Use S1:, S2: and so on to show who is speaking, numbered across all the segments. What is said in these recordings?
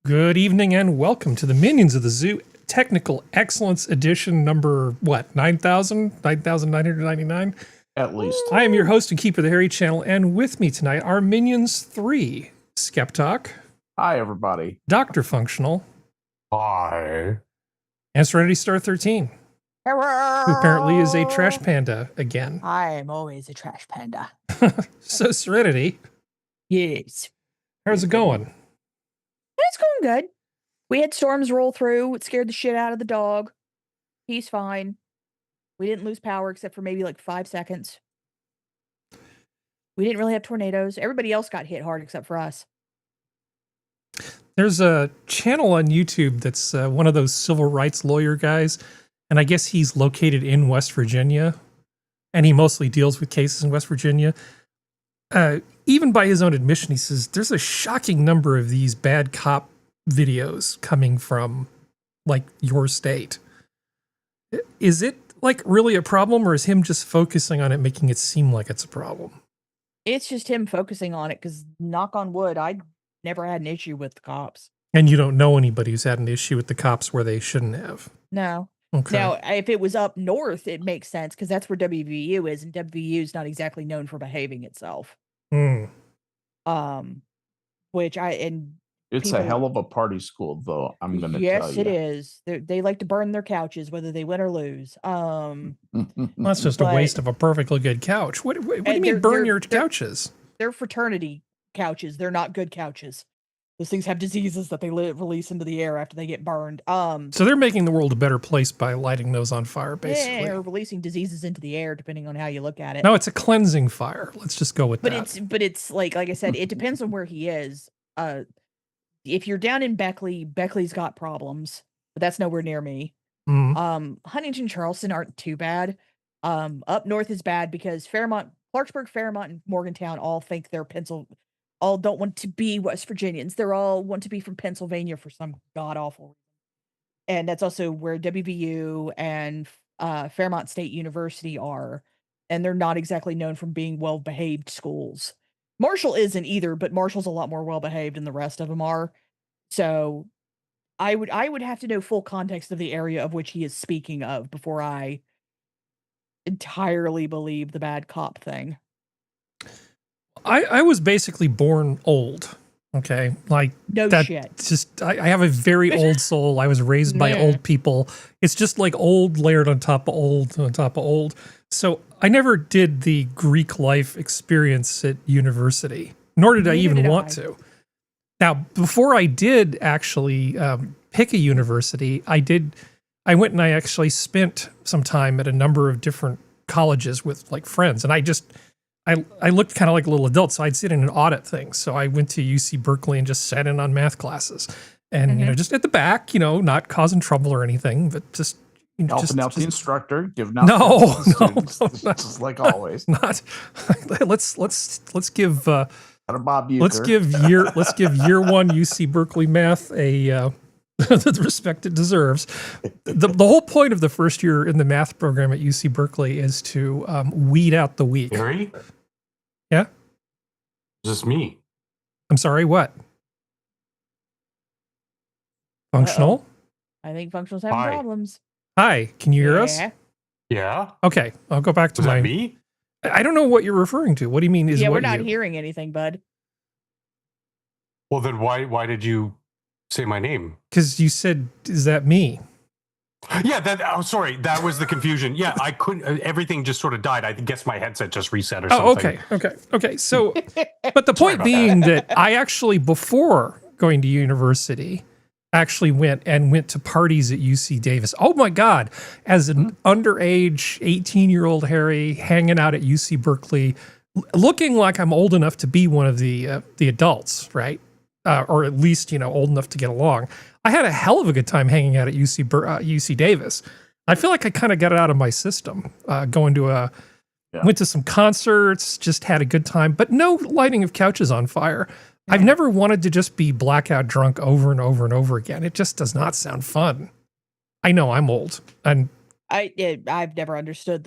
S1: Good evening and welcome to the Minions of the Zoo Technical Excellence Edition number, what, 9,999?
S2: At least.
S1: I am your host and keeper of the Harry channel, and with me tonight are Minions 3, SkepTok,
S2: Hi, everybody.
S1: DrFunctional,
S3: Hi.
S1: and Serenity Star 13, who apparently is a trash panda again.
S4: I am always a trash panda.
S1: So, Serenity,
S4: Yes.
S1: how's it going?
S4: It's going good. We had storms roll through. It scared the shit out of the dog. He's fine. We didn't lose power except for maybe like 5 seconds. We didn't really have tornadoes. Everybody else got hit hard except for us.
S1: There's a channel on YouTube that's one of those civil rights lawyer guys, and I guess he's located in West Virginia, and he mostly deals with cases in West Virginia. Even by his own admission, he says there's a shocking number of these bad cop videos coming from, like, your state. Is it, like, really a problem, or is him just focusing on it making it seem like it's a problem?
S4: It's just him focusing on it because, knock on wood, I never had an issue with the cops.
S1: And you don't know anybody who's had an issue with the cops where they shouldn't have?
S4: No.
S1: Okay.
S4: Now, if it was up north, it makes sense because that's where WVU is, and WVU is not exactly known for behaving itself.
S1: Mm.
S4: Which
S2: It's a hell of a party school, though, I'm going to tell you.
S4: Yes, it is. They like to burn their couches, whether they win or lose.
S1: That's just a waste of a perfectly good couch. What do you mean burn your couches?
S4: They're fraternity couches. They're not good couches. Those things have diseases that they release into the air after they get burned.
S1: So they're making the world a better place by lighting those on fire, basically.
S4: Or releasing diseases into the air, depending on how you look at it.
S1: No, it's a cleansing fire. Let's just go with that.
S4: But it's like I said, it depends on where he is. If you're down in Beckley's got problems, but that's nowhere near me.
S1: Mm.
S4: Huntington, Charleston aren't too bad. Up north is bad because Clarksburg, Fairmont, and Morgantown all think they're all don't want to be West Virginians. They're all want to be from Pennsylvania for some god awful reason. And that's also where WVU and Fairmont State University are. And they're not exactly known for being well-behaved schools. Marshall isn't either, but Marshall's a lot more well-behaved than the rest of them are. So I would have to know full context of the area of which he is speaking of before I entirely believe the bad cop thing.
S1: I was basically born old. Okay, like
S4: no
S1: that.
S4: Shit.
S1: Just I have a very old soul. I was raised by old people. It's just like old layered on top of old on top of old. So I never did the Greek life experience at university, nor did I even want to. Now, before I did actually pick a university, I went and I actually spent some time at a number of different colleges with like friends, and I looked kind of like a little adult, so I'd sit in an audit thing. So I went to UC Berkeley and just sat in on math classes, and you know, just at the back, you know, not causing trouble or anything, but just
S2: helping out the instructor, giving out no, just like always.
S1: Not. Let's give
S2: Bob Uecker.
S1: let's give year one UC Berkeley math a the respect it deserves. The whole point of the first year in the math program at UC Berkeley is to weed out the weak.
S3: Harry?
S1: Yeah?
S3: Is this me?
S1: I'm sorry, what? Functional?
S4: I think Functional's having problems.
S1: Hi, can you hear us?
S3: Yeah.
S1: Okay, I'll go back to
S3: Was that me?
S1: I don't know what you're referring to. What do you mean?
S4: We're not hearing anything, bud.
S3: Well, then why did you say my name?
S1: Because you said, "Is that me?"
S3: Yeah, sorry, that was the confusion. Yeah, I couldn't. Everything just sort of died. I guess my headset just reset or something.
S1: Okay. So, but the point being that I actually, before going to university, actually went to parties at UC Davis. Oh my God! As an underage 18-year-old Harry hanging out at UC Berkeley, looking like I'm old enough to be one of the adults, right? Or at least, you know, old enough to get along. I had a hell of a good time hanging out at UC Davis. I feel like I kind of got it out of my system. Went to some concerts, just had a good time, but no lighting of couches on fire. I've never wanted to just be blackout drunk over and over and over again. It just does not sound fun. I know I'm old, and
S4: I've never understood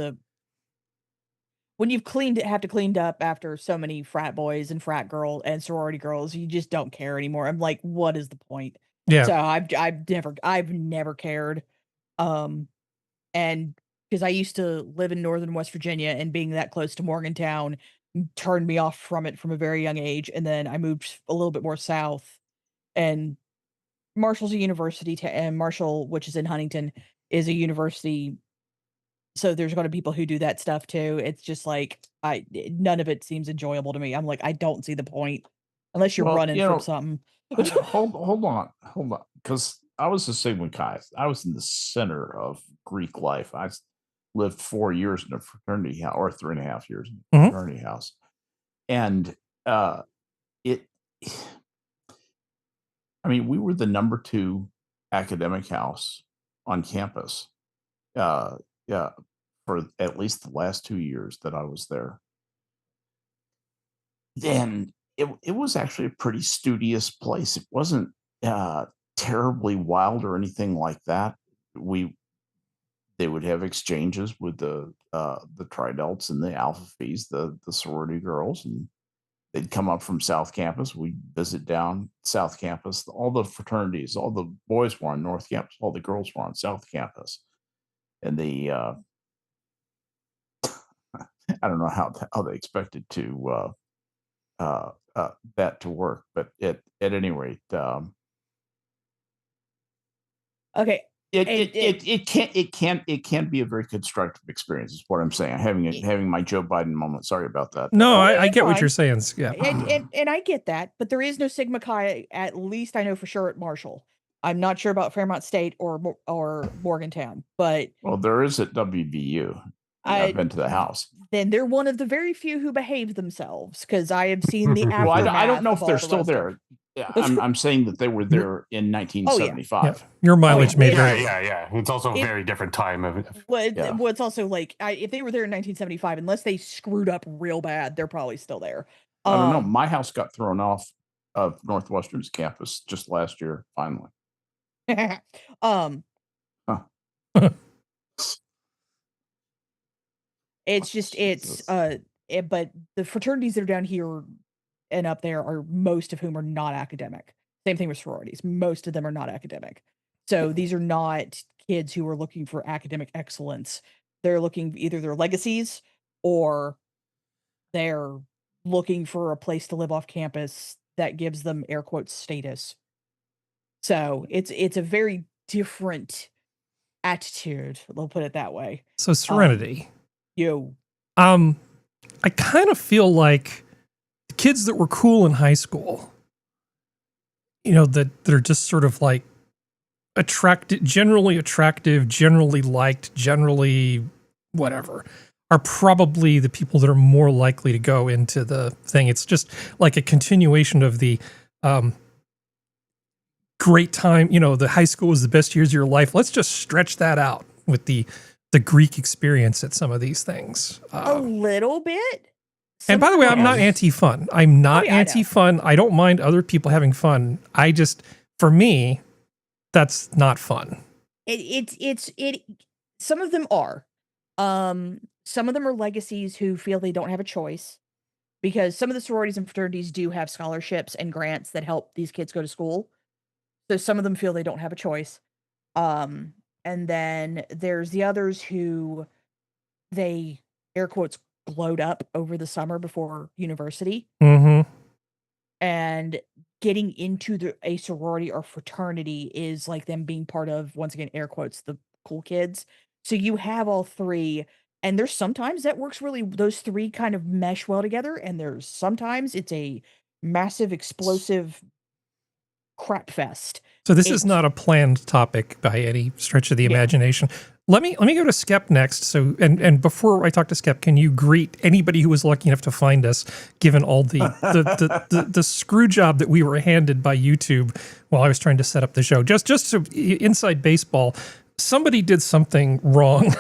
S4: when you've have to cleaned up after so many frat boys and frat girls and sorority girls, you just don't care anymore. I'm like, what is the point?
S1: Yeah.
S4: So I've never cared. And because I used to live in northern West Virginia, and being that close to Morgantown turned me off from it from a very young age. And then I moved a little bit more south, and Marshall's a university, and Marshall, which is in Huntington, is a university. So there's going to be people who do that stuff too. It's just like none of it seems enjoyable to me. I'm like, I don't see the point unless you're
S2: Well,
S4: running from something.
S2: hold on, because I was a Sigma Chi. I was in the center of Greek life. I lived 4 years in a fraternity house, or 3.5 years in a fraternity house, and it. I mean, we were the number 2 academic house on campus. Yeah, for at least the last 2 years that I was there. Then it was actually a pretty studious place. It wasn't terribly wild or anything like that. They would have exchanges with the Tridelts and the Alpha Phis, the sorority girls, and they'd come up from South Campus. We'd visit down South Campus. All the fraternities, all the boys were on North Campus, all the girls were on South Campus. And the I don't know how they expected to that to work, but at any rate,
S4: Okay.
S2: it can be a very constructive experience. Is what I'm saying. Having my Joe Biden moment. Sorry about that.
S1: No, I get what you're saying. Yeah,
S4: and I get that, but there is no Sigma Chi. At least I know for sure at Marshall. I'm not sure about Fairmont State or Morgantown, but
S2: well, there is at WVU. I've been to the house.
S4: Then they're one of the very few who behave themselves, because I have seen the aftermath.
S2: Well, I don't know if they're still there. Yeah, I'm saying that they were there in 1975.
S1: Yeah. Your mileage may vary.
S3: Yeah. It's also a very different time of it.
S4: Well, it's also like if they were there in 1975, unless they screwed up real bad, they're probably still there.
S2: I don't know. My house got thrown off of Northwestern's campus just last year, finally.
S4: It's just but the fraternities that are down here and up there are, most of whom are not academic. Same thing with sororities. Most of them are not academic. So these are not kids who are looking for academic excellence. They're looking, either their legacies, or they're looking for a place to live off campus that gives them air quotes status. So it's a very different attitude. We'll put it that way.
S1: So Serenity.
S4: I
S1: kind of feel like the kids that were cool in high school, that they're just sort of like generally attractive, generally liked, generally whatever, are probably the people that are more likely to go into the thing. It's just like a continuation of the great time. The high school was the best years of your life. Let's just stretch that out with the Greek experience at some of these things.
S4: A little bit.
S1: And by the way, I'm not anti-fun. I'm not anti-fun. I don't mind other people having fun. For me, that's not fun.
S4: Some of them are. Some of them are legacies who feel they don't have a choice, because some of the sororities and fraternities do have scholarships and grants that help these kids go to school. So some of them feel they don't have a choice. And then there's the others who they, air quotes, glowed up over the summer before university.
S1: Mm-hmm.
S4: And getting into a sorority or fraternity is like them being part of, once again, air quotes, the cool kids. So you have all three. And there's sometimes that works really, those three kind of mesh well together. And there's sometimes it's a massive, explosive crap fest.
S1: So this is not a planned topic by any stretch of the imagination. Let me go to Skep next. So and before I talk to Skep, can you greet anybody who was lucky enough to find us, given all the screw job that we were handed by YouTube while I was trying to set up the show? Just so inside baseball, somebody did something wrong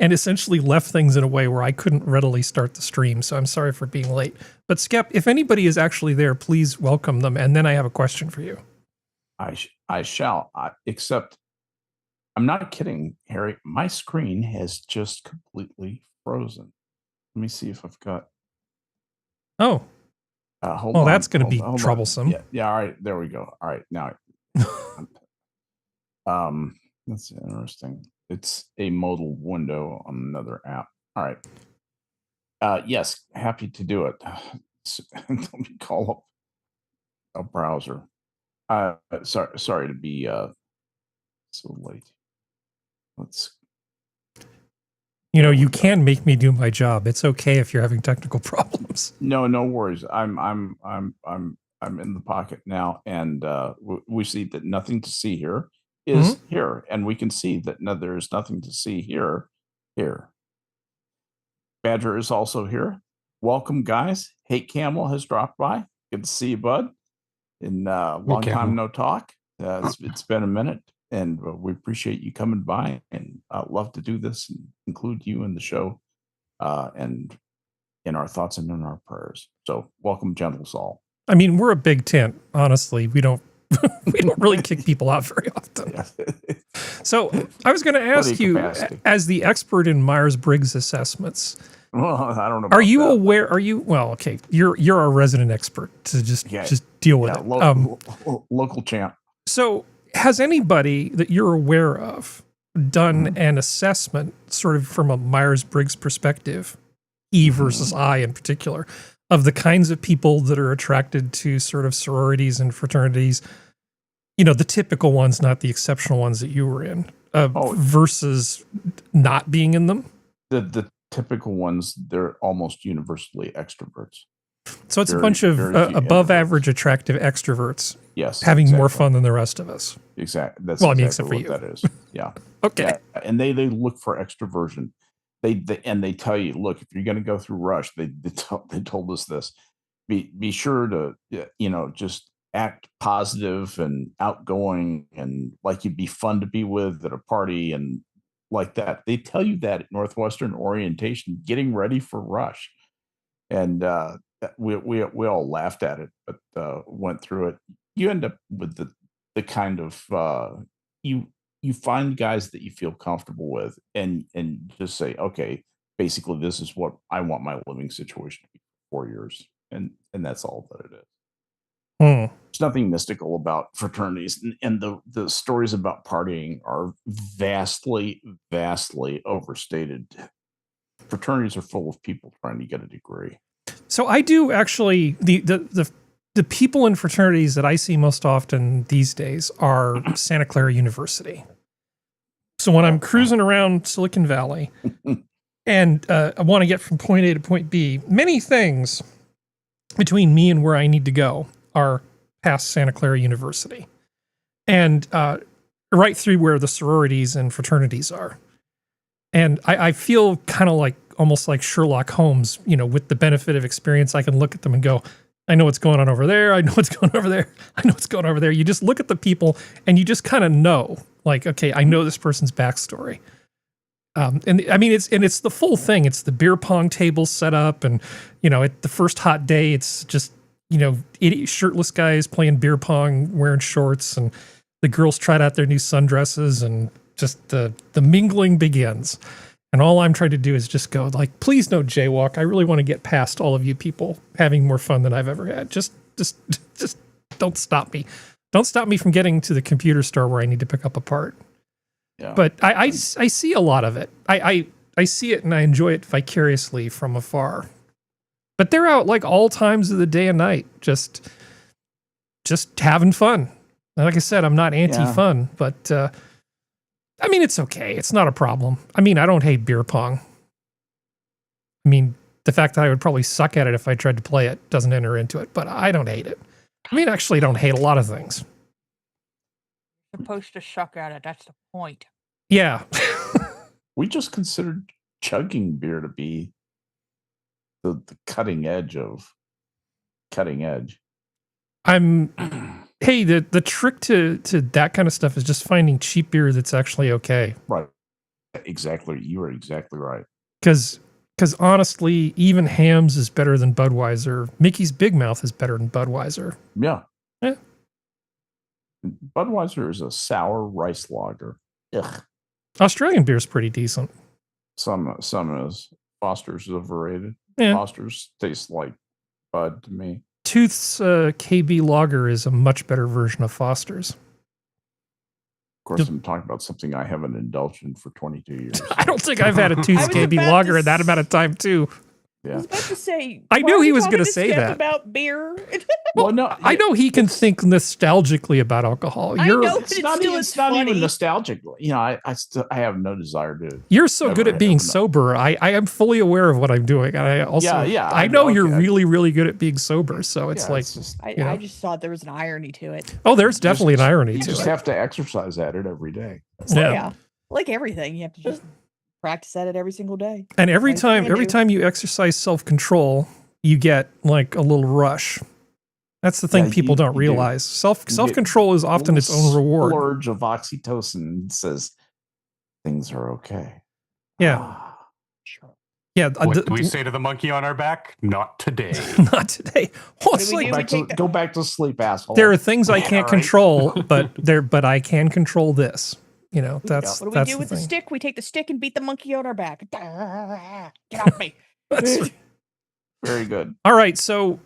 S1: and essentially left things in a way where I couldn't readily start the stream. So I'm sorry for being late. But Skep, if anybody is actually there, please welcome them. And then I have a question for you.
S2: I shall, except I'm not kidding, Harry. My screen has just completely frozen. Let me see if I've got.
S1: Oh.
S2: Hold on.
S1: That's going to be troublesome.
S2: Yeah. All right. There we go. All right. Now That's interesting. It's a modal window on another app. All right. Yes, happy to do it. Let me call up a browser. Sorry to be so late. Let's.
S1: You know, you can make me do my job. It's okay if you're having technical problems.
S2: No worries. I'm in the pocket now, and we see that nothing to see here is here, and we can see that there's nothing to see here. Here. Badger is also here. Welcome, guys. Hate Camel has dropped by. Good to see you, bud. In long time no talk. It's been a minute, and we appreciate you coming by, and love to do this and include you in the show, and in our thoughts and in our prayers. So, welcome, gentles all.
S1: I mean, we're a big tent. Honestly, we don't really kick people out very often. So, I was going to ask you, as the expert in Myers-Briggs assessments.
S2: Well, I don't know.
S1: Are you aware? Are you well? Okay, you're our resident expert to just deal with it.
S2: Local champ.
S1: So, has anybody that you're aware of done an assessment, sort of from a Myers-Briggs perspective, E versus I in particular, of the kinds of people that are attracted to sort of sororities and fraternities? You know, the typical ones, not the exceptional ones that you were in, versus not being in them.
S2: The typical ones, they're almost universally extroverts.
S1: So it's a bunch of above average attractive extroverts.
S2: Yes.
S1: Having more fun than the rest of us.
S2: Exactly. That's
S1: well, I mean,
S2: exactly
S1: except for
S2: what
S1: you.
S2: that is. Yeah.
S1: Okay.
S2: Yeah. And they look for extroversion. They tell you, look, if you're going to go through Rush, they told us this. Be sure to just act positive and outgoing and like you'd be fun to be with at a party and like that. They tell you that at Northwestern orientation, getting ready for Rush, and we all laughed at it, but went through it. You end up with the kind of you find guys that you feel comfortable with, and just say, okay, basically this is what I want my living situation to be for 4 years, and that's all that it is. There's nothing mystical about fraternities, and the stories about partying are vastly overstated. Fraternities are full of people trying to get a degree.
S1: So I do actually, the people in fraternities that I see most often these days are Santa Clara University. So when I'm cruising around Silicon Valley and I want to get from point A to point B, many things between me and where I need to go are past Santa Clara University and right through where the sororities and fraternities are. And I feel kind of like almost like Sherlock Holmes, with the benefit of experience. I can look at them and go, I know what's going on over there. I know what's going over there. I know what's going over there. You just look at the people and you just kind of know, like, okay, I know this person's backstory. And I mean, it's the full thing. It's the beer pong table set up, and at the first hot day, it's just idiot shirtless guys playing beer pong, wearing shorts, and the girls tried out their new sundresses, and just the mingling begins. And all I'm trying to do is just go, like, please no jaywalk. I really want to get past all of you people having more fun than I've ever had. Just don't stop me. Don't stop me from getting to the computer store where I need to pick up a part. Yeah. But I see a lot of it. I see it and I enjoy it vicariously from afar. But they're out like all times of the day and night, just having fun. And like I said, I'm not anti-fun, but I mean, it's okay. It's not a problem. I mean, I don't hate beer pong. I mean, the fact that I would probably suck at it if I tried to play it doesn't enter into it, but I don't hate it. I mean, actually, I don't hate a lot of things.
S4: You're supposed to suck at it. That's the point.
S1: Yeah.
S2: We just considered chugging beer to be the cutting edge of cutting edge.
S1: Hey, the trick to that kind of stuff is just finding cheap beer that's actually okay.
S2: Right. Exactly. You are exactly right.
S1: Because honestly, even Hamm's is better than Budweiser. Mickey's Big Mouth is better than Budweiser.
S2: Yeah.
S1: Yeah.
S2: Budweiser is a sour rice lager. Ugh.
S1: Australian beer is pretty decent.
S2: Some is. Foster's is overrated.
S1: Yeah.
S2: Foster's tastes like Bud to me.
S1: Tooth's KB Lager is a much better version of Foster's.
S2: course, I'm talking about something I haven't indulged in for 22 years.
S1: I don't think I've had a tooth
S4: was
S1: be
S4: about
S1: longer
S4: to
S1: in that amount of time too.
S4: I
S2: Yeah.
S4: was about to say.
S1: I
S4: why
S1: knew
S4: are
S1: he
S4: you
S1: was
S4: talking
S1: gonna
S4: to
S1: say
S4: Skep
S1: that.
S4: about beer.
S2: Well, no,
S1: I know he can think nostalgically about alcohol.
S4: I
S1: You're
S4: know.
S2: It's not,
S4: still
S2: it's
S4: is
S2: not even
S4: funny.
S2: nostalgic. You know, I have no desire to.
S1: you're so good
S2: Never-
S1: at being
S2: never know.
S1: sober. I am fully aware of what I'm doing. And I also
S2: Yeah,
S1: I know you're
S2: okay.
S1: really, really good at being sober. So it's
S2: Yeah,
S1: like
S2: just,
S4: I
S1: you know.
S4: just thought there was an irony to it.
S1: oh, there's definitely an irony
S2: you
S1: to
S2: just
S1: it.
S2: have to exercise at it every day.
S4: So,
S1: Yeah.
S4: yeah. Like everything, you have to just practice at it every single day.
S1: And every
S4: Like you do.
S1: time you exercise self-control, you get like a little rush. That's the thing
S2: Yeah,
S1: people
S2: you
S1: don't
S2: do.
S1: realize.
S2: You get
S1: Self-control is often its own reward.
S2: Splurge of oxytocin says things are okay.
S1: Yeah.
S2: Ah.
S4: Sure.
S1: Yeah.
S3: What do we say to the monkey on our back? Not today.
S1: Not today. Well, it's
S4: do we
S1: like
S4: do?
S2: Go back to sleep, asshole.
S1: there are things I
S2: Yeah,
S1: can't
S2: right.
S1: control, but I can control this. You know, that's
S4: What do we
S1: that's
S4: do
S1: the
S4: with the
S1: thing.
S4: stick? We take the stick and beat the monkey on our back. Get off me.
S1: That's right.
S2: Very good.
S1: All right. So,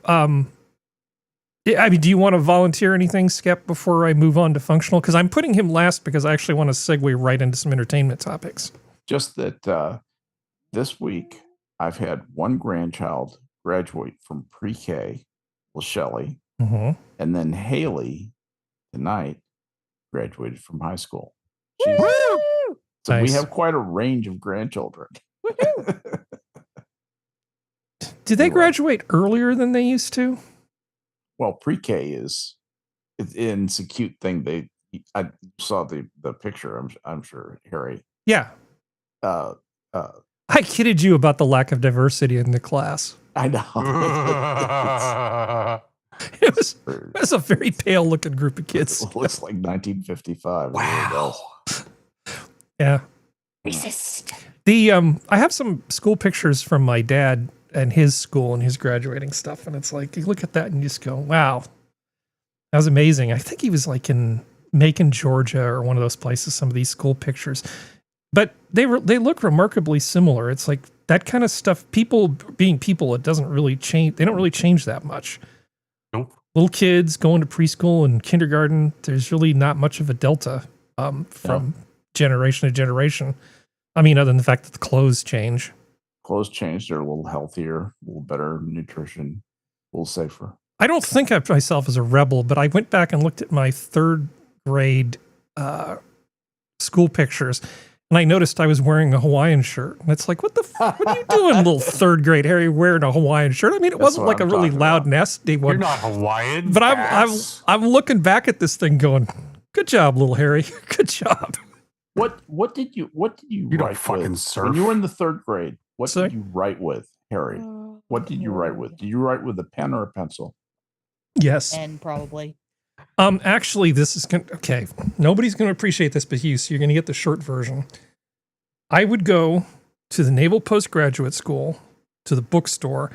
S1: yeah, I mean, do you want to volunteer anything, Skep, before I move on to functional? Because I'm putting him last because I actually want to segue right into some entertainment topics.
S2: Just that this week I've had one grandchild graduate from pre-K, well, Shelley,
S1: Mm-hmm.
S2: and then Haley tonight graduated from high school. She's-
S4: Woo!
S2: So we
S1: Nice.
S2: have quite a range of grandchildren.
S1: Did they
S2: You're right.
S1: graduate earlier than they used to?
S2: Well, pre-K it's a cute thing. I saw the picture. I'm sure, Harry.
S1: Yeah.
S2: Uh,
S1: I kidded you about the lack of diversity in the class.
S2: I know.
S1: It was a very pale looking group of kids.
S2: It looks like 1955. It really
S3: Wow.
S2: does.
S1: Yeah.
S4: Racist.
S1: I have some school pictures from my dad and his school and his graduating stuff, and it's like you look at that and you just go, "Wow, that was amazing." I think he was like in Macon, Georgia, or one of those places. Some of these school pictures, but they look remarkably similar. It's like that kind of stuff. People being people, it doesn't really change. They don't really change that much.
S3: Nope.
S1: Little kids going to preschool and kindergarten. There's really not much of a delta from generation to generation. I mean, other than the fact that the clothes change.
S2: Clothes changed. They're a little healthier, a little better nutrition, a little safer.
S1: I don't think of myself as a rebel, but I went back and looked at my third grade school pictures, and I noticed I was wearing a Hawaiian shirt. And it's like, what are you doing, little third grade Harry, wearing a Hawaiian shirt? I mean, it
S2: That's
S1: wasn't
S2: what
S1: like a
S2: I'm
S1: really
S2: talking
S1: loud,
S2: about.
S1: nasty one.
S3: You're not Hawaiian.
S1: But
S3: ass.
S1: I'm looking back at this thing going, good job, little Harry. Good job.
S2: What did you
S3: You don't
S2: write
S3: fucking
S2: with
S3: surf.
S2: when you were in the third grade? What
S1: Sorry?
S2: did you write with, Harry? What did you write with? Did you write with a pen or a pencil?
S1: Yes.
S4: And probably.
S1: Actually, this is okay. Nobody's going to appreciate this but you, so you're going to get the short version. I would go to the Naval Postgraduate School, to the bookstore,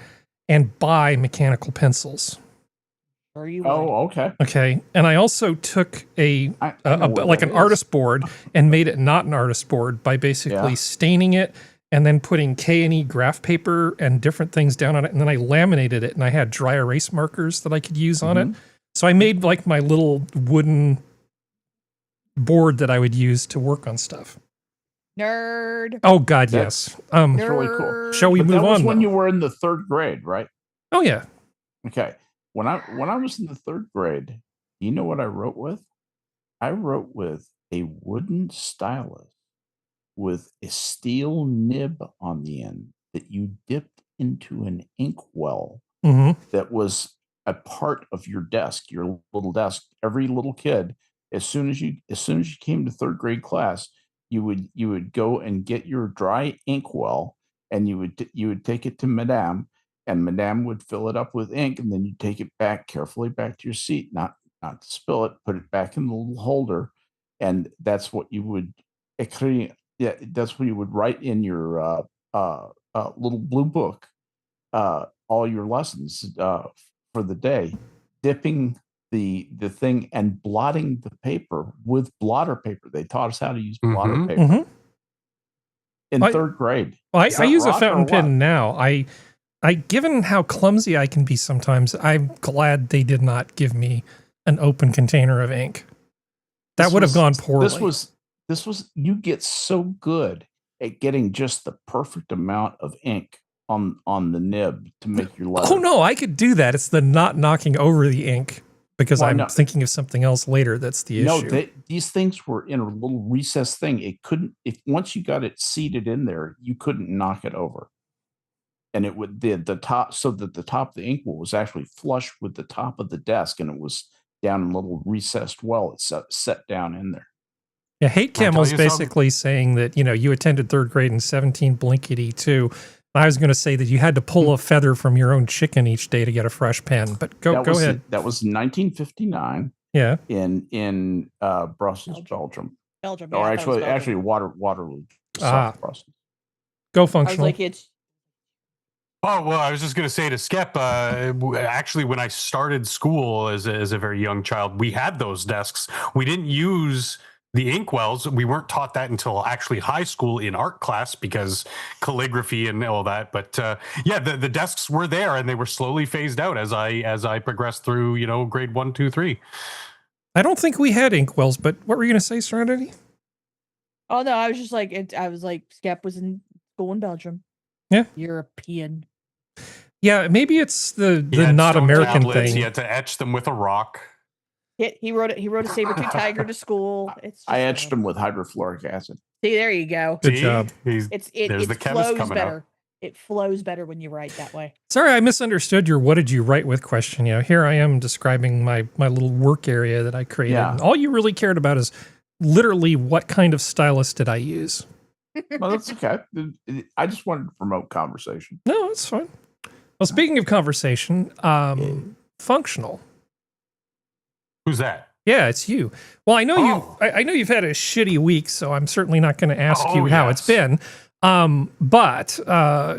S1: and buy mechanical pencils.
S4: Or you would.
S2: Oh, okay.
S1: Okay, and I also took
S2: I know what
S1: like
S2: that
S1: an
S2: is.
S1: artist board and made it not an artist board by basically
S2: Yeah.
S1: staining it and then putting K&E graph paper and different things down on it, and then I laminated it, and I had dry erase markers that I could use on it. So I made like my little wooden board that I would use to work on stuff.
S4: Nerd.
S1: Oh God,
S2: That's-
S1: yes.
S2: That's really cool.
S4: Nerd.
S1: Shall we
S2: But
S1: move
S2: that was
S1: on?
S2: when
S1: though?
S2: you were in the third grade, right?
S1: Oh yeah.
S2: Okay. When I was in the third grade, you know what I wrote with? I wrote with a wooden stylus with a steel nib on the end that you dipped into an inkwell
S1: hmm
S2: that was a part of your desk, your little desk. Every little kid, as soon as you came to third grade class, you would go and get your dry inkwell, and you would take it to Madame, and Madame would fill it up with ink, and then you take it back carefully back to your seat, not to spill it, put it back in the little holder, and that's what you would that's what you would write in your little blue book, all your lessons for the day, dipping the thing and blotting the paper with blotter paper. They taught us how to use blotter
S3: Mhm.
S2: paper
S1: Mhm.
S2: in
S1: I-
S2: third grade.
S1: Well,
S2: Is
S1: I
S2: that
S1: use a
S2: rock or
S1: fountain
S2: what?
S1: pen now. I given how clumsy I can be sometimes, I'm glad they did not give me an open container of ink. That would have gone poorly.
S2: This was you get so good at getting just the perfect amount of ink on the nib to make your letter.
S1: Oh no, I could do that. It's the not knocking over the ink because I'm thinking of something else later. That's the issue.
S2: No, these things were in a little recessed thing. It couldn't. If once you got it seated in there, you couldn't knock it over. And it would the top, so that the top of the ink was actually flush with the top of the desk, and it was down in a little recessed well. It's set down in there.
S1: Yeah, Hate Camel's basically saying that, you know, you attended third grade in 17 Blinkety too. I was going to say that you had to pull a feather from your own chicken each day to get a fresh pen, but go ahead.
S2: That was 1959.
S1: Yeah,
S2: in Brussels, Belgium.
S4: Belgium,
S2: or actually Waterloo. Brussels.
S1: Go Functional.
S4: I was like, it's.
S3: Oh, well, I was just going to say to Skep, actually, when I started school as a very young child, we had those desks. We didn't use the inkwells. We weren't taught that until actually high school in art class because calligraphy and all that. But yeah, the desks were there and they were slowly phased out as I progressed through, you know, grade 1, 2, 3.
S1: I don't think we had inkwells, but what were you going to say, Serenity?
S4: Oh no, I was just like, I was like, Skep was in school in Belgium.
S1: Yeah,
S4: European.
S1: Yeah, maybe it's the not American thing.
S3: He had to etch them with a rock.
S4: He wrote a saber-tooth tiger to school.
S2: I etched them with hydrofluoric acid.
S4: See, there you go.
S1: Good job.
S3: There's the chemist
S4: flows
S3: coming
S4: better.
S3: out.
S4: It flows better when you write that way.
S1: Sorry, I misunderstood your "what did you write with" question. You know, here I am describing my little work area that I created.
S2: Yeah.
S1: And all you really cared about is literally what kind of stylus did I use.
S2: Well, that's okay. I just wanted to promote conversation.
S1: No, it's fine. Well, speaking of conversation, Functional.
S3: Who's that?
S1: Yeah, it's you. Well, I know I know you've had a shitty week, so I'm certainly not going to ask you how it's been. But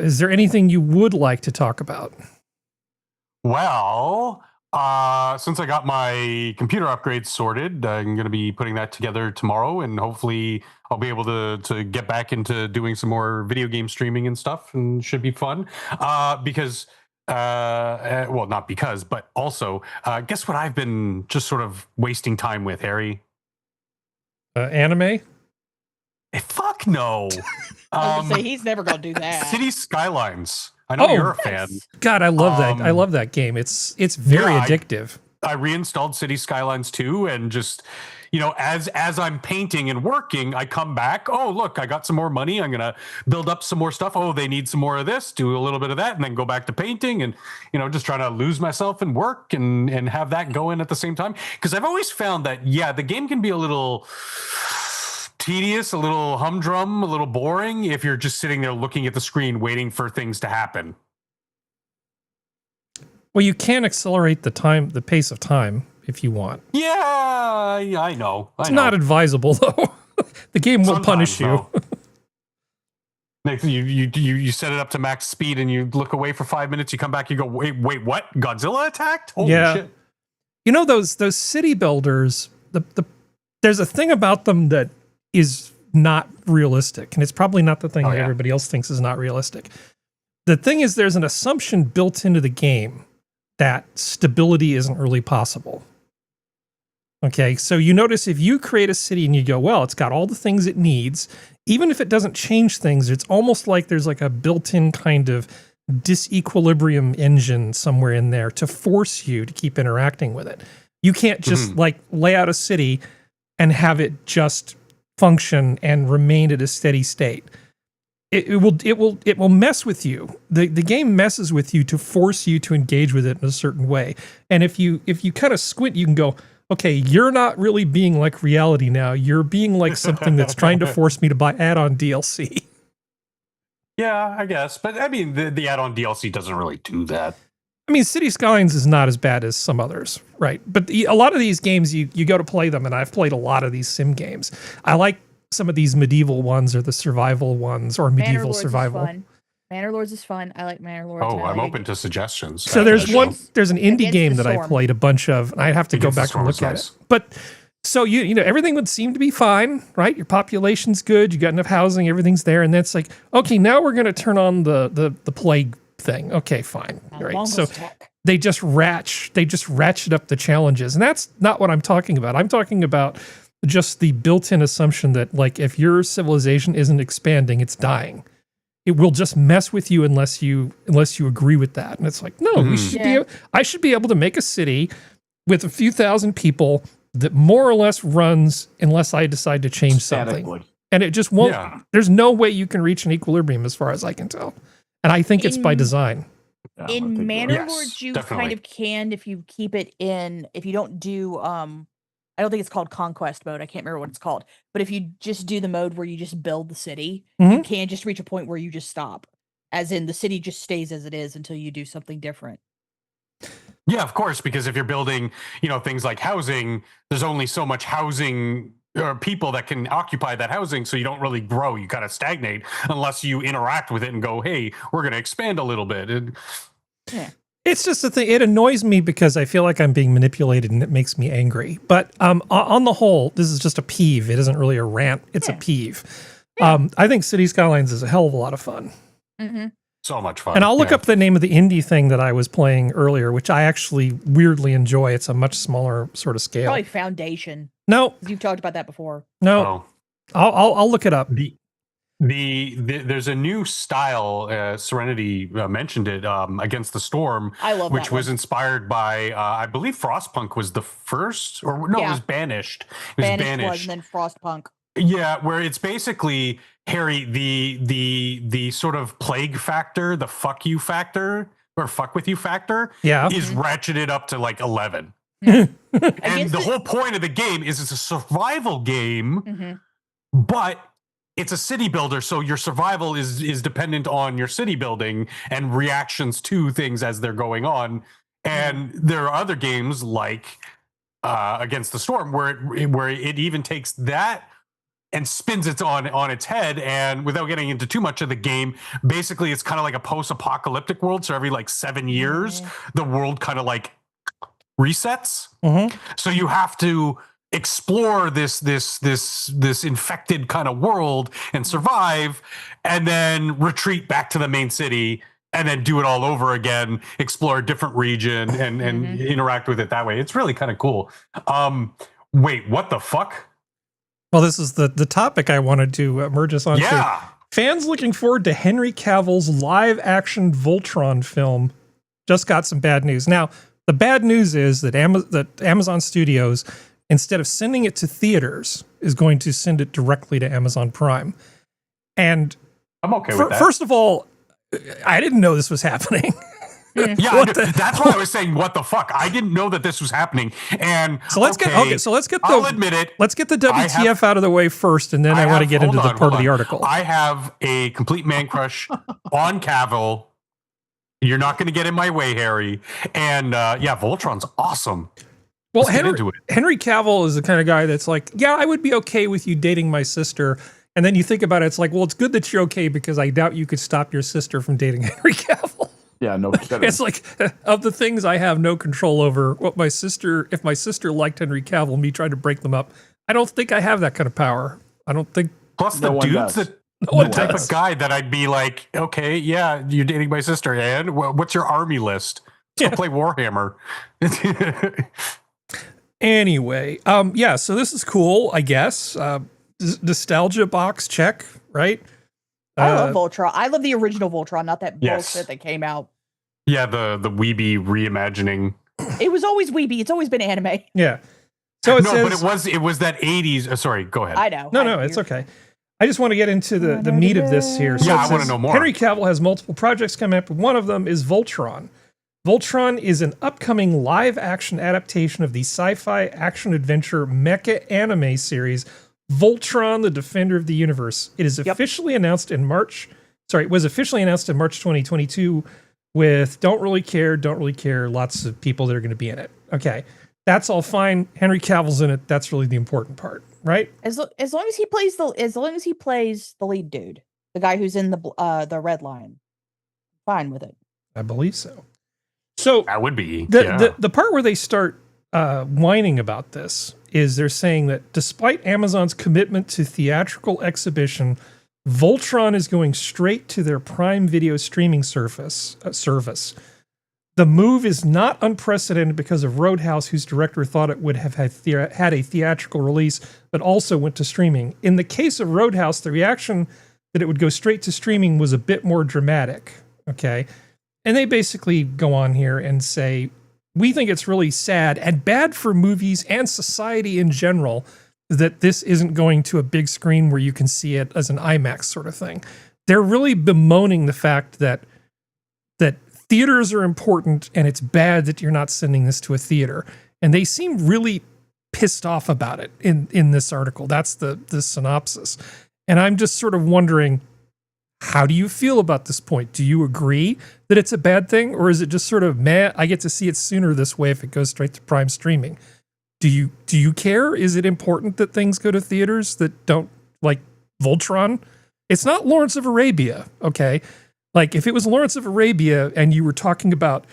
S1: is there anything you would like to talk about?
S3: Well, since I got my computer upgrades sorted, I'm going to be putting that together tomorrow, and hopefully I'll be able to get back into doing some more video game streaming and stuff, and should be fun. Because well, not because, but also, guess what I've been just sort of wasting time with, Harry?
S1: Anime?
S3: Fuck no.
S4: I was gonna say, he's never gonna do that.
S3: City Skylines. I know you're a fan.
S1: God, I love that. I love that game. It's very addictive.
S3: I reinstalled City Skylines 2 and just, you know, as I'm painting and working, I come back. Oh, look, I got some more money. I'm going to build up some more stuff. Oh, they need some more of this, do a little bit of that, and then go back to painting and, you know, just trying to lose myself in work and have that going at the same time. Because I've always found that, yeah, the game can be a little tedious, a little humdrum, a little boring if you're just sitting there looking at the screen waiting for things to happen.
S1: Well, you can accelerate the pace of time if you want.
S3: Yeah, I know.
S1: It's not advisable though. The game will punish you.
S3: Next, you set it up to max speed and you look away for 5 minutes. You come back, you go, wait, what? Godzilla attacked? Holy shit!
S1: You know those city builders. There's a thing about them that is not realistic, and it's probably not the thing that everybody else thinks is not realistic. The thing is, there's an assumption built into the game that stability isn't really possible. Okay, so you notice if you create a city and you go, well, it's got all the things it needs, even if it doesn't change things, it's almost like there's like a built-in kind of disequilibrium engine somewhere in there to force you to keep interacting with it. You can't just like lay out a city and have it just function and remain at a steady state. It will mess with you. The game messes with you to force you to engage with it in a certain way. And if you kind of squint, you can go, okay, you're not really being like reality now. You're being like something that's trying to force me to buy add-on DLC.
S3: Yeah, I guess. But I mean, the add-on DLC doesn't really do that.
S1: I mean, City Skylines is not as bad as some others, right? But a lot of these games, you go to play them, and I've played a lot of these sim games. I like some of these medieval ones or the survival ones or medieval survival.
S4: Manor Lords is fun. I like Manor Lords.
S3: Oh, I'm open to suggestions.
S1: So there's an indie game that I played a bunch of, and I have to go back and look at it. But so you know everything would seem to be fine, right? Your population's good, you got enough housing, everything's there, and that's like, okay, now we're going to turn on the plague thing. Okay, fine, right? So they just ratchet up the challenges, and that's not what I'm talking about. I'm talking about just the built-in assumption that like if your civilization isn't expanding, it's dying. It will just mess with you unless you agree with that. And it's like, no, we should I should be able to make a city with a few thousand people that more or less runs unless I decide to change something. And it just won't. Yeah. There's no way you can reach an equilibrium as far as I can tell. And I think it's by design.
S4: In Manor Lords, you kind of can if you keep it in, if you don't do, I don't think it's called Conquest mode. I can't remember what it's called. But if you just do the mode where you just build the city, you can just reach a point where you just stop. As in the city just stays as it is until you do something different.
S3: Yeah, of course, because if you're building, things like housing, there's only so much housing or people that can occupy that housing, so you don't really grow. You kind of stagnate unless you interact with it and go, hey, we're going to expand a little bit.
S1: It's just a thing. It annoys me because I feel like I'm being manipulated and it makes me angry. But on the whole, this is just a peeve. It isn't really a rant. It's a peeve. I think City Skylines is a hell of a lot of fun.
S3: So much fun.
S1: And I'll look up the name of the indie thing that I was playing earlier, which I actually weirdly enjoy. It's a much smaller sort of scale.
S4: Probably Foundation.
S1: No.
S4: You've talked about that before.
S1: No. I'll look it up.
S3: There's a new style. Serenity mentioned it. Against the Storm.
S4: I love
S3: which
S4: that
S3: was
S4: one.
S3: inspired by I believe Frostpunk was the first, or no, it was Banished. It was Banished,
S4: and then Frostpunk.
S3: Yeah, where it's basically, Harry, the sort of plague factor, the fuck you factor or fuck with you factor, is ratcheted up to like 11. And the whole point of the game is it's a survival game, but it's a city builder, so your survival is dependent on your city building and reactions to things as they're going on. And there are other games like Against the Storm where it even takes that and spins it on its head. And without getting into too much of the game, basically it's kind of like a post-apocalyptic world. So every like 7 years, the world kind of like resets. So you have to explore this infected kind of world and survive, and then retreat back to the main city and then do it all over again, explore a different region and interact with it that way. It's really kind of cool. Wait, what the fuck?
S1: Well, this is the topic I wanted to merge us onto.
S3: Yeah.
S1: Fans looking forward to Henry Cavill's live-action Voltron film just got some bad news. Now, the bad news is that Amazon Studios, instead of sending it to theaters, is going to send it directly to Amazon Prime. And
S3: I'm okay with that.
S1: First of all, I didn't know this was happening.
S3: That's why I was saying, what the fuck? I didn't know that this was happening. And
S1: so let's get
S3: I'll admit it.
S1: Let's get the WTF out of the way first, and then I want to get into the part of the article.
S3: I have a complete man crush on Cavill. You're not going to get in my way, Harry. And Voltron's awesome.
S1: Well, Henry Cavill is the kind of guy that's like, yeah, I would be okay with you dating my sister. And then you think about it, it's like, well, it's good that you're okay because I doubt you could stop your sister from dating Henry Cavill.
S2: Yeah, no kidding.
S1: It's like, of the things I have no control over, if my sister liked Henry Cavill, me trying to break them up, I don't think I have that kind of power. I don't think.
S3: Plus, the dude's the type of guy that I'd be like, okay, yeah, you're dating my sister, and what's your army list? Let's go play Warhammer.
S1: Anyway, so this is cool, I guess. Nostalgia box check, right?
S4: I love Voltron. I love the original Voltron, not that bullshit that came out.
S3: Yeah, the Weeby reimagining.
S4: It was always Weeby. It's always been anime.
S1: Yeah. So it says,
S3: but it was that 80s. Sorry, go ahead.
S4: I know.
S1: No, it's okay. I just want to get into the meat of this here. So
S3: I want to know more.
S1: Henry Cavill has multiple projects coming up. One of them is Voltron. Voltron is an upcoming live-action adaptation of the sci-fi action-adventure mecha anime series Voltron, the Defender of the Universe. It is officially announced in March. Sorry, it was officially announced in March 2022 with don't really care, lots of people that are going to be in it. Okay, that's all fine. Henry Cavill's in it. That's really the important part, right?
S4: As long as he plays the lead dude, the guy who's in the Red Line, fine with it.
S1: I believe so. So
S3: that would be
S1: the part where they start whining about this is they're saying that despite Amazon's commitment to theatrical exhibition, Voltron is going straight to their Prime Video streaming service. The move is not unprecedented because of Roadhouse, whose director thought it would have had a theatrical release, but also went to streaming. In the case of Roadhouse, the reaction that it would go straight to streaming was a bit more dramatic. Okay. And they basically go on here and say, we think it's really sad and bad for movies and society in general that this isn't going to a big screen where you can see it as an IMAX sort of thing. They're really bemoaning the fact that theaters are important and it's bad that you're not sending this to a theater. And they seem really pissed off about it in this article. That's the synopsis. And I'm just sort of wondering, how do you feel about this point? Do you agree that it's a bad thing? Or is it just sort of, meh, I get to see it sooner this way if it goes straight to Prime streaming? Do you care? Is it important that things go to theaters that don't, like Voltron? It's not Lawrence of Arabia, okay? Like, if it was Lawrence of Arabia and you were talking about,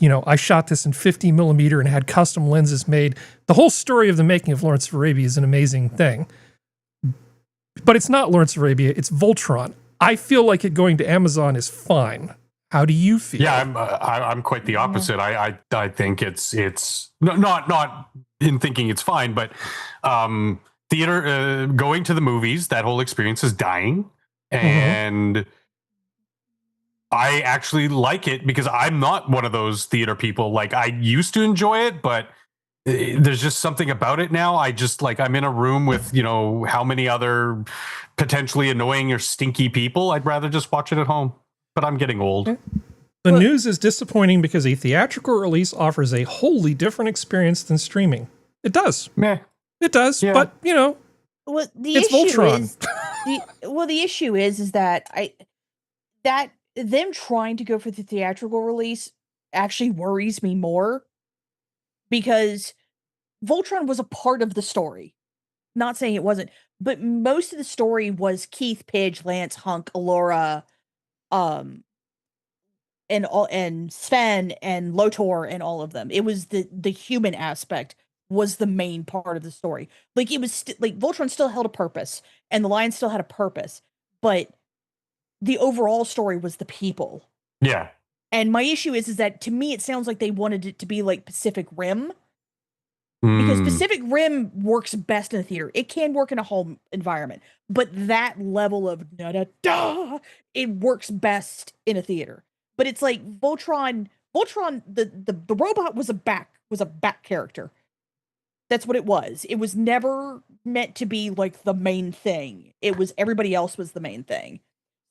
S1: I shot this in 50 millimeter and had custom lenses made, the whole story of the making of Lawrence of Arabia is an amazing thing. But it's not Lawrence of Arabia, it's Voltron. I feel like it going to Amazon is fine. How do you feel?
S3: Yeah, I'm quite the opposite. I think it's not in thinking it's fine, but theater, going to the movies, that whole experience is dying. And I actually like it because I'm not one of those theater people. Like, I used to enjoy it, but there's just something about it now. I just, like, I'm in a room with, how many other potentially annoying or stinky people. I'd rather just watch it at home, but I'm getting old.
S1: The news is disappointing because a theatrical release offers a wholly different experience than streaming. It does.
S3: Meh.
S1: It does,
S3: Yeah.
S1: but,
S4: Well,
S1: it's Voltron.
S4: The issue is that them trying to go for the theatrical release actually worries me more, because Voltron was a part of the story. Not saying it wasn't, but most of the story was Keith, Pidge, Lance, Hunk, Alora, and Sven and Lotor and all of them. It was the human aspect was the main part of the story. Like, it was like Voltron still held a purpose and the Lion still had a purpose, but the overall story was the people.
S3: Yeah.
S4: And my issue is that, to me, it sounds like they wanted it to be like Pacific Rim, because Pacific Rim works best in a theater. It can work in a home environment, but that level of it works best in a theater. But it's like Voltron, the robot was a back character. That's what it was. It was never meant to be like the main thing. It was everybody else was the main thing.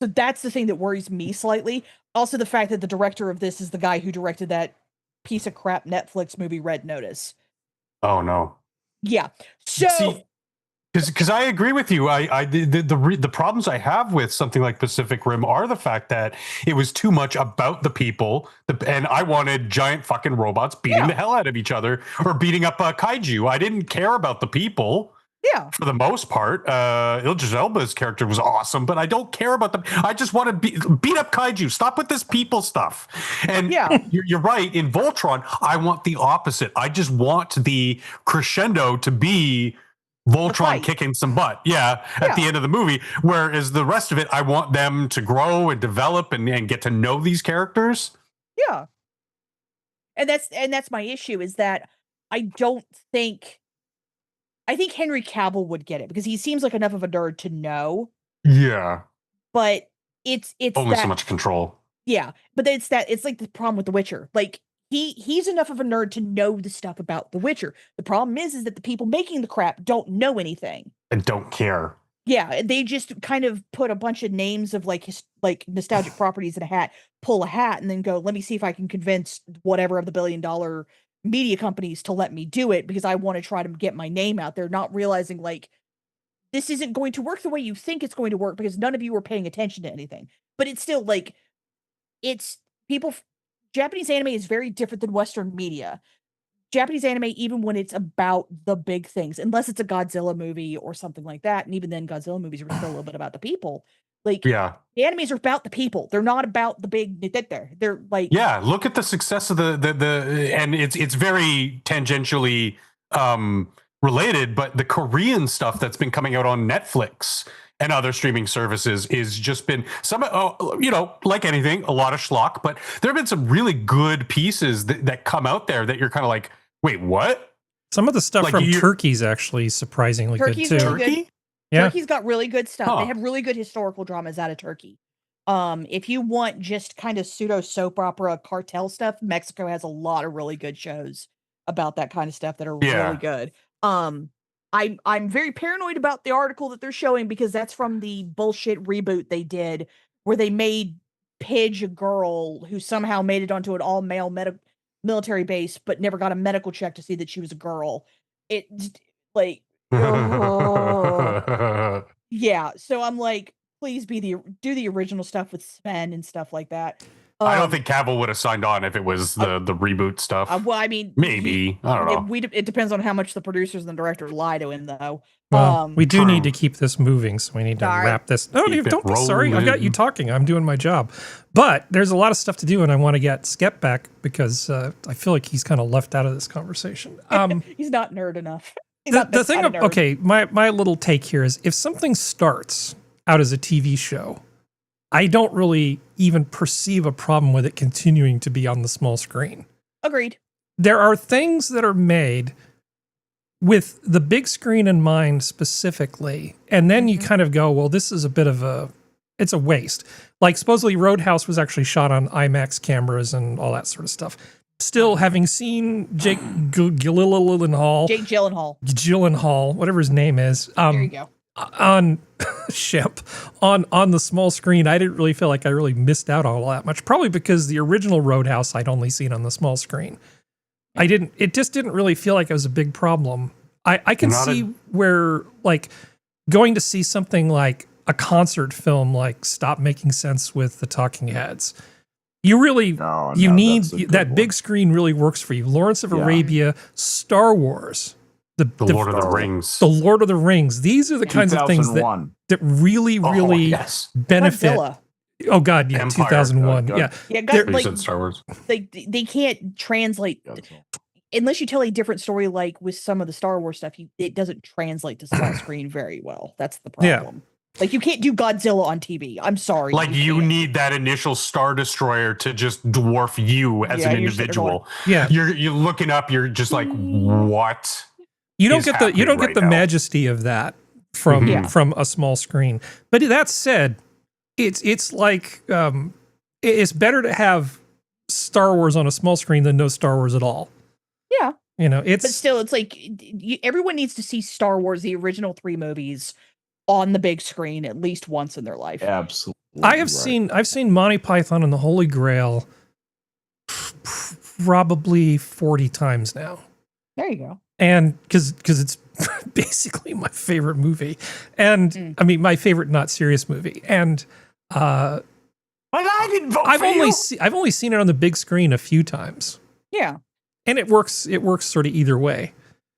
S4: So that's the thing that worries me slightly. Also, the fact that the director of this is the guy who directed that piece of crap Netflix movie Red Notice.
S3: Oh no.
S4: Yeah. So,
S3: because I agree with you. The problems I have with something like Pacific Rim are the fact that it was too much about the people, and I wanted giant fucking robots beating the hell out of each other or beating up kaiju. I didn't care about the people.
S4: Yeah.
S3: For the most part, Idris Elba's character was awesome, but I don't care about them. I just want to beat up kaiju. Stop with this people stuff. And you're right. In Voltron, I want the opposite. I just want the crescendo to be Voltron kicking some butt. Yeah, at the end of the movie. Whereas the rest of it, I want them to grow and develop and get to know these characters.
S4: Yeah. And that's my issue, is that I think Henry Cavill would get it because he seems like enough of a nerd to know.
S3: Yeah.
S4: But it's
S3: only so much control.
S4: Yeah. But it's like the problem with The Witcher. Like, he's enough of a nerd to know the stuff about The Witcher. The problem is that the people making the crap don't know anything.
S3: And don't care.
S4: Yeah, they just kind of put a bunch of names of like nostalgic properties in a hat, pull a hat, and then go, let me see if I can convince whatever of the billion-dollar media companies to let me do it, because I want to try to get my name out there, not realizing like this isn't going to work the way you think it's going to work because none of you are paying attention to anything. But it's still like, Japanese anime is very different than Western media. Japanese anime, even when it's about the big things, unless it's a Godzilla movie or something like that, and even then Godzilla movies are still a little bit about the people. Like, the animes are about the people. They're not about the big. They're like,
S3: look at the success of the and it's very tangentially related, but the Korean stuff that's been coming out on Netflix and other streaming services is just been like anything, a lot of schlock, but there have been some really good pieces that come out there that you're kind of like, wait, what?
S1: Some of the stuff
S3: Like
S1: from Turkey's actually surprisingly
S4: Turkey's
S1: good too.
S4: really good.
S3: Turkey?
S1: Yeah.
S4: Turkey's got really good stuff.
S3: Huh.
S4: They have really good historical dramas out of Turkey. If you want just kind of pseudo soap opera cartel stuff, Mexico has a lot of really good shows about that kind of stuff that are really good. I'm very paranoid about the article that they're showing because that's from the bullshit reboot they did where they made Pidge a girl who somehow made it onto an all-male military base but never got a medical check to see that she was a girl. Yeah, so I'm like, please do the original stuff with Sven and stuff like that.
S3: I don't think Cavill would have signed on if it was the reboot stuff.
S4: Well, I mean,
S3: maybe. I don't know.
S4: It depends on how much the producers and the director lie to him, though.
S1: Well, we do
S3: True.
S1: need to keep this moving, so we need to wrap this. No,
S3: Keep it
S1: don't be sorry. I've got you
S3: rolling.
S1: talking. I'm doing my job. But there's a lot of stuff to do, and I want to get Skep back because I feel like he's kind of left out of this conversation.
S4: He's not nerd enough.
S1: The thing, okay, my little take here is if something starts out as a TV show, I don't really even perceive a problem with it continuing to be on the small screen.
S4: Agreed.
S1: There are things that are made with the big screen in mind specifically, and then you kind of go, well, this is a bit of it's a waste. Like supposedly Roadhouse was actually shot on IMAX cameras and all that sort of stuff. Still, having seen Jake Gyllenhaal, whatever his name is,
S4: there you go.
S1: on Shemp on the small screen, I didn't really feel like I really missed out on all that much. Probably because the original Roadhouse I'd only seen on the small screen. It just didn't really feel like it was a big problem. I can see where like going to see something like a concert film like Stop Making Sense with the Talking Heads. You really you need that big screen really works for you. Lawrence of Arabia, Star Wars. The
S3: Lord of the Rings.
S1: The Lord of the Rings. These are the kinds of things that really benefit.
S4: Godzilla.
S1: Oh God, yeah,
S3: Empire.
S1: 2001.
S2: God.
S1: Yeah.
S3: You said Star Wars.
S4: They can't translate unless you tell a different story. Like with some of the Star Wars stuff, it doesn't translate to small screen very well. That's the problem. Like you can't do Godzilla on TV. I'm sorry.
S3: Like you need that initial Star Destroyer to just dwarf you as an individual.
S1: Yeah.
S3: You're looking up, you're just like, what?
S1: You don't get the majesty of that from a small screen. But that said, it's like it's better to have Star Wars on a small screen than no Star Wars at all.
S4: Yeah.
S1: But
S4: still, it's like everyone needs to see Star Wars, the original 3 movies, on the big screen at least once in their life.
S2: Absolutely.
S1: I've seen Monty Python and the Holy Grail probably 40 times now.
S4: There you go.
S1: And because it's basically my favorite movie, and I mean my favorite not serious movie, and
S3: But I didn't vote
S1: I've only seen it on the big screen a few times.
S4: Yeah.
S1: And it works sort of either way.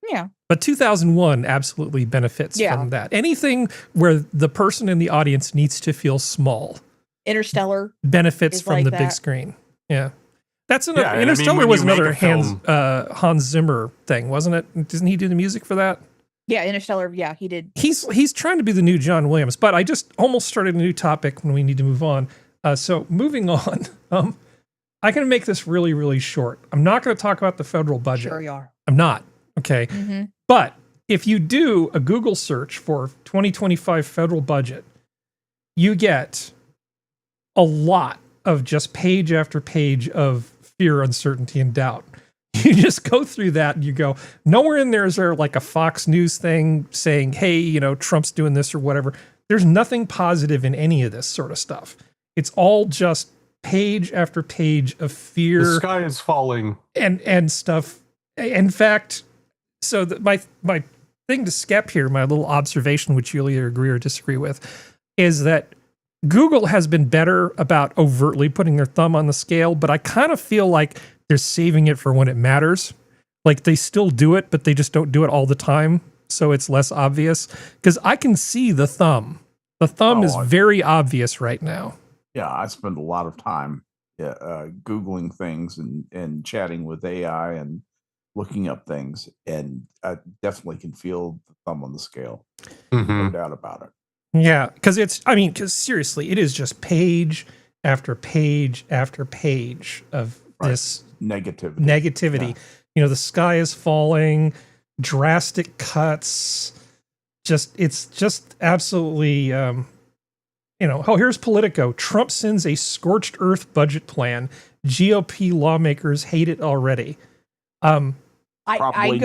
S4: Yeah.
S1: But 2001 absolutely benefits from that. Anything where the person in the audience needs to feel small.
S4: Interstellar
S1: benefits from
S4: like
S1: the
S4: that.
S1: big screen. Yeah. That's another
S3: Yeah, and
S1: Interstellar
S3: when
S1: was
S3: you make
S1: another
S3: a
S1: Hans Zimmer thing, wasn't it? Doesn't he do the music for that?
S4: Yeah, Interstellar. Yeah, he did.
S1: He's trying to be the new John Williams, but I just almost started a new topic when we need to move on. So moving on, I can make this really, really short. I'm not going to talk about the federal budget.
S4: Sure you are.
S1: I'm not. Okay.
S4: Mm-hmm.
S1: But if you do a Google search for 2025 federal budget, you get a lot of just page after page of fear, uncertainty, and doubt. You just go through that and you go, nowhere in there is there like a Fox News thing saying, hey, Trump's doing this or whatever. There's nothing positive in any of this sort of stuff. It's all just page after page of fear.
S3: The sky is falling.
S1: And stuff. In fact, so my thing to Skep here, my little observation, which you'll either agree or disagree with, is that Google has been better about overtly putting their thumb on the scale, but I kind of feel like they're saving it for when it matters. Like they still do it, but they just don't do it all the time, so it's less obvious. Because I can see the thumb. The thumb is very obvious right now.
S2: Yeah, I spend a lot of time Googling things and chatting with AI and looking up things, and I definitely can feel the thumb on the scale.
S3: Mhm.
S2: No doubt about it.
S1: Yeah, because seriously, it is just page after page after page of this negativity.
S2: Yeah.
S1: You know, the sky is falling, drastic cuts. It's just absolutely, here's Politico. Trump sends a scorched earth budget plan. GOP lawmakers hate it already.
S2: Probably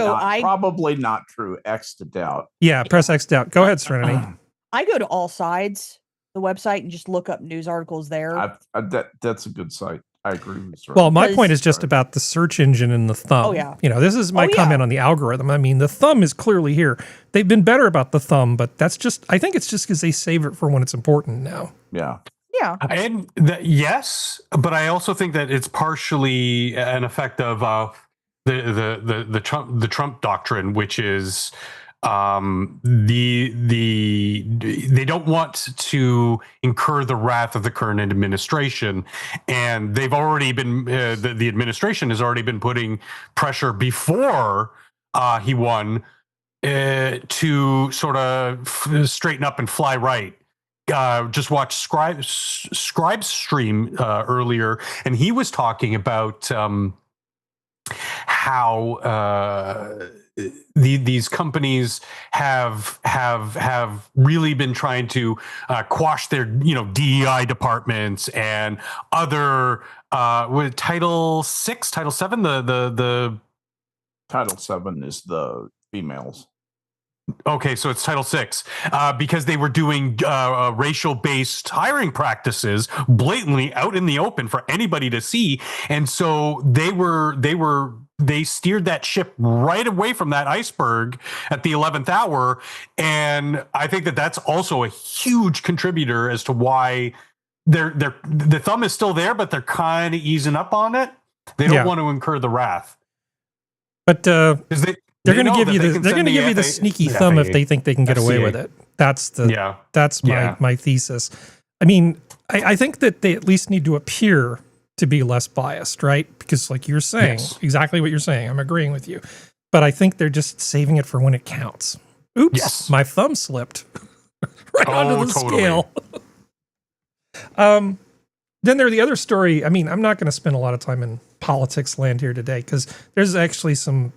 S2: not true. X to doubt.
S1: Yeah, press X out. Go ahead, Serenity.
S4: I go to All Sides, the website, and just look up news articles there.
S2: That's a good site. I agree with you.
S1: Well, my point is just about the search engine and the thumb.
S4: Oh, yeah.
S1: This is my comment on the algorithm. I mean, the thumb is clearly here. They've been better about the thumb, but I think it's just because they save it for when it's important now.
S2: Yeah.
S4: Yeah.
S3: And yes, but I also think that it's partially an effect of the Trump doctrine, which is they don't want to incur the wrath of the current administration, and they've already been the administration has already been putting pressure before he won to sort of straighten up and fly right. Just watched Scribe's stream earlier, and he was talking about how these companies have really been trying to quash their DEI departments and other with Title 6, Title 7, the
S2: Title 7 is the females.
S3: Okay, so it's Title 6 because they were doing racial-based hiring practices blatantly out in the open for anybody to see, and so they steered that ship right away from that iceberg at the 11th hour, and I think that's also a huge contributor as to why the thumb is still there, but they're kind of easing up on it. They don't want to incur the wrath,
S1: but
S3: because
S1: they're going to give you the sneaky thumb if they think they can get away with it. That's my thesis. I mean, I think that they at least need to appear to be less biased, right? Because like you're saying, exactly what you're saying, I'm agreeing with you. But I think they're just saving it for when it counts. Oops, my thumb slipped right onto the scale. Then there's the other story. I mean, I'm not going to spend a lot of time in politics land here today because there's actually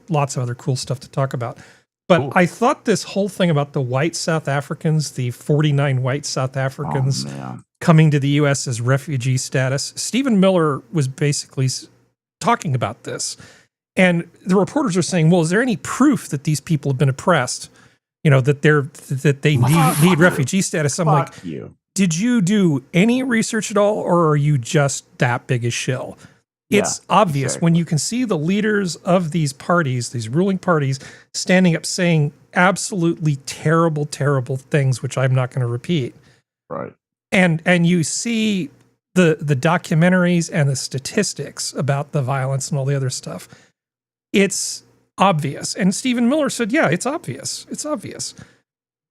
S1: lots of other cool stuff to talk about. But I thought this whole thing about the white South Africans, the 49 white South Africans coming to the U.S. as refugee status, Stephen Miller was basically talking about this. And the reporters are saying, well, is there any proof that these people have been oppressed? That they need refugee status? I'm like, did you do any research at all, or are you just that big a shill? It's obvious when you can see the leaders of these parties, these ruling parties, standing up saying absolutely terrible, terrible things, which I'm not going to repeat.
S2: Right.
S1: And you see the documentaries and the statistics about the violence and all the other stuff. It's obvious. And Stephen Miller said, yeah, it's obvious. It's obvious.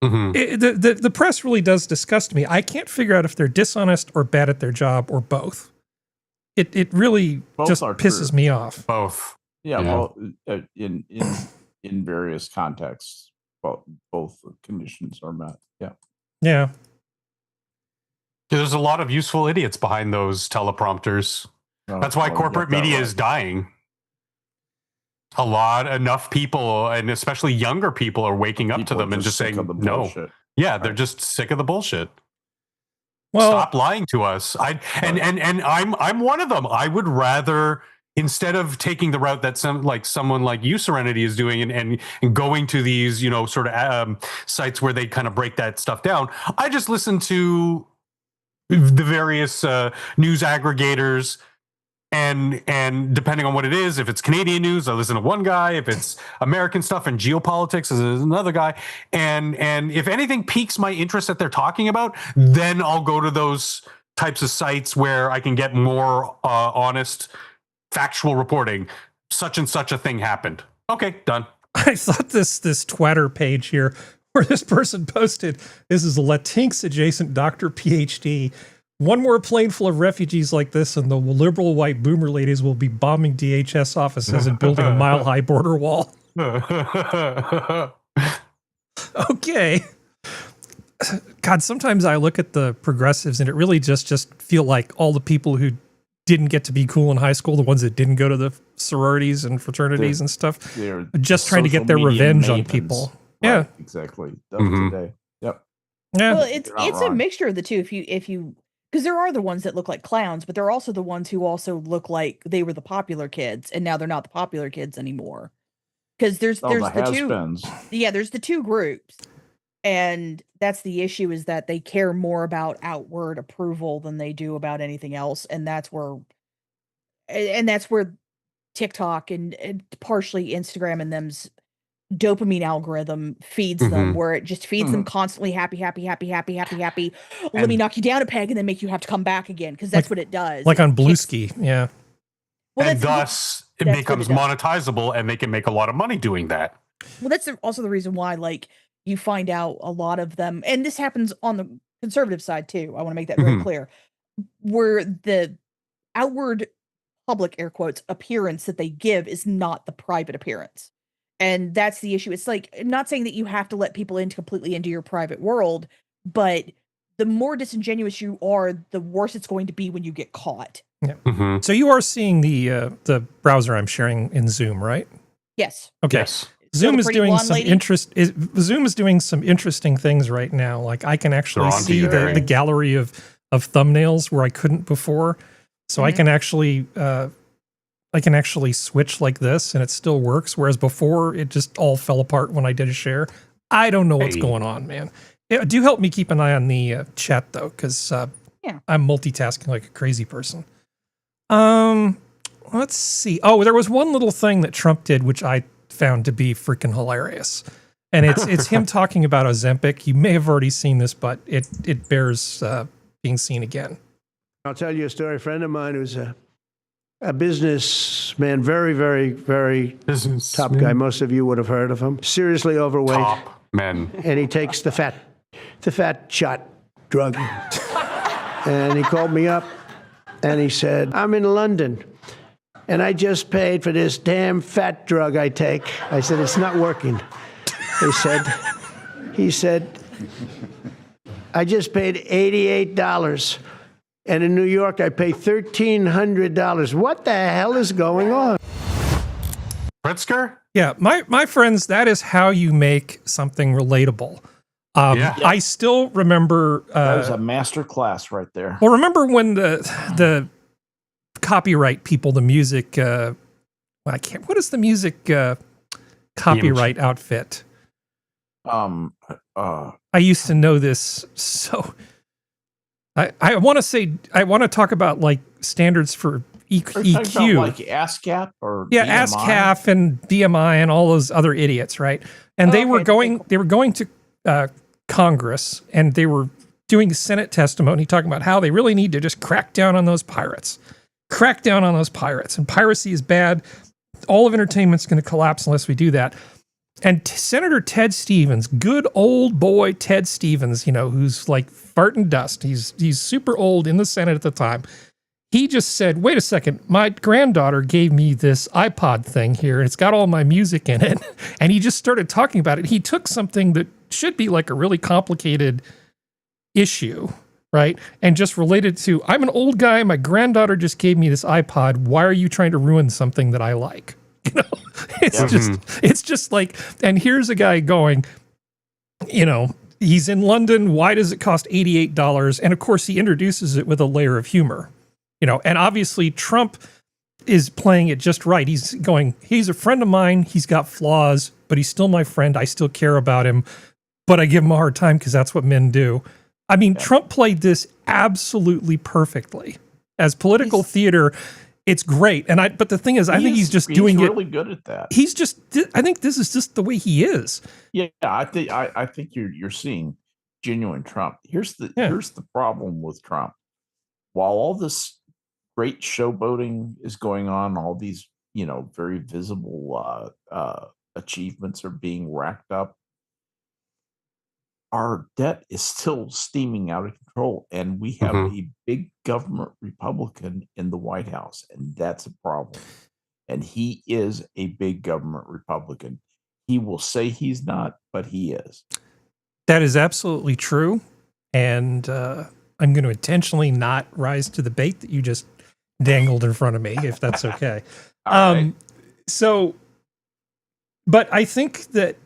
S1: Mm-hmm. The press really does disgust me. I can't figure out if they're dishonest or bad at their job or both. It really both just pisses me off.
S3: Both.
S2: Yeah. Well, in various contexts, both conditions are met. Yeah.
S1: Yeah.
S3: There's a lot of useful idiots behind those teleprompters. That's why corporate media is dying. Enough people, and especially younger people, are waking up to them and just saying no. Yeah, they're just sick of the bullshit. Well, stop lying to us. I'm one of them. I would rather, instead of taking the route that someone like you, Serenity, is doing and going to these sort of sites where they kind of break that stuff down, I just listen to the various news aggregators. And depending on what it is, if it's Canadian news, I listen to one guy. If it's American stuff and geopolitics, is another guy. And if anything piques my interest that they're talking about, then I'll go to those types of sites where I can get more honest, factual reporting. Such and such a thing happened. Okay, done.
S1: I thought this Twitter page here where this person posted, this is Latinx adjacent Dr. PhD, One more plane full of refugees like this, and the liberal white boomer ladies will be bombing DHS offices and building a mile-high border wall. Okay. God, sometimes I look at the progressives and it really just feel like all the people who didn't get to be cool in high school, the ones that didn't go to the sororities and fraternities and stuff,
S2: They're
S1: just trying to get their
S2: social media
S1: revenge on
S2: mavens.
S1: people.
S2: Right,
S1: Yeah.
S2: exactly. Today. Yep.
S1: Yeah.
S4: Well, it's
S2: You're not
S4: a
S2: wrong.
S4: mixture of the two. If you because there are the ones that look like clowns, but there are also the ones who also look like they were the popular kids, and now they're not the popular kids anymore. Because there's
S2: Oh, the
S4: the two
S2: has-beens.
S4: there's the two groups, and that's the issue, is that they care more about outward approval than they do about anything else, and that's where TikTok and partially Instagram and them's dopamine algorithm feeds them, where it just feeds them constantly happy. Let me knock you down a peg and then make you have to come back again, because that's what it does.
S1: Like
S4: It
S1: on
S4: kicks-
S1: Blueski. Yeah.
S4: Well,
S3: And
S4: that's-
S3: thus, it
S4: that's what
S3: becomes
S4: it does.
S3: monetizable, and they can make a lot of money doing that.
S4: Well, that's also the reason why, like, you find out a lot of them, and this happens on the conservative side too. I want to make that very clear, where the outward public, air quotes, appearance that they give is not the private appearance. And that's the issue. It's like, I'm not saying that you have to let people completely into your private world, but the more disingenuous you are, the worse it's going to be when you get caught.
S3: Mm-hmm.
S1: So you are seeing the browser I'm sharing in Zoom, right?
S4: Yes.
S1: Okay.
S3: Yes.
S1: Zoom
S4: the
S1: is
S4: pretty
S1: doing
S4: blonde
S1: some
S4: lady?
S1: Zoom is doing some interesting things right now. Like I can actually
S3: They're onto
S1: see
S3: you,
S1: the
S3: Harry.
S1: gallery of thumbnails where I couldn't before. So I can actually switch like this and it still works. Whereas before it just all fell apart when I did a share. I don't know what's
S3: Hey.
S1: going on, man. Yeah, do help me keep an eye on the chat though, because
S4: Yeah.
S1: I'm multitasking like a crazy person. Let's see. Oh, there was one little thing that Trump did, which I found to be freaking hilarious. And it's him talking about Ozempic. You may have already seen this, but it bears being seen again.
S5: I'll tell you a story. A friend of mine who's a businessman, very, very, very
S3: Business
S5: top guy. Most of you would have heard of him. Seriously overweight.
S3: top men.
S5: And he takes the fat shot drug. And he called me up and he said, I'm in London and I just paid for this damn fat drug I take. I said, it's not working. He said, I just paid $88. And in New York, I pay $1,300. What the hell is going on?
S3: Pritzker?
S1: Yeah, my friends, that is how you make something relatable.
S3: Yeah.
S1: I still remember.
S2: That was a master class right there.
S1: Well, remember when the copyright people, the music, I can't. What is the music copyright outfit? I used to know this, so I want to talk about like standards for
S2: Are you talking
S1: EQ,
S2: about like ASCAP or
S1: yeah,
S2: BMI?
S1: ASCAP and BMI and all those other idiots, right? And they were going to Congress and they were doing Senate testimony talking about how they really need to just crack down on those pirates. Crack down on those pirates. And piracy is bad. All of entertainment's going to collapse unless we do that. And Senator Ted Stevens, good old boy Ted Stevens, who's like farting dust. He's super old in the Senate at the time. He just said, wait a second, my granddaughter gave me this iPod thing here. And it's got all my music in it. And he just started talking about it. He took something that should be like a really complicated issue, right? And just related to, I'm an old guy. My granddaughter just gave me this iPod. Why are you trying to ruin something that I like? It's just like, and here's a guy going, he's in London. Why does it cost $88? And of course he introduces it with a layer of humor, and obviously Trump is playing it just right. He's going, he's a friend of mine. He's got flaws, but he's still my friend. I still care about him, but I give him a hard time because that's what men do. I mean, Trump played this absolutely perfectly as political theater. It's great. But the thing is, I think he's just doing
S2: really good at that.
S1: I think this is just the way he is.
S2: Yeah, I think you're seeing genuine Trump. Here's the problem with Trump. While all this great showboating is going on, all these, very visible achievements are being racked up, our debt is still steaming out of control, and we have a big government Republican in the White House, and that's a problem. And he is a big government Republican. He will say he's not, but he is.
S1: That is absolutely true. And I'm going to intentionally not rise to the bait that you just dangled in front of me, if that's okay.
S2: Right.
S1: So, but I think that,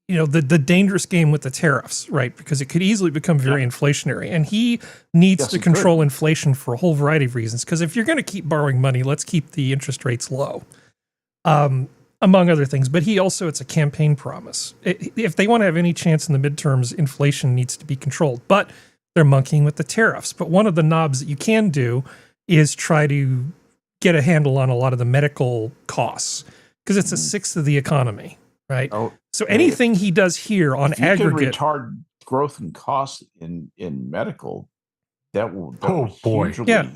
S1: the dangerous game with the tariffs, right? Because it could easily become very inflationary, and he needs to control inflation for a whole variety of reasons. Because if you're going to keep borrowing money, let's keep the interest rates low, among other things. But it's a campaign promise. If they want to have any chance in the midterms, inflation needs to be controlled. But they're monkeying with the tariffs. But one of the knobs that you can do is try to get a handle on a lot of the medical costs, because it's a sixth of the economy. Right.
S2: Oh,
S1: so anything he does here on
S2: if you
S1: aggregate,
S2: can retard growth and costs in medical, that will hugely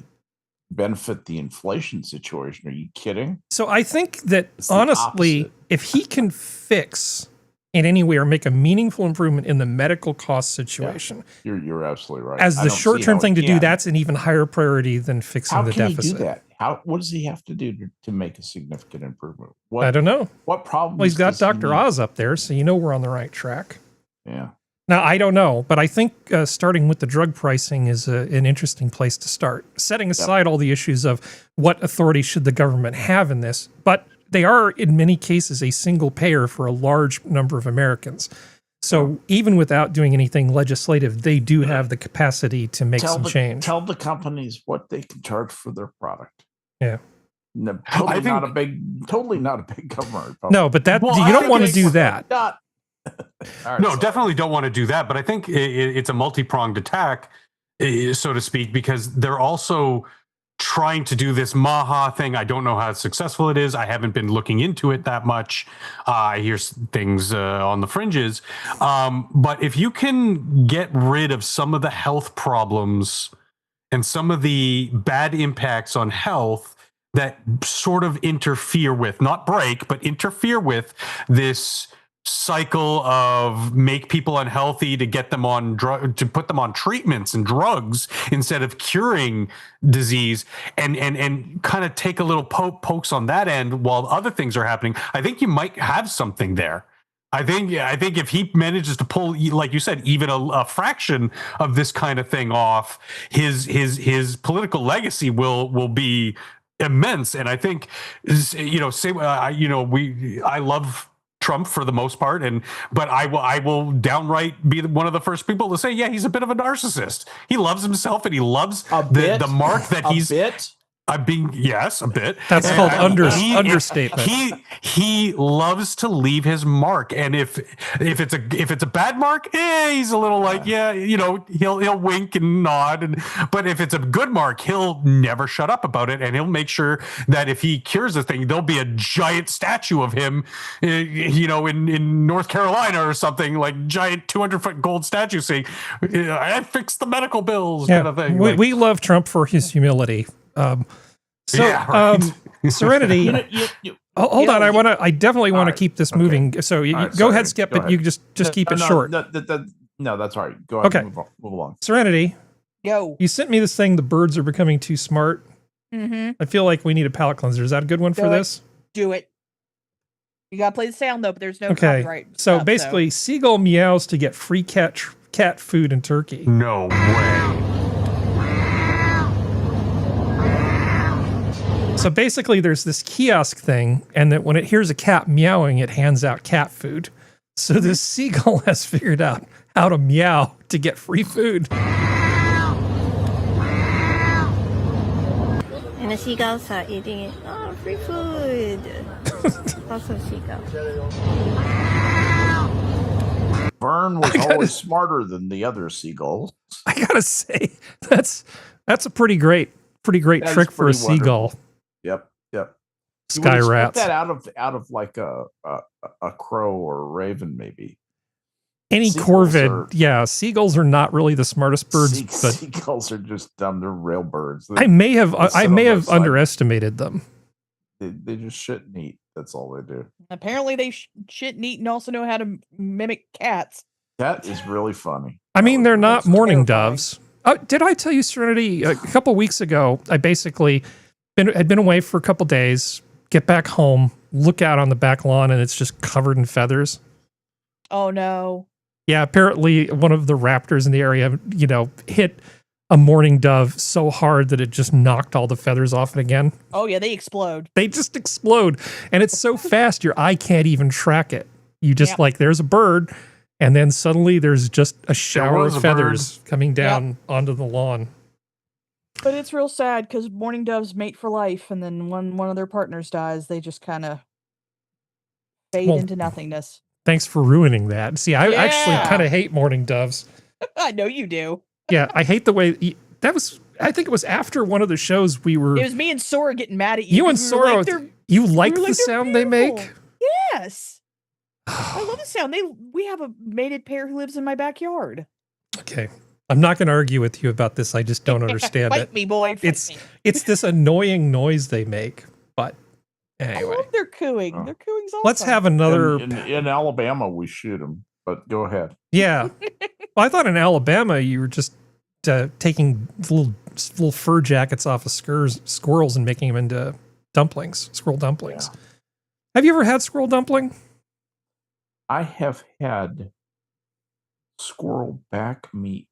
S2: benefit the inflation situation. Are you kidding?
S1: So I think that honestly, if he can fix in any way or make a meaningful improvement in the medical cost situation,
S2: you're absolutely right.
S1: As the short-term thing to do, that's an even higher priority than fixing the deficit.
S2: How can he do that? What does he have to do to make a significant improvement?
S1: I don't know.
S2: What problem?
S1: Well, he's got Dr. Oz up there, so we're on the right track.
S2: Yeah.
S1: Now, I don't know, but I think starting with the drug pricing is an interesting place to start. Setting aside all the issues of what authority should the government have in this, but they are, in many cases, a single payer for a large number of Americans. So even without doing anything legislative, they do have the capacity to make some change.
S2: Tell the companies what they can charge for their product.
S1: Yeah.
S2: No, totally not a big government.
S1: No, but you don't want to do that.
S3: No, definitely don't want to do that. But I think it's a multi-pronged attack, so to speak, because they're also trying to do this MAHA thing. I don't know how successful it is. I haven't been looking into it that much. I hear things on the fringes. But if you can get rid of some of the health problems and some of the bad impacts on health that sort of interfere with, not break, but interfere with this cycle of make people unhealthy to get them on to put them on treatments and drugs instead of curing disease, and kind of take a little pokes on that end while other things are happening, I think you might have something there. I think if he manages to pull, like you said, even a fraction of this kind of thing off, his political legacy will be immense. And I think, I love Trump for the most part, but I will downright be one of the first people to say, yeah, he's a bit of a narcissist. He loves himself, and he loves the mark that he's. I'm being a bit.
S1: That's called understatement.
S3: He loves to leave his mark, and if it's a bad mark, he's a little like he'll wink and nod, but if it's a good mark, he'll never shut up about it, and he'll make sure that if he cures a thing, there'll be a giant statue of him, in North Carolina or something, like giant 200-foot gold statue saying, "I fixed the medical bills," kind of thing.
S1: We love Trump for his humility. Serenity. Hold on, I definitely want to keep this moving. So go ahead, Skep, but you just keep it short.
S2: No, that's all right. Go ahead.
S1: Okay.
S2: Move along.
S1: Serenity.
S4: Yo.
S1: You sent me this thing. The birds are becoming too smart.
S4: Mm-hmm.
S1: I feel like we need a palate cleanser. Is that a good one for this?
S4: Do it. You gotta play the sound though, but there's no copyright.
S1: So basically, seagull meows to get free cat food in Turkey.
S3: No way.
S1: So basically, there's this kiosk thing, and that when it hears a cat meowing, it hands out cat food. So this seagull has figured out how to meow to get free food.
S6: And the seagulls are eating it. Oh, free food. Lots of seagulls.
S2: Vern was always smarter than the other seagulls.
S1: I gotta say, that's a pretty great trick for a seagull.
S2: Yep.
S1: Sky rats.
S2: That out of like a crow or a raven, maybe.
S1: Any corvid, seagulls are not really the smartest birds, but
S2: seagulls are just dumb. They're real birds.
S1: I may have underestimated them.
S2: They just shit and eat. That's all they do.
S4: Apparently, they shit and eat and also know how to mimic cats.
S2: That is really funny.
S1: I mean, they're not
S4: That's
S1: mourning
S4: terrifying.
S1: doves. Did I tell you, Serenity, a couple weeks ago, I basically had been away for a couple days, get back home, look out on the back lawn, and it's just covered in feathers.
S4: Oh no.
S1: Yeah, apparently one of the raptors in the area, hit a mourning dove so hard that it just knocked all the feathers off it again.
S4: Oh yeah, they explode.
S1: They just explode. And it's so fast, your eye can't even track it. You just
S4: Yep.
S1: there's a bird, and then suddenly there's just a shower
S3: was
S1: of
S3: a bird.
S1: feathers coming down onto the lawn.
S4: But it's real sad because mourning doves mate for life, and then when one of their partners dies, they just kind of fade
S1: Well,
S4: into nothingness.
S1: Thanks for ruining that. See, I actually
S4: Yeah.
S1: kind of hate mourning doves.
S4: I know you do.
S1: Yeah, I hate the way I think it was after one of the shows we were.
S4: It was me and Sora getting mad at you.
S1: You and
S4: 'cause we were
S1: Sora,
S4: like, "They're-
S1: you
S4: we
S1: like
S4: were
S1: the
S4: like, "They're
S1: sound they make?
S4: beautiful." Yes. I love the sound. We have a mated pair who lives in my backyard.
S1: Okay. I'm not going to argue with you about this. I just don't understand
S4: Fight
S1: it.
S4: me, boy. Fight
S1: It's
S4: me.
S1: it's this annoying noise they make. But
S4: I
S1: anyway,
S4: love their cooing.
S2: Oh.
S4: Their cooing's awesome.
S1: let's have another.
S2: In Alabama, we shoot them, but go ahead.
S1: Yeah. Well, I thought in Alabama you were just taking little fur jackets off of squirrels and making them into dumplings, squirrel dumplings.
S2: Yeah.
S1: Have you ever had squirrel dumpling?
S2: I have had squirrel back meat,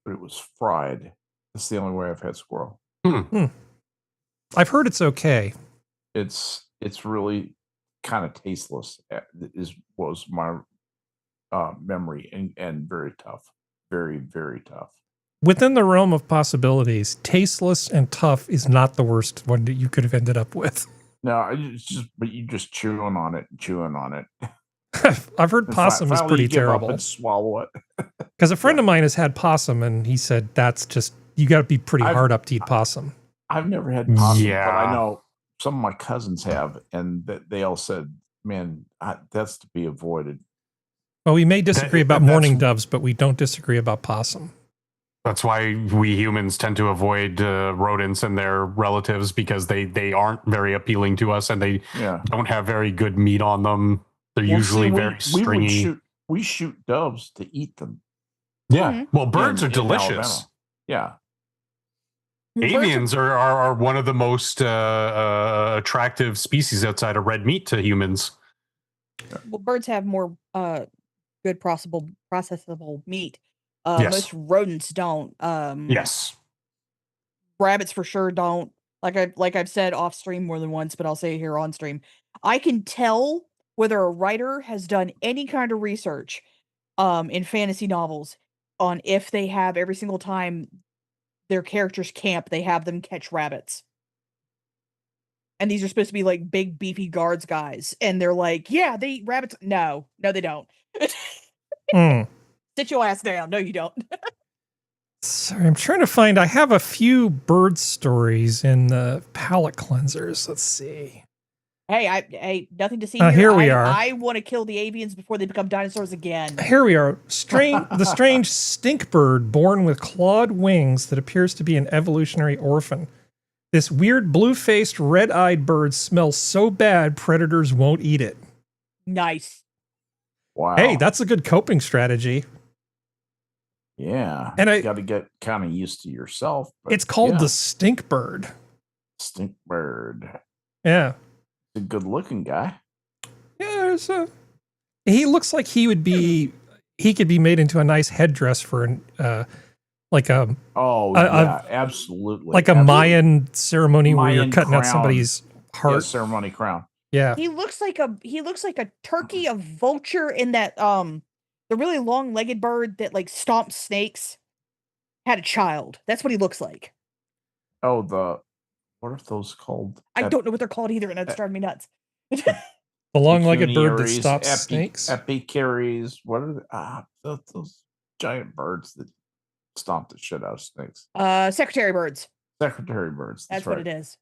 S2: but it was fried. That's the only way I've had squirrel.
S1: I've heard it's okay.
S2: It's really kind of tasteless. Was my memory and very tough, very very tough.
S1: Within the realm of possibilities, tasteless and tough is not the worst one that you could have ended up with.
S2: No, but you just chewing on it, chewing on it.
S1: I've heard possum is
S2: Finally
S1: pretty
S2: you give up
S1: terrible.
S2: and swallow it.
S1: Because a friend of mine has had possum, and he said that's just you got to be pretty
S2: I've-
S1: hard up to eat possum.
S2: I've never had possum, but
S3: Yeah.
S2: I know some of my cousins have, and they all said, "Man, that's to be avoided."
S1: Well, we may disagree about
S3: that's-
S1: mourning doves, but we don't disagree about possum.
S3: That's why we humans tend to avoid rodents and their relatives, because they aren't very appealing to us, and they
S2: Yeah,
S3: don't have very good meat on them. They're
S2: Well,
S3: usually
S2: see,
S3: very stringy.
S2: we shoot doves to eat them.
S3: Yeah. Well, birds
S2: in-
S3: are
S2: in
S3: delicious.
S2: Alabama. Yeah,
S3: Avians are one of the most attractive species outside of red meat to humans.
S4: Well, birds have more good processable meat.
S3: Yes.
S4: Most rodents don't.
S3: Yes.
S4: Rabbits for sure don't. Like I've said off stream more than once, but I'll say it here on stream. I can tell whether a writer has done any kind of research in fantasy novels on if they have every single time their characters camp, they have them catch rabbits. And these are supposed to be like big beefy guards guys, and they're like, "Yeah, they eat rabbits." No, they don't.
S1: Hmm.
S4: Sit your ass down. No, you don't.
S1: Sorry, I'm trying to find. I have a few bird stories in the palate cleansers. Let's see.
S4: Hey, nothing to see
S1: Here we are.
S4: I want to kill the avians before they become dinosaurs again.
S1: Here we are. The strange stink bird born with clawed wings that appears to be an evolutionary orphan. This weird blue-faced, red-eyed bird smells so bad predators won't eat it.
S4: Nice.
S2: wow.
S1: Hey, that's a good coping strategy.
S2: yeah.
S1: And
S2: you got to get kind of used to yourself. But
S1: It's called
S2: yeah,
S1: the stink bird.
S2: stink bird.
S1: Yeah.
S2: He's a good-looking guy.
S1: Yeah, he looks like he could be made into a nice headdress for like a
S2: Oh
S1: yeah,
S2: absolutely.
S1: like a
S2: Absolutely.
S1: Mayan ceremony where you're
S2: Mayan
S1: cutting out
S2: crown.
S1: somebody's
S2: Yeah,
S1: heart.
S2: ceremony crown.
S1: Yeah.
S4: He looks like a turkey, a vulture in that the really long-legged bird that like stomps snakes had a child. That's what he looks like.
S2: Oh, what are those called?
S4: I don't know what they're called either, and that's driving me nuts.
S1: The long-legged bird that
S2: Pecuniaries,
S1: stops snakes.
S2: Epicaries. What are those giant birds that stomp the shit out of snakes?
S4: Secretary birds.
S2: Secretary birds.
S4: That's
S2: right.
S4: what it is.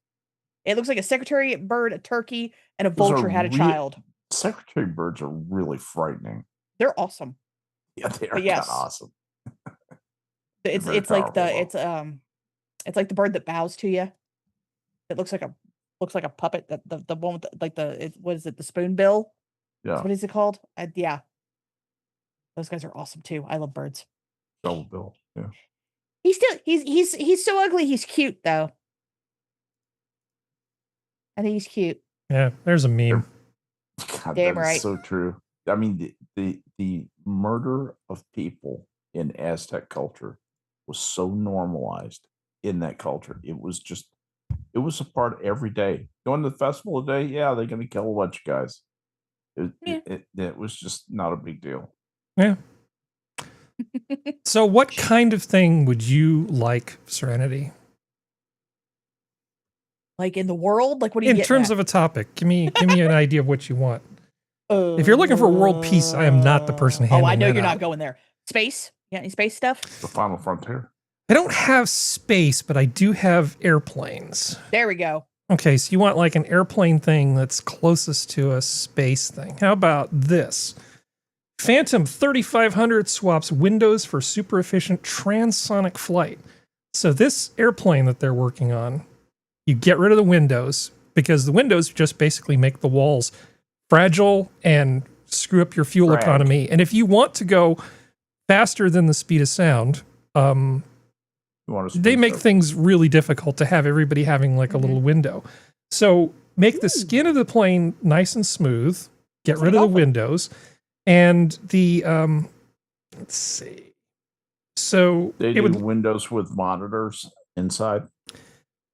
S4: It looks like a secretary bird, a turkey, and a
S2: Those are
S4: vulture had a
S2: real-
S4: child.
S2: Secretary birds are really frightening.
S4: They're awesome.
S2: Yeah, they are
S4: But yes.
S2: kinda awesome.
S4: It's
S2: very
S4: it's like the
S2: powerful,
S4: it's like the bird that bows to you. It looks like a puppet. The one with what is it? The spoonbill.
S2: Yeah.
S4: What is it called? Yeah. Those guys are awesome too. I love birds.
S2: Double bill. Yeah.
S4: He's so ugly. He's cute though. I think he's cute.
S1: Yeah, there's a meme.
S2: God,
S4: Damn
S2: that is
S4: right.
S2: so true. I mean, the murder of people in Aztec culture was so normalized in that culture. It was a part of every day. Going to the festival today, yeah, they're going to kill a bunch of guys. It was just not a big deal.
S1: Yeah. So what kind of thing would you like, Serenity?
S4: Like in the world? Like what do you
S1: In terms of a topic, give me an idea of what you want. If you're looking for world peace, I am not the person handling
S4: I know
S1: that
S4: you're
S1: out.
S4: not going there. Space? You got any space stuff?
S2: The final frontier.
S1: I don't have space, but I do have airplanes.
S4: There we go.
S1: Okay, so you want like an airplane thing that's closest to a space thing. How about this? Phantom 3500 swaps windows for super efficient transonic flight. So this airplane that they're working on, you get rid of the windows because the windows just basically make the walls fragile and screw up your fuel economy. And if you want to go faster than the speed of sound, they make things really difficult to have everybody having like a little window. So make the skin of the plane nice and smooth, get rid of the windows, and the let's see. So
S2: they
S1: it
S2: do
S1: would
S2: windows with monitors inside.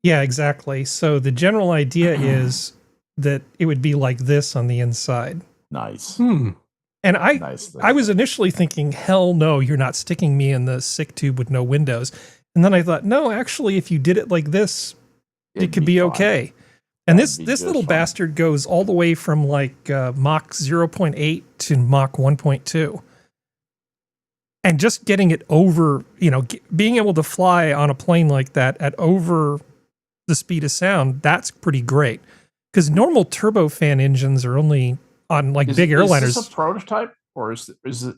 S1: Yeah, exactly. So the general idea is that it would be like this on the inside.
S2: Nice.
S1: And I was initially thinking, hell no, you're not sticking me in the sick tube with no windows. And then I thought, no, actually, if you did it like this, it could be okay. And this little bastard goes all the way from like Mach 0.8 to Mach 1.2. And just getting it over, being able to fly on a plane like that at over the speed of sound, that's pretty great. Because normal turbofan engines are only on like big airliners.
S2: Is this a prototype or is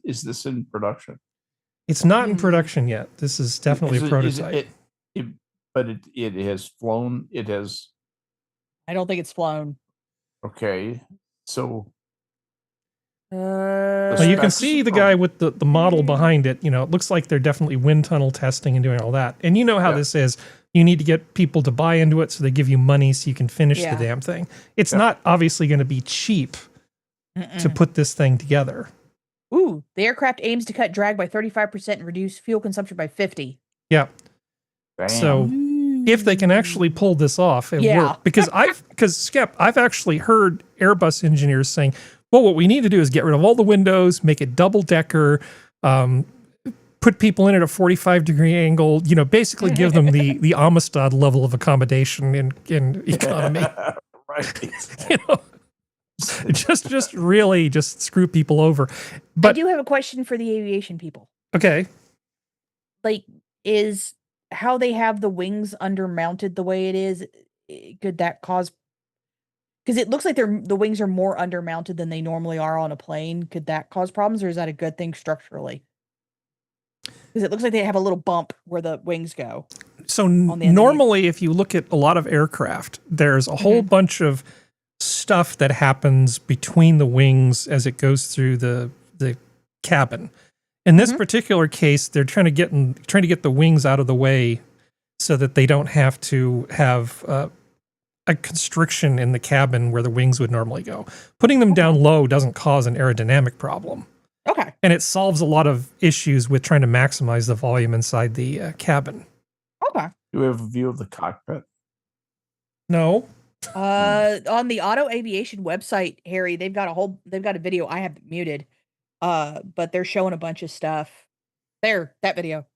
S2: this in production?
S1: It's not in production yet. This is definitely a prototype.
S2: But it has flown. It has.
S4: I don't think it's flown.
S2: Okay, so.
S1: Well, you can see the guy with the model behind it. It looks like they're definitely wind tunnel testing and doing all that. And you know how this is. You need to get people to buy into it so they give you money so you can finish the damn thing. It's not obviously going to be cheap to put this thing together.
S4: Ooh, the aircraft aims to cut drag by 35% and reduce fuel consumption by 50%.
S1: Yeah.
S2: Damn.
S1: So if they can actually pull this off, it work. Because Skep, I've actually heard Airbus engineers saying, well, what we need to do is get rid of all the windows, make it double decker, put people in at a 45-degree angle, basically give them the Amistad level of accommodation in economy.
S2: Right.
S1: Just really just screw people over. But
S4: I do have a question for the aviation people.
S1: Okay.
S4: Like, is how they have the wings undermounted the way it is, could that cause... Because it looks like the wings are more undermounted than they normally are on a plane. Could that cause problems, or is that a good thing structurally? Because it looks like they have a little bump where the wings go.
S1: So normally, if you look at a lot of aircraft, there's a whole bunch of stuff that happens between the wings as it goes through the cabin. In this particular case, they're trying to get the wings out of the way so that they don't have to have a constriction in the cabin where the wings would normally go. Putting them down low doesn't cause an aerodynamic problem.
S4: Okay.
S1: And it solves a lot of issues with trying to maximize the volume inside the cabin.
S4: Okay.
S2: Do we have a view of the cockpit?
S1: No.
S4: On the Auto Aviation website, Harry, they've got a video. I have it muted. But they're showing a bunch of stuff. There, that video.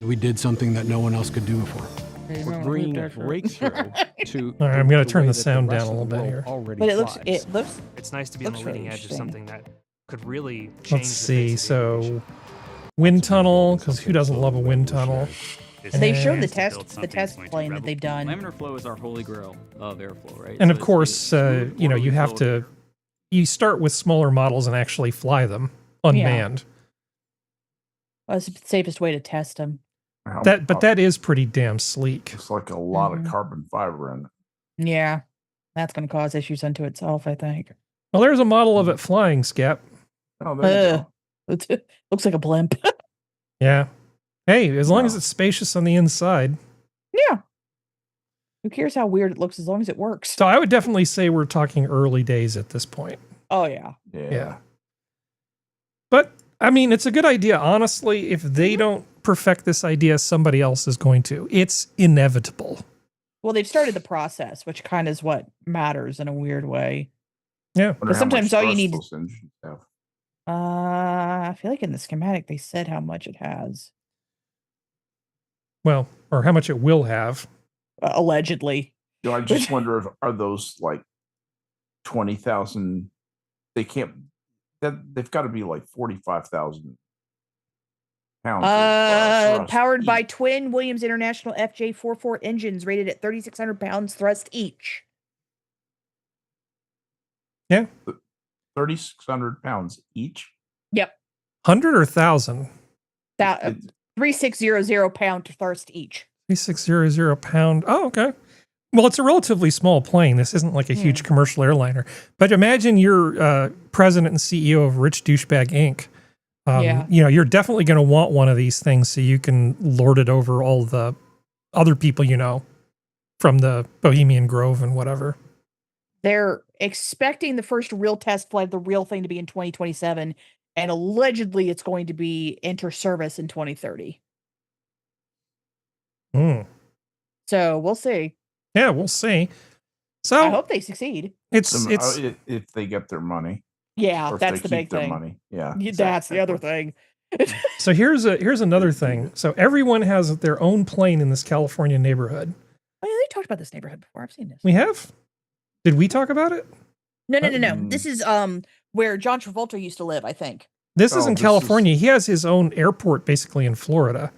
S7: We did something that no one else could do before.
S8: We're bringing a breakthrough to.
S1: All right, I'm going to turn the sound down a little bit here.
S4: But it looks.
S9: It's nice to be on the leading edge of something that could really change.
S1: Let's see. So, wind tunnel, because who doesn't love a wind tunnel?
S4: They've shown the test plane that they've done.
S8: Laminar flow is our holy grail of airflow, right?
S1: And of course, you have to. You start with smaller models and actually fly them unmanned.
S4: Well, that's the safest way to test them.
S1: But that is pretty damn sleek.
S2: It's like a lot of carbon fiber in it.
S4: Yeah, that's going to cause issues unto itself, I think.
S1: Well, there's a model of it flying, Skep.
S2: Oh, there you go.
S4: Looks like a blimp.
S1: Yeah. Hey, as long as
S2: No.
S1: it's spacious on the inside.
S4: Yeah. Who cares how weird it looks as long as it works?
S1: So I would definitely say we're talking early days at this point.
S4: Oh yeah.
S1: Yeah. But I mean, it's a good idea. Honestly, if they don't perfect this idea, somebody else is going to. It's inevitable.
S4: Well, they've started the process, which kind of is what matters in a weird way.
S1: Yeah.
S4: Because sometimes all you need.
S2: Those engines have.
S4: I feel like in the schematic they said how much it has.
S1: Well, or how much it will have.
S4: Allegedly.
S2: You know, I just wonder if are those like 20,000? They can't. They've got to be like 45,000 pounds.
S4: Powered by twin Williams International FJ44 engines rated at 3,600 pounds thrust each.
S1: Yeah.
S2: 3,600 pounds each.
S4: Yep.
S1: 100 or 1,000?
S4: 3,600 pound thrust each.
S1: 3,600 pound. Oh, okay. Well, it's a relatively small plane. This isn't like a huge commercial airliner. But imagine you're president and CEO of Rich Douchebag Inc. You know, you're definitely going to want one of these things so you can lord it over all the other people you know from the Bohemian Grove and whatever.
S4: They're expecting the first real test flight of the real thing to be in 2027, and allegedly it's going to be enter service in 2030. So we'll see.
S1: Yeah, we'll see. So
S4: I hope they succeed.
S1: It's
S2: if they get their money.
S4: Yeah, that's the big thing.
S2: Money. Yeah,
S4: that's the other thing.
S1: So here's another thing. So everyone has their own plane in this California neighborhood.
S4: Oh, yeah, they talked about this neighborhood before. I've seen this.
S1: We have? Did we talk about it?
S4: No. This is where John Travolta used to live, I think.
S1: This is in California. He has his own airport basically in Florida.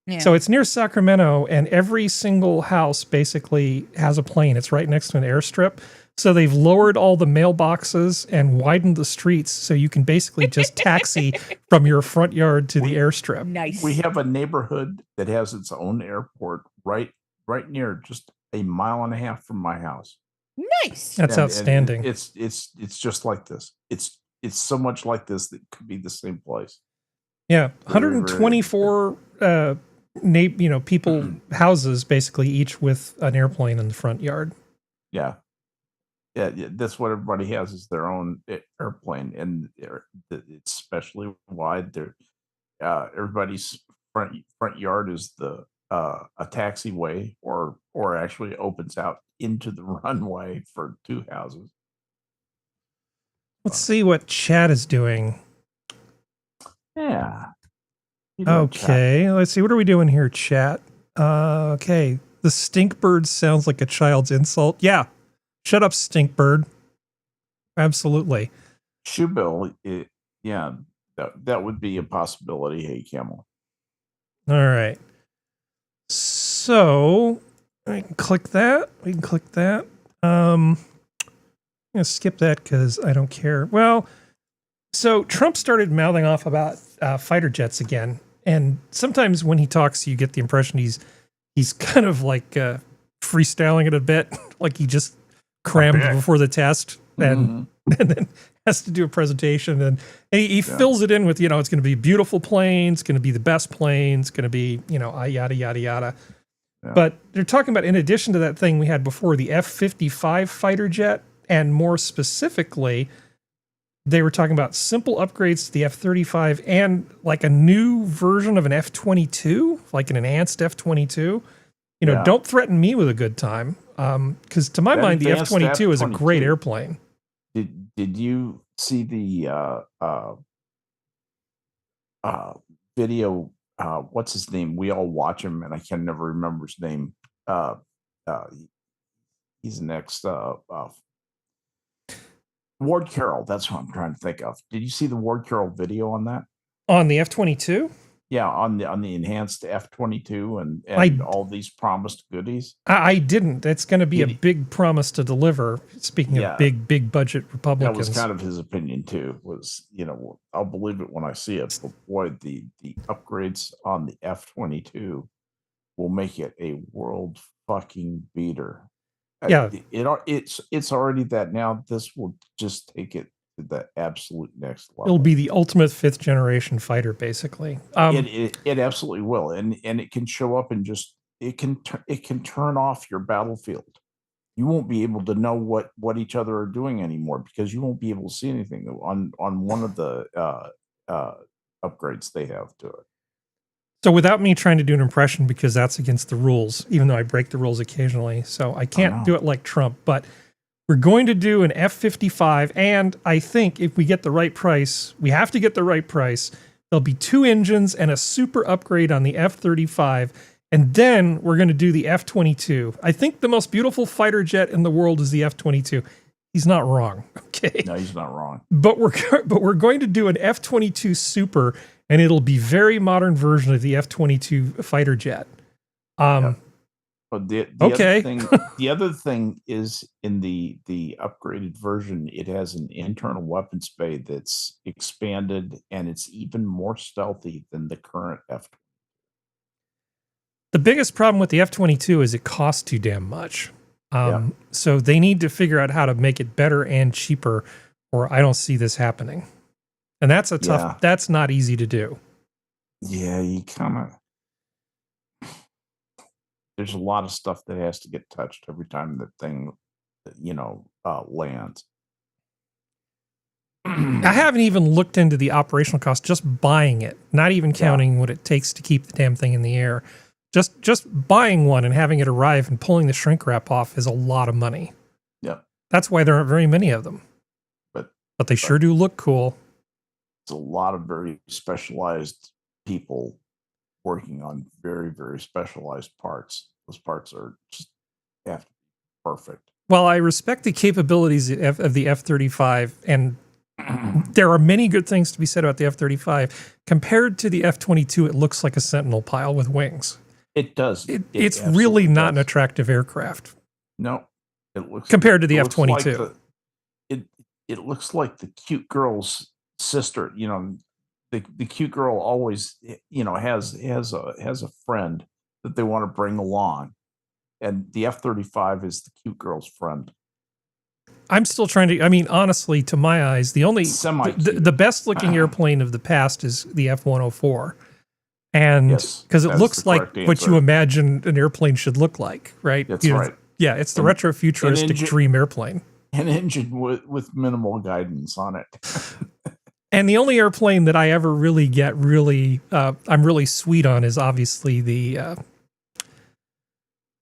S4: Yeah.
S1: So it's near Sacramento, and every single house basically has a plane. It's right next to an airstrip. So they've lowered all the mailboxes and widened the streets so you can basically just taxi from your front yard to the airstrip.
S4: Nice.
S2: We have a neighborhood that has its own airport right near, just a mile and a half from my house.
S4: Nice.
S1: That's outstanding.
S2: It's just like this. It's so much like this that it could be the same place.
S1: Yeah, 124 people houses basically each with an airplane in the front yard.
S2: Yeah, that's what everybody has is their own airplane, and it's especially wide. Everybody's front yard is a taxiway, or actually opens out into the runway for two houses.
S1: Let's see what chat is doing.
S2: Yeah.
S1: Okay, let's see. What are we doing here, chat? Okay, the stink bird sounds like a child's insult. Yeah, shut up, stink bird. Absolutely.
S2: Shoebill, that would be a possibility. Hey, Camel.
S1: All right. So I can click that. We can click that. I'm gonna skip that because I don't care. Well, so Trump started mouthing off about fighter jets again, and sometimes when he talks, you get the impression he's kind of like freestyling it a bit, like he just crammed before the test and then has to do a presentation, and he fills it in with, it's going to be beautiful planes, going to be the best planes, going to be, yada, yada, yada. Yeah. But they're talking about, in addition to that thing we had before, the F-55 fighter jet, and more specifically, they were talking about simple upgrades to the F-35 and like a new version of an F-22, like an enhanced F-22. Don't threaten me with a good time, because to my mind, the F-22 is a great airplane.
S2: Did you see the video? What's his name? We all watch him, and I can never remember his name. He's next. Ward Carroll. That's what I'm trying to think of. Did you see the Ward Carroll video on that?
S1: On the F-22?
S2: Yeah, on the enhanced F-22 and all these promised goodies.
S1: I didn't. It's going to be a big promise to deliver. Speaking of big budget Republicans,
S2: that was kind of his opinion too. Was I'll believe it when I see it. But boy, the upgrades on the F-22 will make it a world fucking beater.
S1: Yeah,
S2: it's already that now. This will just take it the absolute next level.
S1: It'll be the ultimate 5th generation fighter, basically.
S2: It absolutely will, and it can show up and just it can turn off your battlefield. You won't be able to know what each other are doing anymore because you won't be able to see anything on one of the upgrades they have to it.
S1: So without me trying to do an impression, because that's against the rules, even though I break the rules occasionally, so I can't do it like Trump, but we're going to do an F-55, and I think if we get the right price, we have to get the right price, there'll be 2 engines and a super upgrade on the F-35, and then we're going to do the F-22. I think the most beautiful fighter jet in the world is the F-22. He's not wrong, okay?
S2: No, he's not wrong.
S1: But we're going to do an F-22 super, and it'll be very modern version of the F-22 fighter jet.
S2: But the
S1: okay.
S2: the other thing is in the upgraded version, it has an internal weapons bay that's expanded, and it's even more stealthy than the current F.
S1: The biggest problem with the F-22 is it costs too damn much. So they need to figure out how to make it better and cheaper, or I don't see this happening. And that's a tough, that's not easy to do.
S2: Yeah, you kind of, there's a lot of stuff that has to get touched every time the thing, lands.
S1: I haven't even looked into the operational cost, just buying it, not even counting what it takes to keep the damn thing in the air. Just buying one and having it arrive and pulling the shrink wrap off is a lot of money.
S2: Yeah.
S1: That's why there aren't very many of them. But they sure do look cool.
S2: It's a lot of very specialized people working on very, very specialized parts. Those parts are just have to be perfect.
S1: Well, I respect the capabilities of the F-35, and there are many good things to be said about the F-35. Compared to the F-22, it looks like a Sentinel pile with wings.
S2: It does.
S1: It's really not an attractive aircraft.
S2: No, it looks
S1: compared to the F-22.
S2: It looks like the cute girl's sister. The cute girl always has a friend that they want to bring along, and the F-35 is the cute girl's friend.
S1: I'm still trying to. I mean, honestly, to my eyes, the best looking airplane of the past is the F-104. And because it looks like what you imagine an airplane should look like, right?
S2: That's right.
S1: Yeah, it's the retro-futuristic dream airplane.
S2: An engine with minimal guidance on it.
S1: And the only airplane that I ever really get I'm really sweet on is obviously the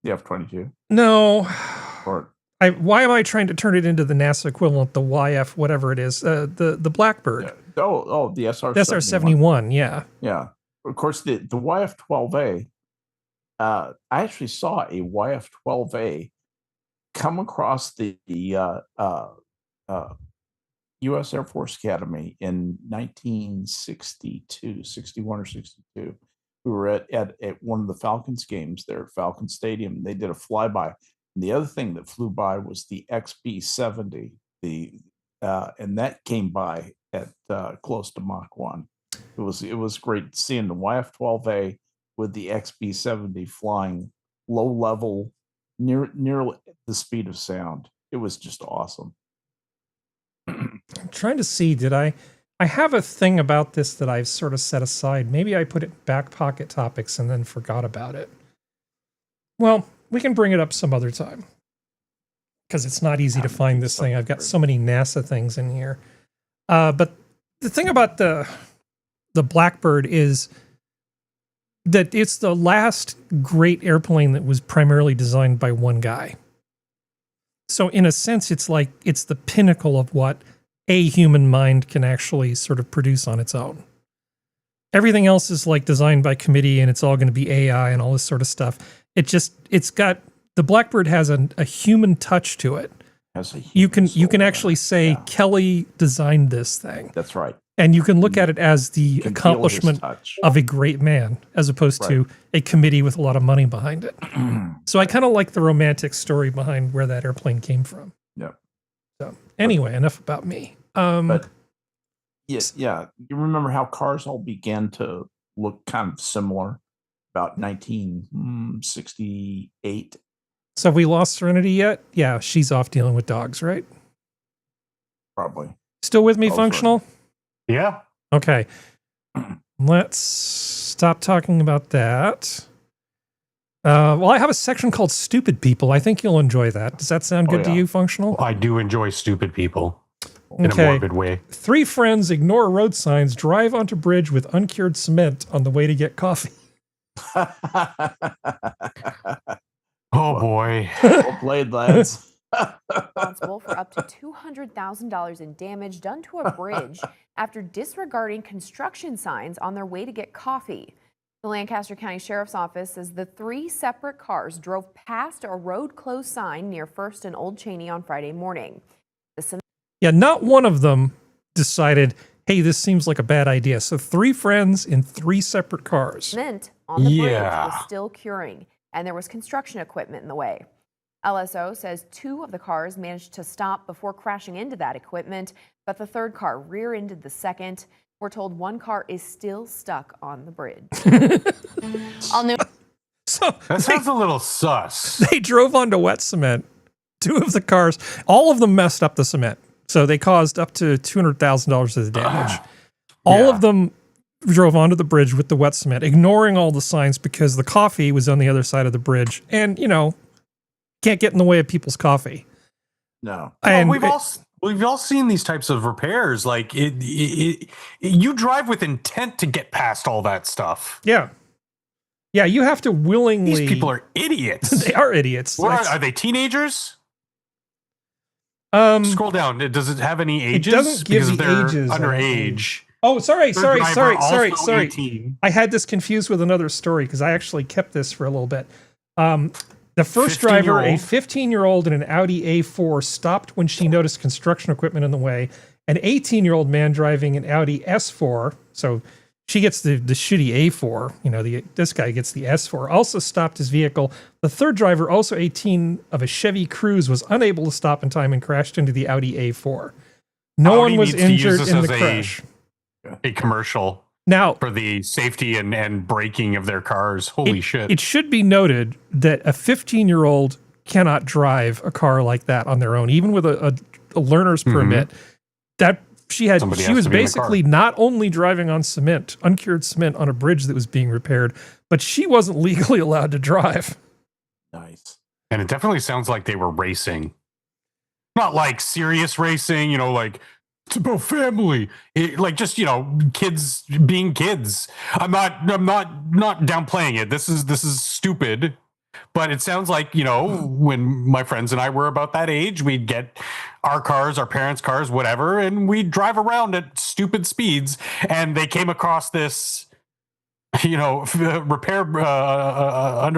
S2: F-22.
S1: No. Why am I trying to turn it into the NASA equivalent, the YF, whatever it is, the Blackbird?
S2: Yeah. The SR-71.
S1: The SR-71, yeah.
S2: Yeah. Of course, the YF-12A, I actually saw a YF-12A come across the U.S. Air Force Academy in 1962, 61 or 62. We were at one of the Falcons games there at Falcon Stadium. They did a flyby. And the other thing that flew by was the XB-70, and that came by at close to Mach 1. It was great seeing the YF-12A with the XB-70 flying low level, near the speed of sound. It was just awesome.
S1: I'm trying to see, I have a thing about this that I've sort of set aside. Maybe I put it back pocket topics and then forgot about it. Well, we can bring it up some other time, because it's not easy to find this thing. I've got so many NASA things in here. But the thing about the Blackbird is that it's the last great airplane that was primarily designed by one guy. So in a sense, it's like it's the pinnacle of what a human mind can actually sort of produce on its own. Everything else is like designed by committee, and it's all going to be AI and all this sort of stuff. It's got, the Blackbird has a human touch to it. You can actually say Kelly designed this thing.
S2: That's right.
S1: And you can look at it as the accomplishment of a great man, as opposed to a committee with a lot of money behind it. So I kind of like the romantic story behind where that airplane came from.
S2: Yeah.
S1: So anyway, enough about me.
S2: But yeah, you remember how cars all began to look kind of similar about 1968.
S1: So have we lost Serenity yet? Yeah, she's off dealing with dogs, right?
S2: Probably.
S1: Still with me,
S2: Go for it.
S1: Functional?
S3: Yeah.
S1: Okay. Let's stop talking about that. Well, I have a section called Stupid People. I think you'll enjoy that. Does that sound good to
S2: yeah.
S1: you, Functional?
S3: I do enjoy stupid people in a
S1: Okay.
S3: morbid way.
S1: 3 friends ignore road signs, drive onto bridge with uncured cement on the way to get coffee.
S3: Oh boy.
S2: Well played, lads.
S10: Responsible for up to $200,000 in damage done to a bridge after disregarding construction signs on their way to get coffee. The Lancaster County Sheriff's Office says the 3 separate cars drove past a road closed sign near First and Old Cheney on Friday morning.
S1: Yeah, not one of them decided, hey, this seems like a bad idea. So 3 friends in 3 separate cars.
S10: Cement on the bridge was still curing, and there was construction equipment in the way. LSO says 2 of the cars managed to stop before crashing into that equipment, but the 3rd car rear-ended the 2nd. We're told 1 car is still stuck on the bridge. All new.
S1: So
S3: That sounds a little sus.
S1: they drove onto wet cement. 2 of the cars, all of them messed up the cement. So they caused up to $200,000 of the damage. All of them drove onto the bridge with the wet cement, ignoring all the signs because the coffee was on the other side of the bridge. And, you know, can't get in the way of people's coffee.
S2: No.
S1: And
S3: We've all seen these types of repairs. Like you drive with intent to get past all that stuff.
S1: Yeah. Yeah, you have to willingly.
S3: These people are idiots.
S1: They are idiots.
S3: Are they teenagers? Scroll down. Does it have any ages?
S1: It doesn't give
S3: because
S1: the
S3: they're
S1: ages.
S3: underage.
S1: Oh, sorry.
S3: Driver also 18.
S1: I had this confused with another story because I actually kept this for a little bit. The first driver, a 15-year-old in an Audi A4, stopped when she noticed construction equipment in the way. An 18-year-old man driving an Audi S4, so she gets the shitty A4, you know, this guy gets the S4, also stopped his vehicle. The 3rd driver, also 18, of a Chevy Cruze, was unable to stop in time and crashed into the Audi A4. No one was injured in the crash.
S3: A commercial.
S1: Now,
S3: for the safety and braking of their cars. Holy shit.
S1: It should be noted that a 15-year-old cannot drive a car like that on their own, even with a learner's permit. That she was basically not only driving on cement, uncured cement on a bridge that was being repaired, but she wasn't legally allowed to drive.
S2: Nice.
S3: And it definitely sounds like they were racing. Not like serious racing, you know, like it's about family. Like just, you know, kids being kids. I'm not downplaying it. This is stupid. But it sounds like, you know, when my friends and I were about that age, we'd get our cars, our parents' cars, whatever, and we'd drive around at stupid speeds. And they came across this, you know, under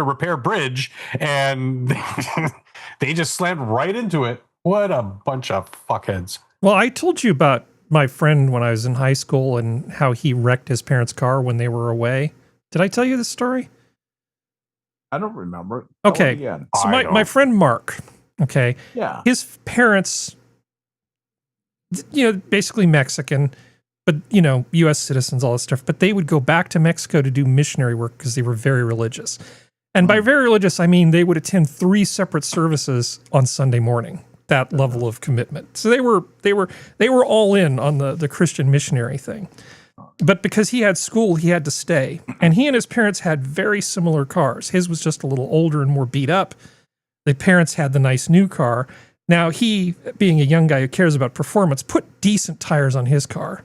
S3: repair bridge, and they just slammed right into it. What a bunch of fuckheads.
S1: Well, I told you about my friend when I was in high school and how he wrecked his parents' car when they were away. Did I tell you this story?
S2: I don't remember it.
S1: Okay. So my friend Mark, okay.
S2: Yeah.
S1: His parents, you know, basically Mexican, but, you know, U.S. citizens, all this stuff. But they would go back to Mexico to do missionary work because they were very religious. And by very religious, I mean they would attend 3 separate services on Sunday morning. That level of commitment. So they were all in on the Christian missionary thing. But because he had school, he had to stay. And he and his parents had very similar cars. His was just a little older and more beat up. The parents had the nice new car. Now he, being a young guy who cares about performance, put decent tires on his car.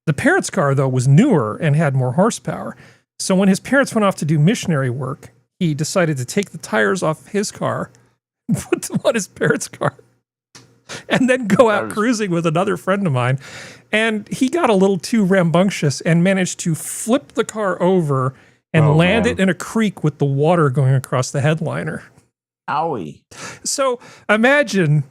S1: The parents' car, though, was newer and had more horsepower. So when his parents went off to do missionary work, he decided to take the tires off his car, put them on his parents' car, and then go out cruising with another friend of mine. And he got a little too rambunctious and managed to flip the car over and land it in a creek with the water going across the headliner.
S2: Owie.
S1: So imagine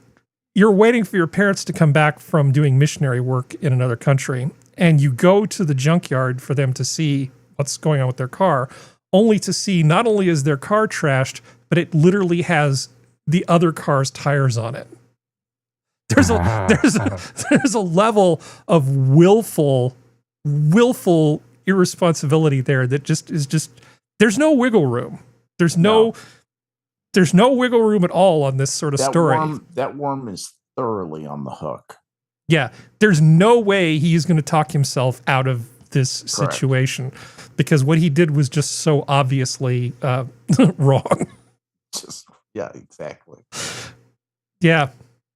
S1: you're waiting for your parents to come back from doing missionary work in another country, and you go to the junkyard for them to see what's going on with their car, only to see not only is their car trashed, but it literally has the other car's tires on it. There's a level of willful irresponsibility there that is there's no wiggle room. There's no wiggle room at all on this sort of story.
S2: That worm is thoroughly on the hook.
S1: Yeah, there's no way he is going to talk himself out of this
S2: Correct.
S1: situation because what he did was just so obviously wrong.
S2: Just, yeah, exactly.
S1: Yeah.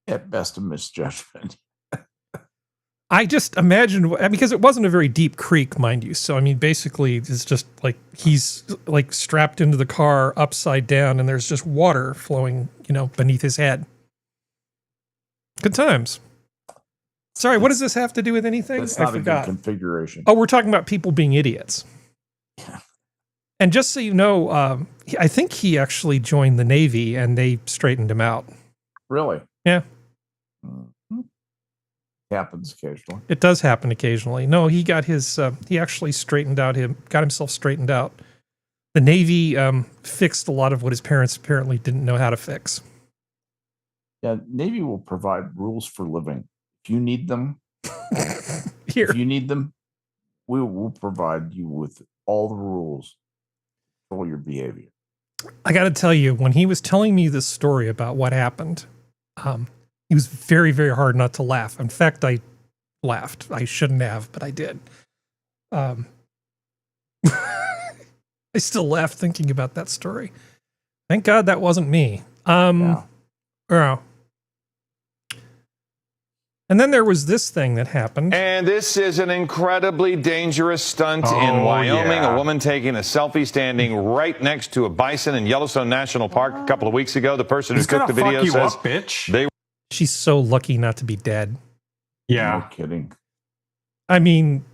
S2: At best, a misjudgment.
S1: I just imagine, because it wasn't a very deep creek, mind you. So, I mean, basically, it's just like he's like strapped into the car upside down and there's just water flowing, beneath his head. Good times. Sorry, what does this have to do with anything?
S2: That's
S1: I
S2: not a
S1: forgot.
S2: good configuration.
S1: Oh, we're talking about people being idiots.
S2: Yeah.
S1: And just so you know, I think he actually joined the Navy and they straightened him out.
S2: Really?
S1: Yeah.
S2: Mm-hmm. Happens occasionally.
S1: It does happen occasionally. No, he got he actually got himself straightened out. The Navy fixed a lot of what his parents apparently didn't know how to fix.
S2: Yeah, Navy will provide rules for living. If you need them,
S1: Here.
S2: if you need them, we will provide you with all the rules for all your behavior.
S1: I got to tell you, when he was telling me this story about what happened, he was very, very hard not to laugh. In fact, I laughed. I shouldn't have, but I did. I still laugh thinking about that story. Thank God that wasn't me.
S2: Yeah.
S1: And then there was this thing that happened.
S11: And this is an incredibly dangerous stunt in Wyoming.
S3: Yeah.
S11: A woman taking a selfie standing right next to a bison in Yellowstone National Park a couple of weeks ago. The person who took the video says
S3: bitch.
S1: She's so lucky not to be dead.
S3: Yeah.
S2: No kidding.
S1: I mean,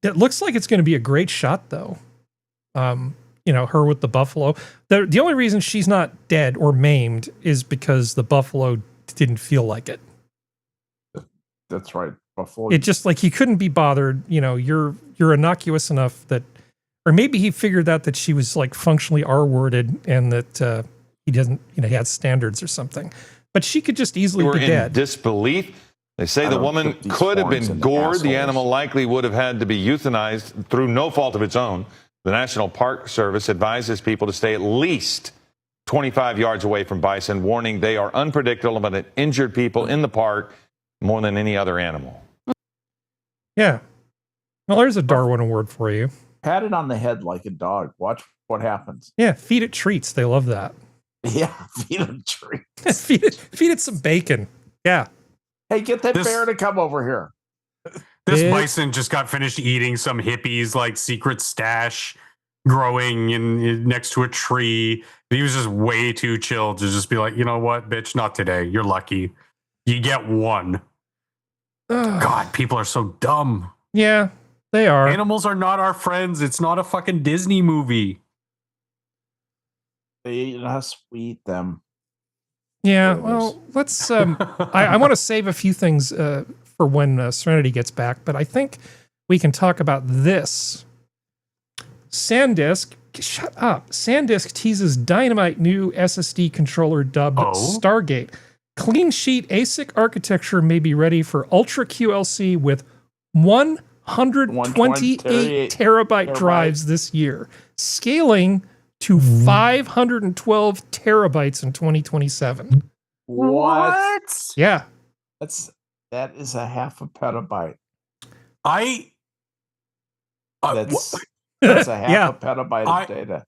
S1: it looks like it's going to be a great shot, though. Her with the buffalo. The only reason she's not dead or maimed is because the buffalo didn't feel like it.
S2: That's right. Buffalo.
S1: It just like he couldn't be bothered. You're innocuous enough that, or maybe he figured out that she was like functionally R-worded and that he doesn't, he had standards or something. But she could just easily
S11: were
S1: be
S11: in
S1: dead.
S11: disbelief. They say the woman could have been gored. The animal likely would have had to be euthanized through no fault of its own. The National Park Service advises people to stay at least 25 yards away from bison, warning they are unpredictable and injured people in the park more than any other animal.
S1: Yeah. Well, there's a Darwin award for you.
S2: Pat it on the head like a dog. Watch what happens.
S1: Yeah, feed it treats. They love that.
S2: Yeah, feed it treats.
S1: feed it some bacon. Yeah.
S2: Hey, get that bear to come over here.
S3: This bison just got finished eating some hippies like secret stash growing in next to a tree. He was just way too chill to just be like, you know what, bitch, not today. You're lucky. You get one. God, people are so dumb.
S1: Yeah, they are.
S3: Animals are not our friends. It's not a fucking Disney movie.
S2: They eat us, we eat them.
S1: Yeah, well, let's. I want to save a few things for when Serenity gets back, but I think we can talk about this. SanDisk, shut up. SanDisk teases dynamite new SSD controller dubbed Stargate. Clean sheet ASIC architecture may be ready for Ultra QLC with 128 terabyte drives this year, scaling to 512 terabytes in 2027.
S2: What?
S1: Yeah.
S2: That is a half a petabyte. That's a half a petabyte of data.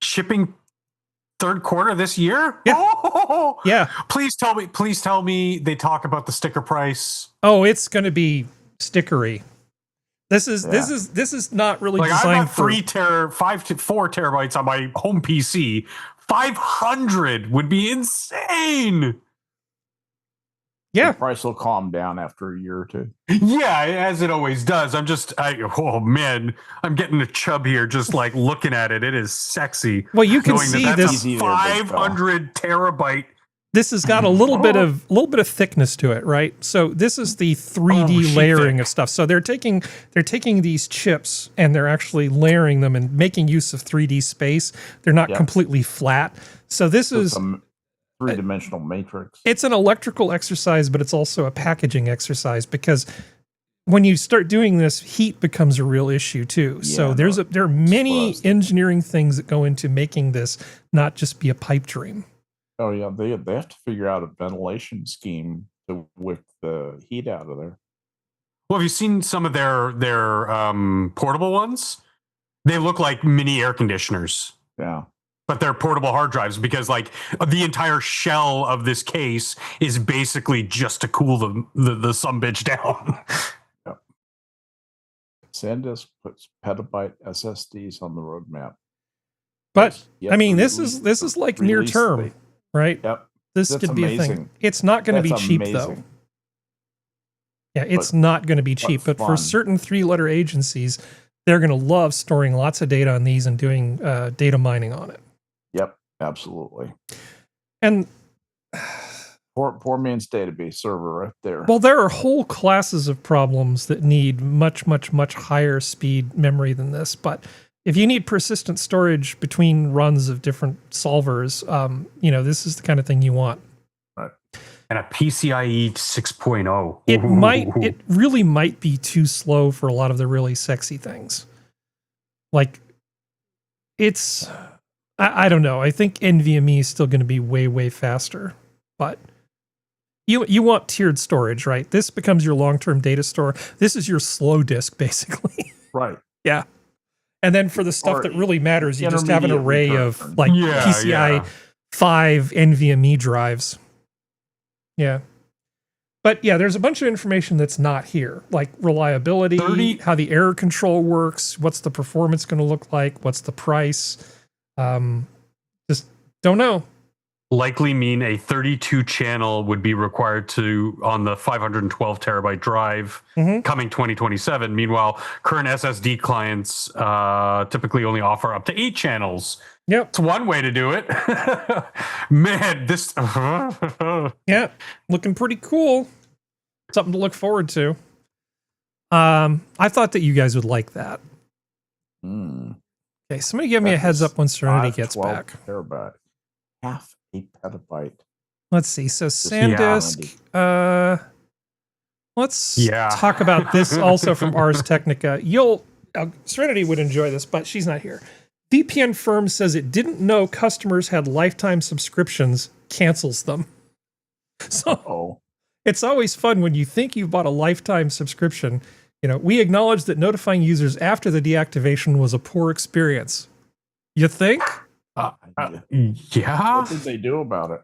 S3: Shipping third quarter this year?
S1: Yeah.
S3: Oh!
S1: Yeah.
S3: Please tell me they talk about the sticker price.
S1: Oh, it's going to be stickery. This is not really
S3: like
S1: designed
S3: I've got 5 to 4 terabytes on my home PC. 500 would be insane.
S1: Yeah.
S2: The price will calm down after a year or two.
S3: Yeah, as it always does. I'm getting a chub here just like looking at it. It is sexy.
S1: Well, you can see
S3: that's a 500 terabyte.
S1: This has got a little bit of thickness to it, right? So this is the 3D layering of stuff. So they're taking these chips and they're actually layering them and making use of 3D space. They're not completely flat. So this is
S2: a three-dimensional matrix.
S1: It's an electrical exercise, but it's also a packaging exercise because when you start doing this, heat becomes a real issue too.
S2: Yeah,
S1: so there are many engineering things that go into making this not just be a pipe dream.
S2: Oh yeah, they have to figure out a ventilation scheme to wick the heat out of there.
S3: Well, have you seen some of their portable ones? They look like mini air conditioners.
S2: Yeah.
S3: But they're portable hard drives because like the entire shell of this case is basically just to cool the sumbitch down.
S2: Yep. SanDisk puts petabyte SSDs on the roadmap.
S1: But I mean, this is like near term, right?
S2: Yep.
S1: This could be a thing. It's not going to be cheap though. Yeah, it's not going to be cheap, but for certain 3-letter agencies, they're going to love storing lots of data on these and doing data mining on it.
S2: Yep, absolutely.
S1: And
S2: poor man's database server right there.
S1: Well, there are whole classes of problems that need much, much, much higher speed memory than this. But if you need persistent storage between runs of different solvers, this is the kind of thing you want.
S2: Right.
S3: And a PCIe 6.0.
S1: It really might be too slow for a lot of the really sexy things. Like, it's, I don't know. I think NVMe is still going to be way, way faster. But you want tiered storage, right? This becomes your long-term data store. This is your slow disk, basically.
S2: Right.
S1: Yeah. And then for the stuff that really matters, you just have an array of like PCI 5 NVMe drives. Yeah. But yeah, there's a bunch of information that's not here, like reliability, how the error control works, what's the performance going to look like, what's the price. Just don't know.
S3: Likely mean a 32 channel would be required on the 512 terabyte drive coming 2027. Meanwhile, current SSD clients typically only offer up to 8 channels.
S1: Yep.
S3: It's one way to do it. Man, this...
S1: Yeah, looking pretty cool. Something to look forward to. I thought that you guys would like that. Okay, somebody give me a heads up when Serenity gets back.
S2: Terabyte. Half a petabyte.
S1: Let's see. So SanDisk. Let's talk about this also from Ars Technica. Serenity would enjoy this, but she's not here. VPN firm says it didn't know customers had lifetime subscriptions, cancels them. So it's always fun when you think you've bought a lifetime subscription. We acknowledge that notifying users after the deactivation was a poor experience. You think?
S3: Yeah.
S2: What did they do about it?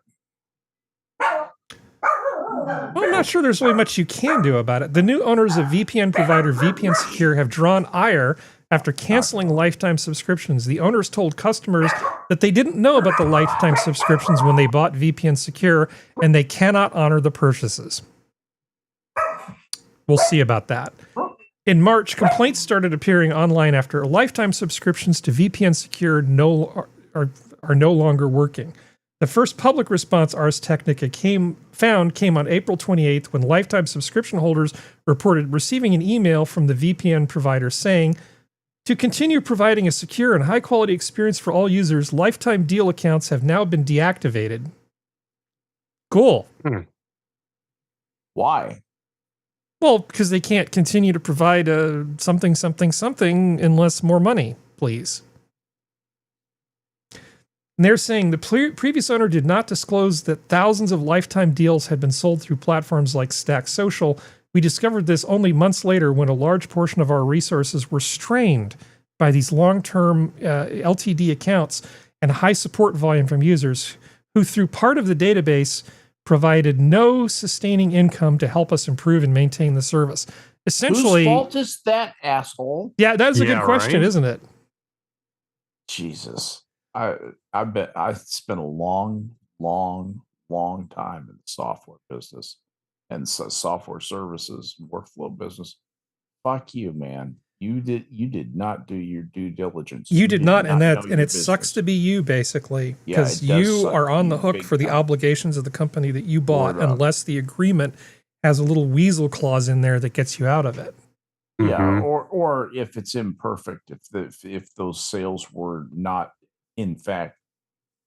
S1: Well, I'm not sure there's really much you can do about it. The new owners of VPN provider VPN Secure have drawn ire after canceling lifetime subscriptions. The owners told customers that they didn't know about the lifetime subscriptions when they bought VPN Secure, and they cannot honor the purchases. We'll see about that. In March, complaints started appearing online after lifetime subscriptions to VPN Secure are no longer working. The first public response Ars Technica came on April 28th when lifetime subscription holders reported receiving an email from the VPN provider saying, to continue providing a secure and high-quality experience for all users, lifetime deal accounts have now been deactivated. Cool.
S2: Why?
S1: Well, because they can't continue to provide something unless more money, please. And they're saying the previous owner did not disclose that thousands of lifetime deals had been sold through platforms like Stack Social. We discovered this only months later when a large portion of our resources were strained by these long-term LTD accounts and high support volume from users who, through part of the database, provided no sustaining income to help us improve and maintain the service. Essentially,
S2: whose fault is that, asshole?
S1: Yeah, that's a good question, isn't it?
S2: Jesus. I bet I spent a long time in the software business and software services and workflow business. Fuck you, man. You did not do your due diligence.
S1: You did not, and it sucks to be you, basically, because you are on the hook for the obligations of the company that you bought, unless the agreement has a little weasel clause in there that gets you out of it.
S2: Yeah, or if it's imperfect, if those sales were not in fact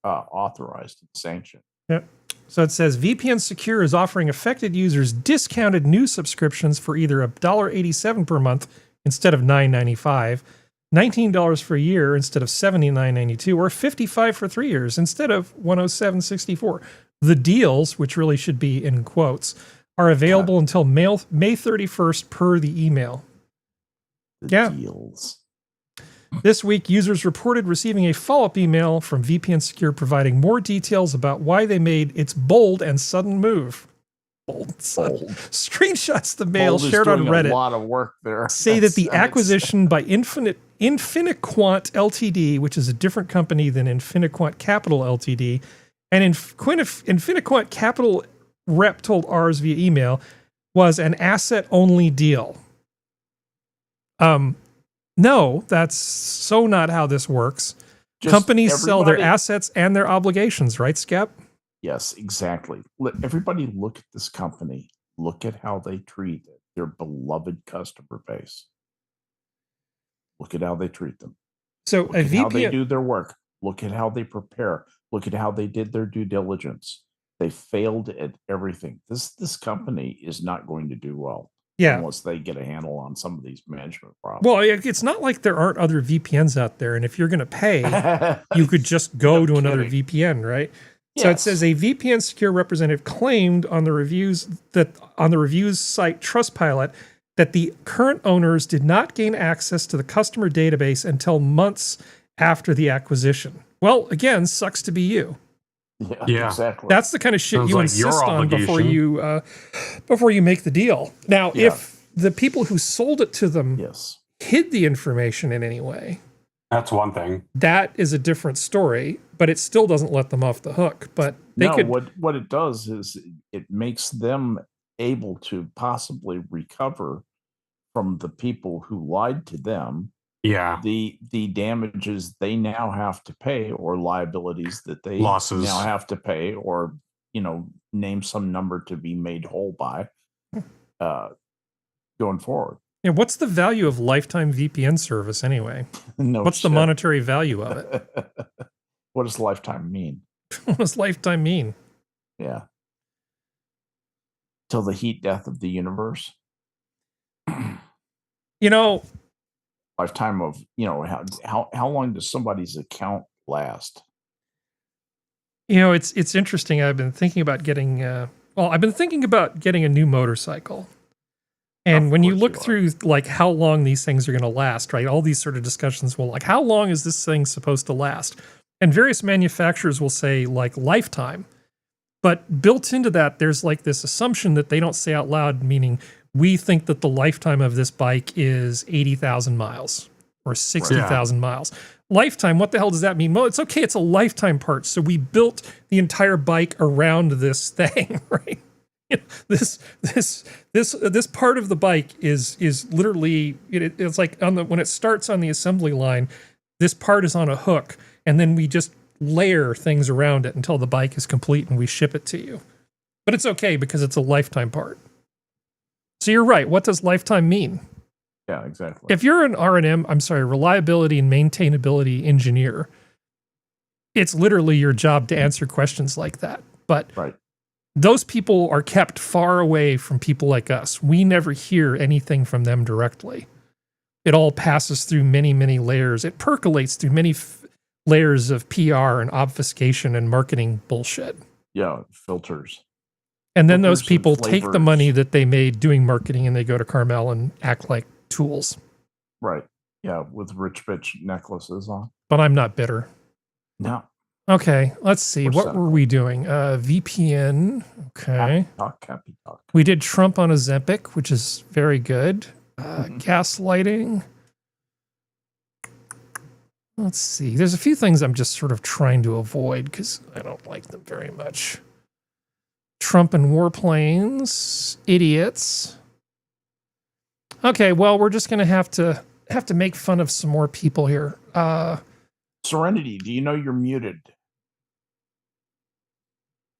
S2: authorized and sanctioned.
S1: Yep. So it says VPN Secure is offering affected users discounted new subscriptions for either $1.87 per month instead of $9.95. $19 for a year instead of $79.92, or $55 for 3 years instead of $107.64. The deals, which really should be in quotes, are available until May 31st per the email.
S2: Deals.
S1: This week, users reported receiving a follow-up email from VPN Secure providing more details about why they made its bold and sudden move. Screenshots of the mail shared on Reddit
S2: a lot of work there.
S1: say that the acquisition by Infiniquant Ltd., which is a different company than Infiniquant Capital Ltd., and Infiniquant Capital rep told ours via email, was an asset-only deal. No, that's so not how this works. Companies sell their assets and their obligations, right, Skep?
S2: Yes, exactly. Everybody look at this company. Look at how they treat their beloved customer base. Look at how they treat them.
S1: So
S2: look at how they do their work. Look at how they prepare. Look at how they did their due diligence. They failed at everything. This company is not going to do well.
S1: Yeah.
S2: Unless they get a handle on some of these management problems.
S1: Well, it's not like there aren't other VPNs out there. And if you're going to pay, you could just go to another VPN, right? Yes. So it says a VPN Secure representative claimed on the reviews site Trustpilot that the current owners did not gain access to the customer database until months after the acquisition. Well, again, sucks to be you.
S2: Yeah, exactly.
S1: That's the kind of shit you insist on before you make the deal. Now, if the people who sold it to them hid the information in any way,
S3: that's one thing.
S1: That is a different story, but it still doesn't let them off the hook. But they could.
S2: What it does is it makes them able to possibly recover from the people who lied to them.
S3: Yeah,
S2: the damages they now have to pay, or liabilities that they now have to pay, or name some number to be made whole by going forward.
S1: Yeah, what's the value of lifetime VPN service anyway? What's the monetary value of it?
S2: What does lifetime mean?
S1: What does lifetime mean?
S2: Yeah, till the heat death of the universe. Lifetime of how long does somebody's account last?
S1: It's interesting. I've been thinking about getting a new motorcycle, and when you look through like how long these things are going to last, right? All these sort of discussions will like, how long is this thing supposed to last? And various manufacturers will say like lifetime, but built into that there's like this assumption that they don't say out loud, meaning we think that the lifetime of this bike is 80,000 miles or 60,000 miles. Lifetime, what the hell does that mean? Well, it's okay. It's a lifetime part. So we built the entire bike around this thing, right? This part of the bike is literally, it's like when it starts on the assembly line, this part is on a hook, and then we just layer things around it until the bike is complete and we ship it to you. But it's okay because it's a lifetime part. So you're right. What does lifetime mean?
S2: Yeah, exactly.
S1: If you're an reliability and maintainability engineer, it's literally your job to answer questions like that. But those people are kept far away from people like us. We never hear anything from them directly. It all passes through many, many layers. It percolates through many layers of PR and obfuscation and marketing bullshit.
S2: Yeah, filters.
S1: And then those people take the money that they made doing marketing and they go to Carmel and act like tools.
S2: Right. Yeah, with rich bitch necklaces on.
S1: But I'm not bitter.
S2: No.
S1: Okay, let's see. What were we doing? VPN. Okay.
S2: Happy talk.
S1: We did Trump on Ozempic, which is very good. Gaslighting. Let's see. There's a few things I'm just sort of trying to avoid because I don't like them very much. Trump and warplanes, idiots. Okay, well, we're just going to have to make fun of some more people here.
S2: Serenity, do you know you're muted?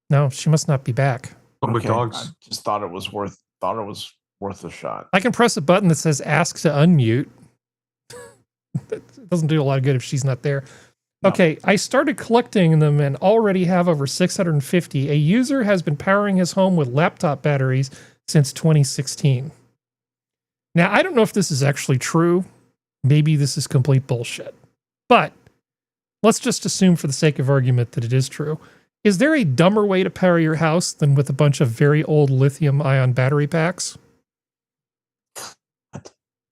S1: No, she must not be back.
S3: With dogs.
S2: I just thought it was worth a shot.
S1: I can press a button that says "Ask to unmute." That doesn't do a lot of good if she's not there. No. Okay, I started collecting them and already have over 650. A user has been powering his home with laptop batteries since 2016. Now, I don't know if this is actually true, maybe this is complete bullshit. But let's just assume for the sake of argument that it is true. Is there a dumber way to power your house than with a bunch of very old lithium-ion battery packs?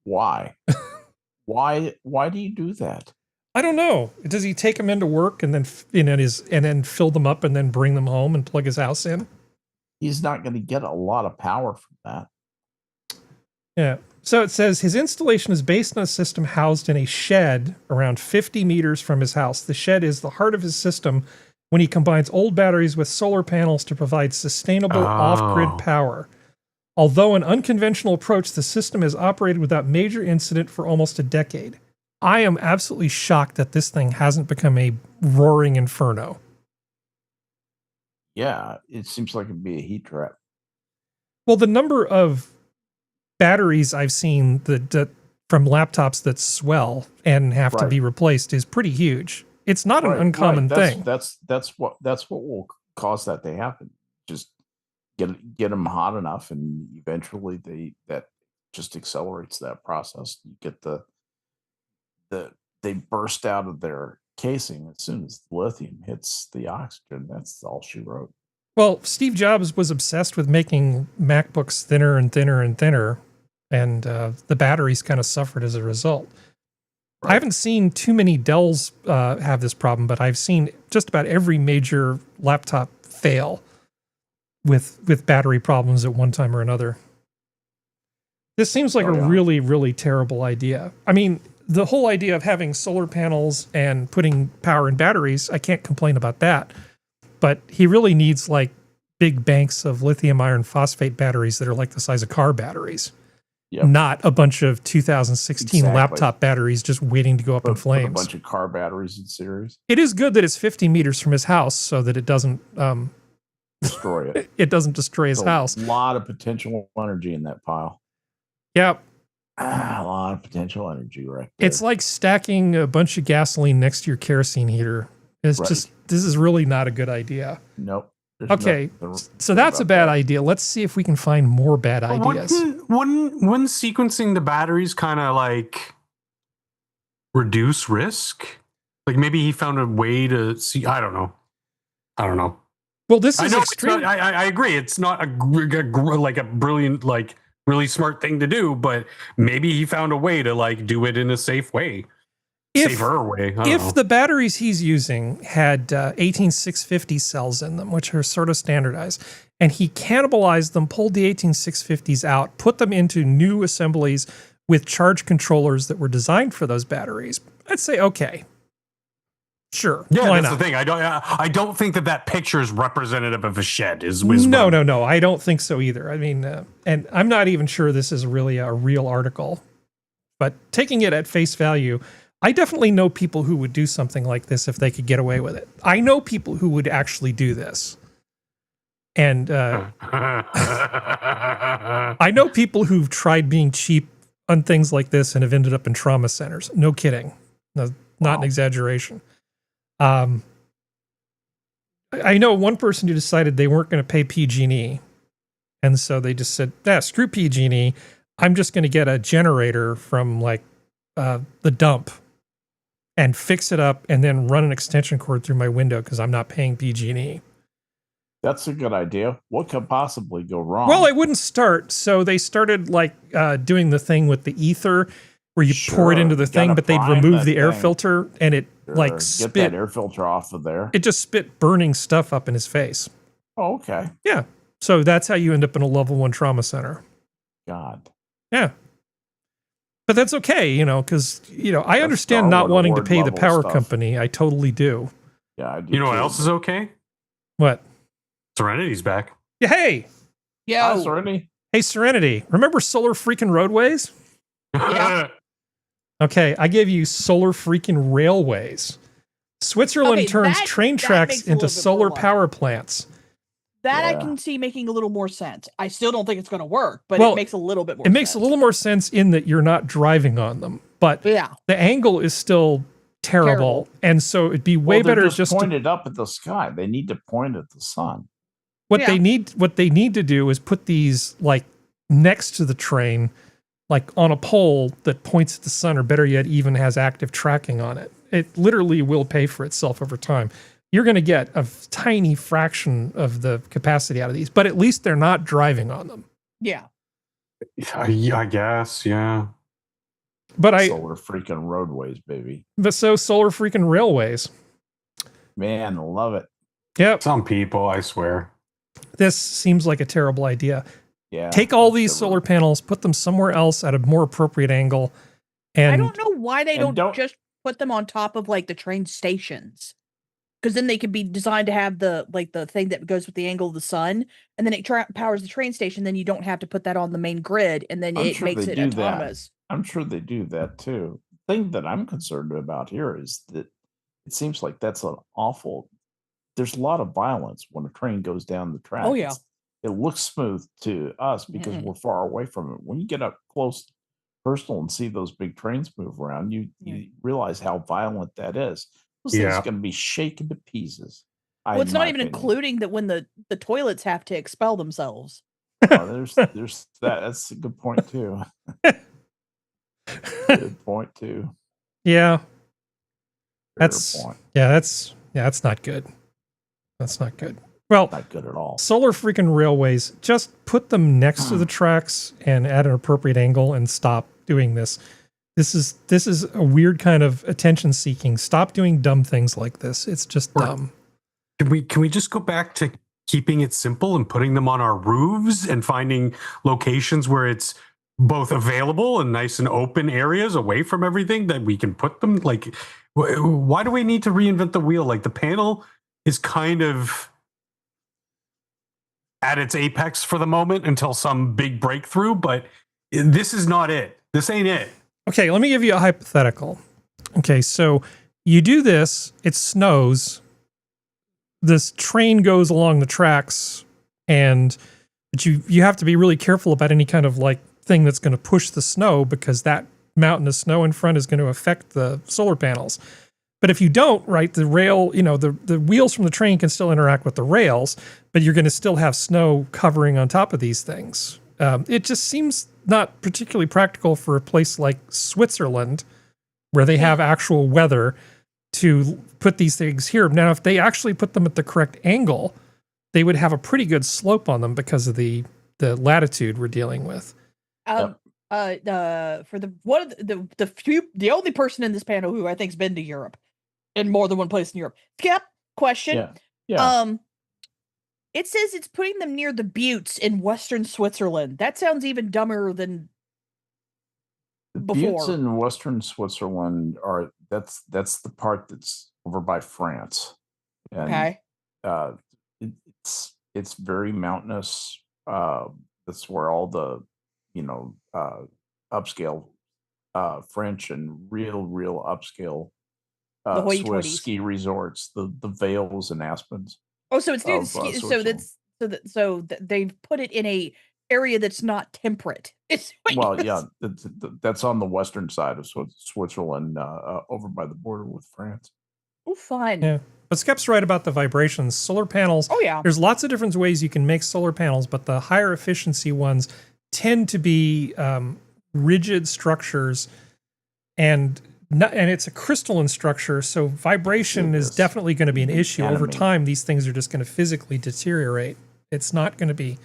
S2: Why? Why do you do that?
S1: I don't know. Does he take them into work and then and then fill them up and then bring them home and plug his house in?
S2: He's not going to get a lot of power from that.
S1: Yeah. So it says his installation is based on a system housed in a shed around 50 meters from his house. The shed is the heart of his system when he combines old batteries with solar panels to provide sustainable off-grid power. Although an unconventional approach, the system has operated without major incident for almost a decade. I am absolutely shocked that this thing hasn't become a roaring inferno.
S2: Yeah, it seems like it'd be a heat trap.
S1: Well, the number of batteries I've seen that from laptops that swell and have to be replaced is pretty huge. It's not an uncommon thing.
S2: That's what will cause that to happen. Just get them hot enough, and eventually that just accelerates that process. You get they burst out of their casing as soon as the lithium hits the oxygen. That's all she wrote.
S1: Well, Steve Jobs was obsessed with making MacBooks thinner and thinner and thinner, and the batteries kind of suffered as a result. I haven't seen too many Dells have this problem, but I've seen just about every major laptop fail with battery problems at one time or another. This seems like a really, really terrible idea. I mean, the whole idea of having solar panels and putting power in batteries, I can't complain about that. But he really needs like big banks of lithium iron phosphate batteries that are like the size of car batteries. Yep. Not a bunch of 2016 laptop batteries just waiting to go up in flames.
S2: A bunch of car batteries in series.
S1: It is good that it's 50 meters from his house so that it doesn't
S2: destroy it.
S1: It doesn't destroy his house.
S2: A lot of potential energy in that pile.
S1: Yep.
S2: A lot of potential energy right there.
S1: It's like stacking a bunch of gasoline next to your kerosene heater. It's just, this is really not a good idea.
S2: Nope.
S1: Okay, so that's a bad idea. Let's see if we can find more bad ideas.
S3: Wouldn't sequencing the batteries kind of like reduce risk? Like maybe he found a way to see. I don't know.
S1: Well, this is extreme.
S3: I agree. It's not like a brilliant, like really smart thing to do, but maybe he found a way to like do it in a safe way. Safer way.
S1: If the batteries he's using had 18650 cells in them, which are sort of standardized, and he cannibalized them, pulled the 18650s out, put them into new assemblies with charge controllers that were designed for those batteries, I'd say, okay, sure.
S3: Yeah,
S1: why
S3: that's
S1: not?
S3: the thing. I don't think that picture is representative of a shed.
S1: No. I don't think so either. I mean, and I'm not even sure this is really a real article, but taking it at face value, I definitely know people who would do something like this if they could get away with it. I know people who would actually do this. And I know people who've tried being cheap on things like this and have ended up in trauma centers. No kidding. No, not an exaggeration. I know one person who decided they weren't going to pay PG&E. And so they just said, screw PG&E. I'm just going to get a generator from like the dump and fix it up and then run an extension cord through my window because I'm not paying PG&E.
S2: That's a good idea. What could possibly go wrong?
S1: Well, it wouldn't start. So they started like doing the thing with the ether where you pour it into the thing, but they'd remove the air filter and it like spit.
S2: Get that air filter off of there.
S1: It just spit burning stuff up in his face.
S2: Oh, okay.
S1: Yeah. So that's how you end up in a level 1 trauma center.
S2: God.
S1: Yeah. But that's okay, because, I understand not wanting to pay the power company. I totally do.
S2: Yeah, I do.
S3: You know what else is okay?
S1: What?
S3: Serenity's back.
S1: Yeah, hey.
S4: Yeah.
S2: Serenity.
S1: Hey, Serenity. Remember Solar Freaking Roadways?
S4: Yeah.
S1: Okay, I give you Solar Freaking Railways. Switzerland turns train tracks into solar power plants.
S4: That I can see making a little more sense. I still don't think it's going to work, but it makes a little bit more sense.
S1: It makes a little more sense in that you're not driving on them, but the angle is still terrible. And so it'd be way better just
S2: point it up at the sky. They need to point at the sun.
S1: What they need to do is put these like next to the train, like on a pole that points at the sun, or better yet, even has active tracking on it. It literally will pay for itself over time. You're going to get a tiny fraction of the capacity out of these, but at least they're not driving on them.
S4: Yeah.
S3: Yeah, I guess, yeah.
S1: But
S2: solar freaking roadways, baby.
S1: But so solar freaking railways.
S2: Man, I love it.
S1: Yep.
S3: Some people, I swear.
S1: This seems like a terrible idea.
S2: Yeah.
S1: Take all these solar panels, put them somewhere else at a more appropriate angle. And
S4: I don't know why they don't just put them on top of like the train stations. Because then they could be designed to have the thing that goes with the angle of the sun, and then it powers the train station. Then you don't have to put that on the main grid, and then it makes it autonomous.
S2: I'm sure they do that too. The thing that I'm concerned about here is that it seems like that's an awful. There's a lot of violence when a train goes down the track.
S4: Oh yeah,
S2: it looks smooth to us because we're far away from it. When you get up close, personal, and see those big trains move around, you realize how violent that is. Those things are going to be shaken to pieces.
S4: Well, it's not even including that when the toilets have to expel themselves.
S2: Oh, there's that. That's a good point too. Good point too.
S1: Yeah. That's not good. That's not good. Well,
S2: not good at all.
S1: Solar freaking railways, just put them next to the tracks and at an appropriate angle and stop doing this. This is a weird kind of attention seeking. Stop doing dumb things like this. It's just dumb.
S3: Can we just go back to keeping it simple and putting them on our roofs and finding locations where it's both available and nice and open areas away from everything that we can put them? Like, why do we need to reinvent the wheel? Like, the panel is kind of at its apex for the moment until some big breakthrough, but this is not it. This ain't it.
S1: Okay, let me give you a hypothetical. Okay, so you do this, it snows, this train goes along the tracks, but you have to be really careful about any kind of like thing that's going to push the snow, because that mountain of snow in front is going to affect the solar panels. But if you don't, right, the rail, the wheels from the train can still interact with the rails, but you're going to still have snow covering on top of these things. It just seems not particularly practical for a place like Switzerland, where they have actual weather, to put these things here. Now, if they actually put them at the correct angle, they would have a pretty good slope on them because of the latitude we're dealing with.
S4: For the only person in this panel who I think's been to Europe, in more than one place in Europe. Skep, question.
S2: Yeah.
S4: It says it's putting them near the buttes in western Switzerland. That sounds even dumber than before.
S2: Buttes in western Switzerland that's the part that's over by France. And, it's very mountainous. That's where all the upscale French and real upscale Swiss ski resorts, the Vales and Aspens.
S4: Oh, so it's near the ski. So they've put it in a area that's not temperate.
S2: That's on the western side of Switzerland, over by the border with France.
S4: Oh, fun.
S1: Yeah. But Skep's right about the vibrations. Solar panels.
S4: Oh, yeah.
S1: There's lots of different ways you can make solar panels, but the higher efficiency ones tend to be rigid structures, and it's a crystalline structure, so vibration is definitely going to be an issue. Over time, these things are just going to physically deteriorate. It's not going to be.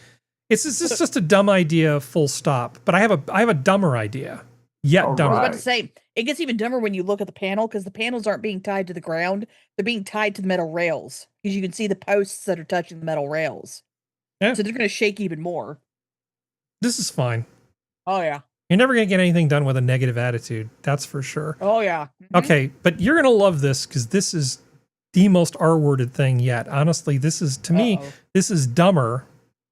S1: It's just a dumb idea, full stop. But I have a dumber idea. Dumber.
S4: I was about to say, it gets even dumber when you look at the panel, because the panels aren't being tied to the ground; they're being tied to the metal rails, because you can see the posts that are touching the metal rails.
S1: Yeah.
S4: So they're going to shake even more.
S1: This is fine.
S4: Oh yeah.
S1: You're never going to get anything done with a negative attitude. That's for sure.
S4: Oh, yeah. Mm-hmm.
S1: Okay, but you're going to love this, because this is the most R-worded thing yet. Honestly, this is, to me, this is dumber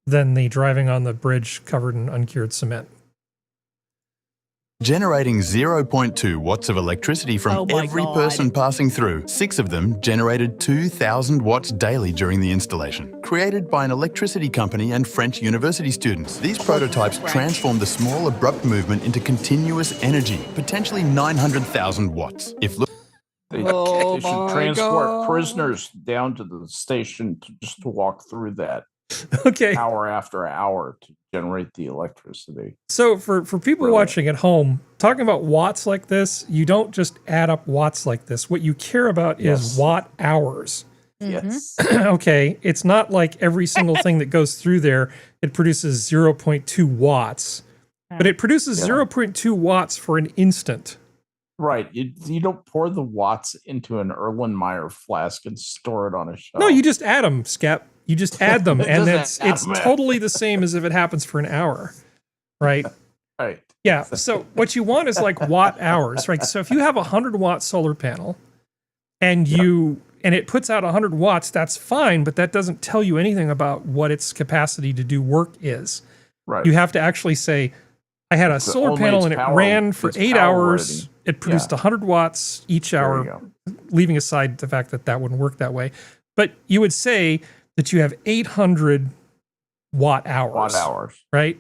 S1: than the driving on the bridge covered in uncured cement.
S12: Generating 0.2 watts of electricity from every person passing through. 6 of them generated 2,000 watts daily during the installation. Created by an electricity company and French university students, these prototypes transform the small, abrupt movement into continuous energy, potentially 900,000 watts. They
S2: should transport prisoners down to the station just to walk through that.
S1: Okay.
S2: Hour after hour to generate the electricity.
S1: So for people watching at home, talking about watts like this, you don't just add up watts like this. What you care about is watt hours.
S2: Yes.
S1: Okay, it's not like every single thing that goes through there, it produces 0.2 watts, but it produces 0.2 watts for an instant.
S2: Right. You don't pour the watts into an Erlenmeyer flask and store it on a shelf.
S1: No, you just add them, Skep. You just add them, and it's totally the same as if it happens for an hour, right?
S2: Right.
S1: Yeah. So what you want is like watt hours, right? So if you have a 100-watt solar panel, and it puts out 100 watts, that's fine, but that doesn't tell you anything about what its capacity to do work is.
S2: Right.
S1: You have to actually say, I had a solar panel and it ran for 8 hours. It produced 100 watts each hour, leaving aside the fact that that wouldn't work that way. But you would say that you have 800 watt hours. Right?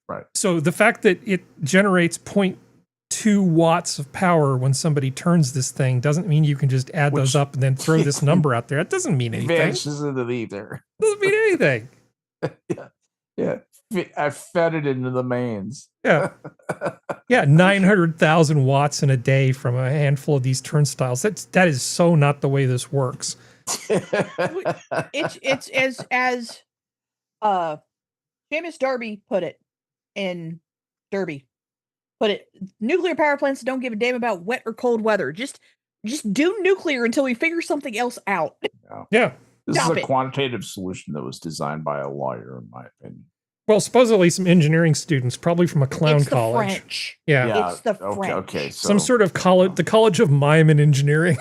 S2: Right.
S1: So the fact that it generates 0.2 watts of power when somebody turns this thing doesn't mean you can just add those up and then throw this number out there. It doesn't mean anything.
S2: Vanishes into the ether.
S1: Doesn't mean anything.
S2: Yeah. I fed it into the mains.
S1: Yeah. Yeah, 900,000 watts in a day from a handful of these turnstiles. That is so not the way this works.
S4: It's as Seamus Darby put it in Derby. Put it, nuclear power plants don't give a damn about wet or cold weather. Just do nuclear until we figure something else out.
S1: Yeah.
S2: This is a quantitative solution that was designed by a lawyer, in my opinion.
S1: Well, supposedly some engineering students, probably from a clown
S4: It's
S1: college.
S4: The French.
S1: Yeah.
S4: It's the French.
S2: Okay. So,
S1: some sort of college, the College of Mime and Engineering.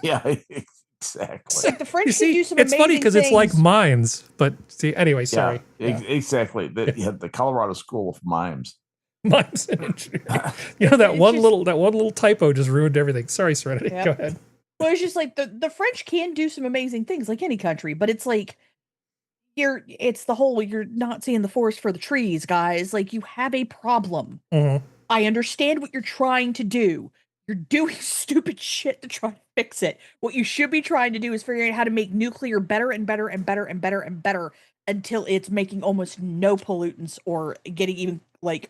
S2: Yeah, exactly.
S4: Like the French
S1: see,
S4: do some
S1: it's funny because it's like
S4: things.
S1: mines, but see, anyway, sorry.
S2: Yeah, exactly. The Colorado School of Mimes.
S1: Mimes and Engineering. You know, that one little typo just ruined everything. Sorry, Serenity.
S4: Yep.
S1: Go ahead.
S4: Well, it's just like the French can do some amazing things like any country, but it's like it's the whole you're not seeing the forest for the trees, guys. Like you have a problem.
S1: Mm-hmm.
S4: I understand what you're trying to do. You're doing stupid shit to try to fix it. What you should be trying to do is figure out how to make nuclear better and better and better and better and better until it's making almost no pollutants or getting even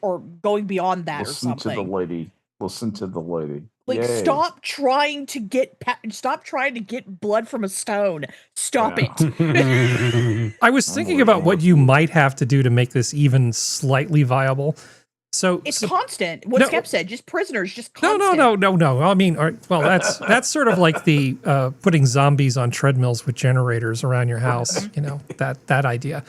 S4: or going beyond that or something.
S2: Listen to the lady.
S4: Like,
S2: Yay.
S4: stop trying to get blood from a stone. Stop it.
S1: I was thinking about what you might have to do to make this even slightly viable. So
S4: it's constant. What Skep said, just prisoners, just constant.
S1: No. I mean, that's sort of like the putting zombies on treadmills with generators around your house. You know, that idea.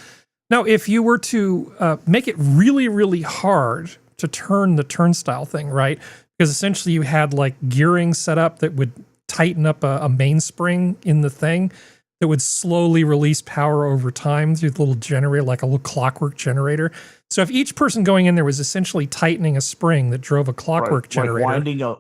S1: Now, if you were to make it really, really hard to turn the turnstile thing, right? Because essentially you had like gearing set up that would tighten up a mainspring in the thing that would slowly release power over time through the little generator, like a little clockwork generator. So if each person going in there was essentially tightening a spring that drove a clockwork generator.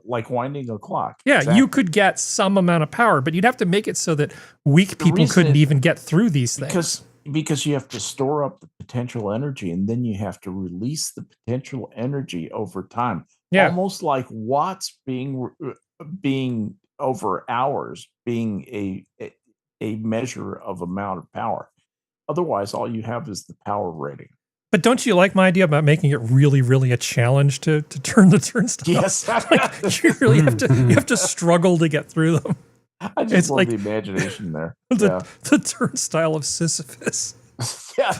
S2: Like winding a clock.
S1: Yeah, exactly. You could get some amount of power, but you'd have to make it so that weak people couldn't even get through these things.
S2: Because you have to store up the potential energy and then you have to release the potential energy over time.
S1: Yeah.
S2: Almost like watts being over hours being a measure of amount of power. Otherwise, all you have is the power rating.
S1: But don't you like my idea about making it really, really a challenge to turn the turnstile?
S2: Yes.
S1: Like, you really have to struggle to get through them.
S2: I just love the imagination there.
S1: The turnstile of Sisyphus.
S2: Yeah.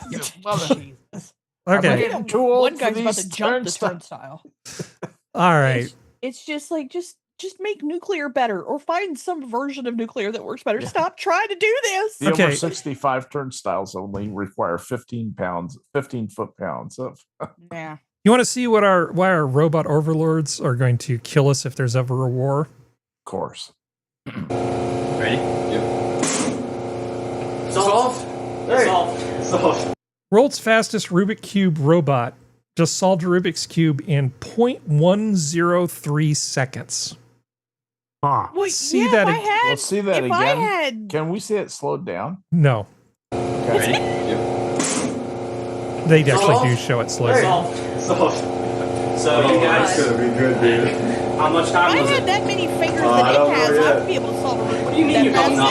S1: Okay.
S4: One guy's about to jump the turnstile.
S1: All right.
S4: It's just like just make nuclear better, or find some version of nuclear that works better. Stop trying to do this.
S2: The over 65 turnstiles only require 15 foot-pounds of.
S4: Yeah.
S1: You want to see why our robot overlords are going to kill us if there's ever a war?
S2: Of course.
S13: Ready? Yep. Solved.
S1: World's fastest Rubik's Cube robot just solved a Rubik's Cube in 0.103 seconds.
S3: Huh.
S4: Well,
S2: Let's see that again. Can we see it slowed down?
S1: No.
S2: Okay.
S13: Ready? Yep.
S1: They actually do show it slowed down.
S13: Solved. So you guys,
S14: gonna be good, dude.
S13: how much time
S4: If
S13: was
S4: I
S13: it?
S4: had that many fingers that it has, I'd be able to solve a Rubik's Cube.
S13: What do you mean you don't know?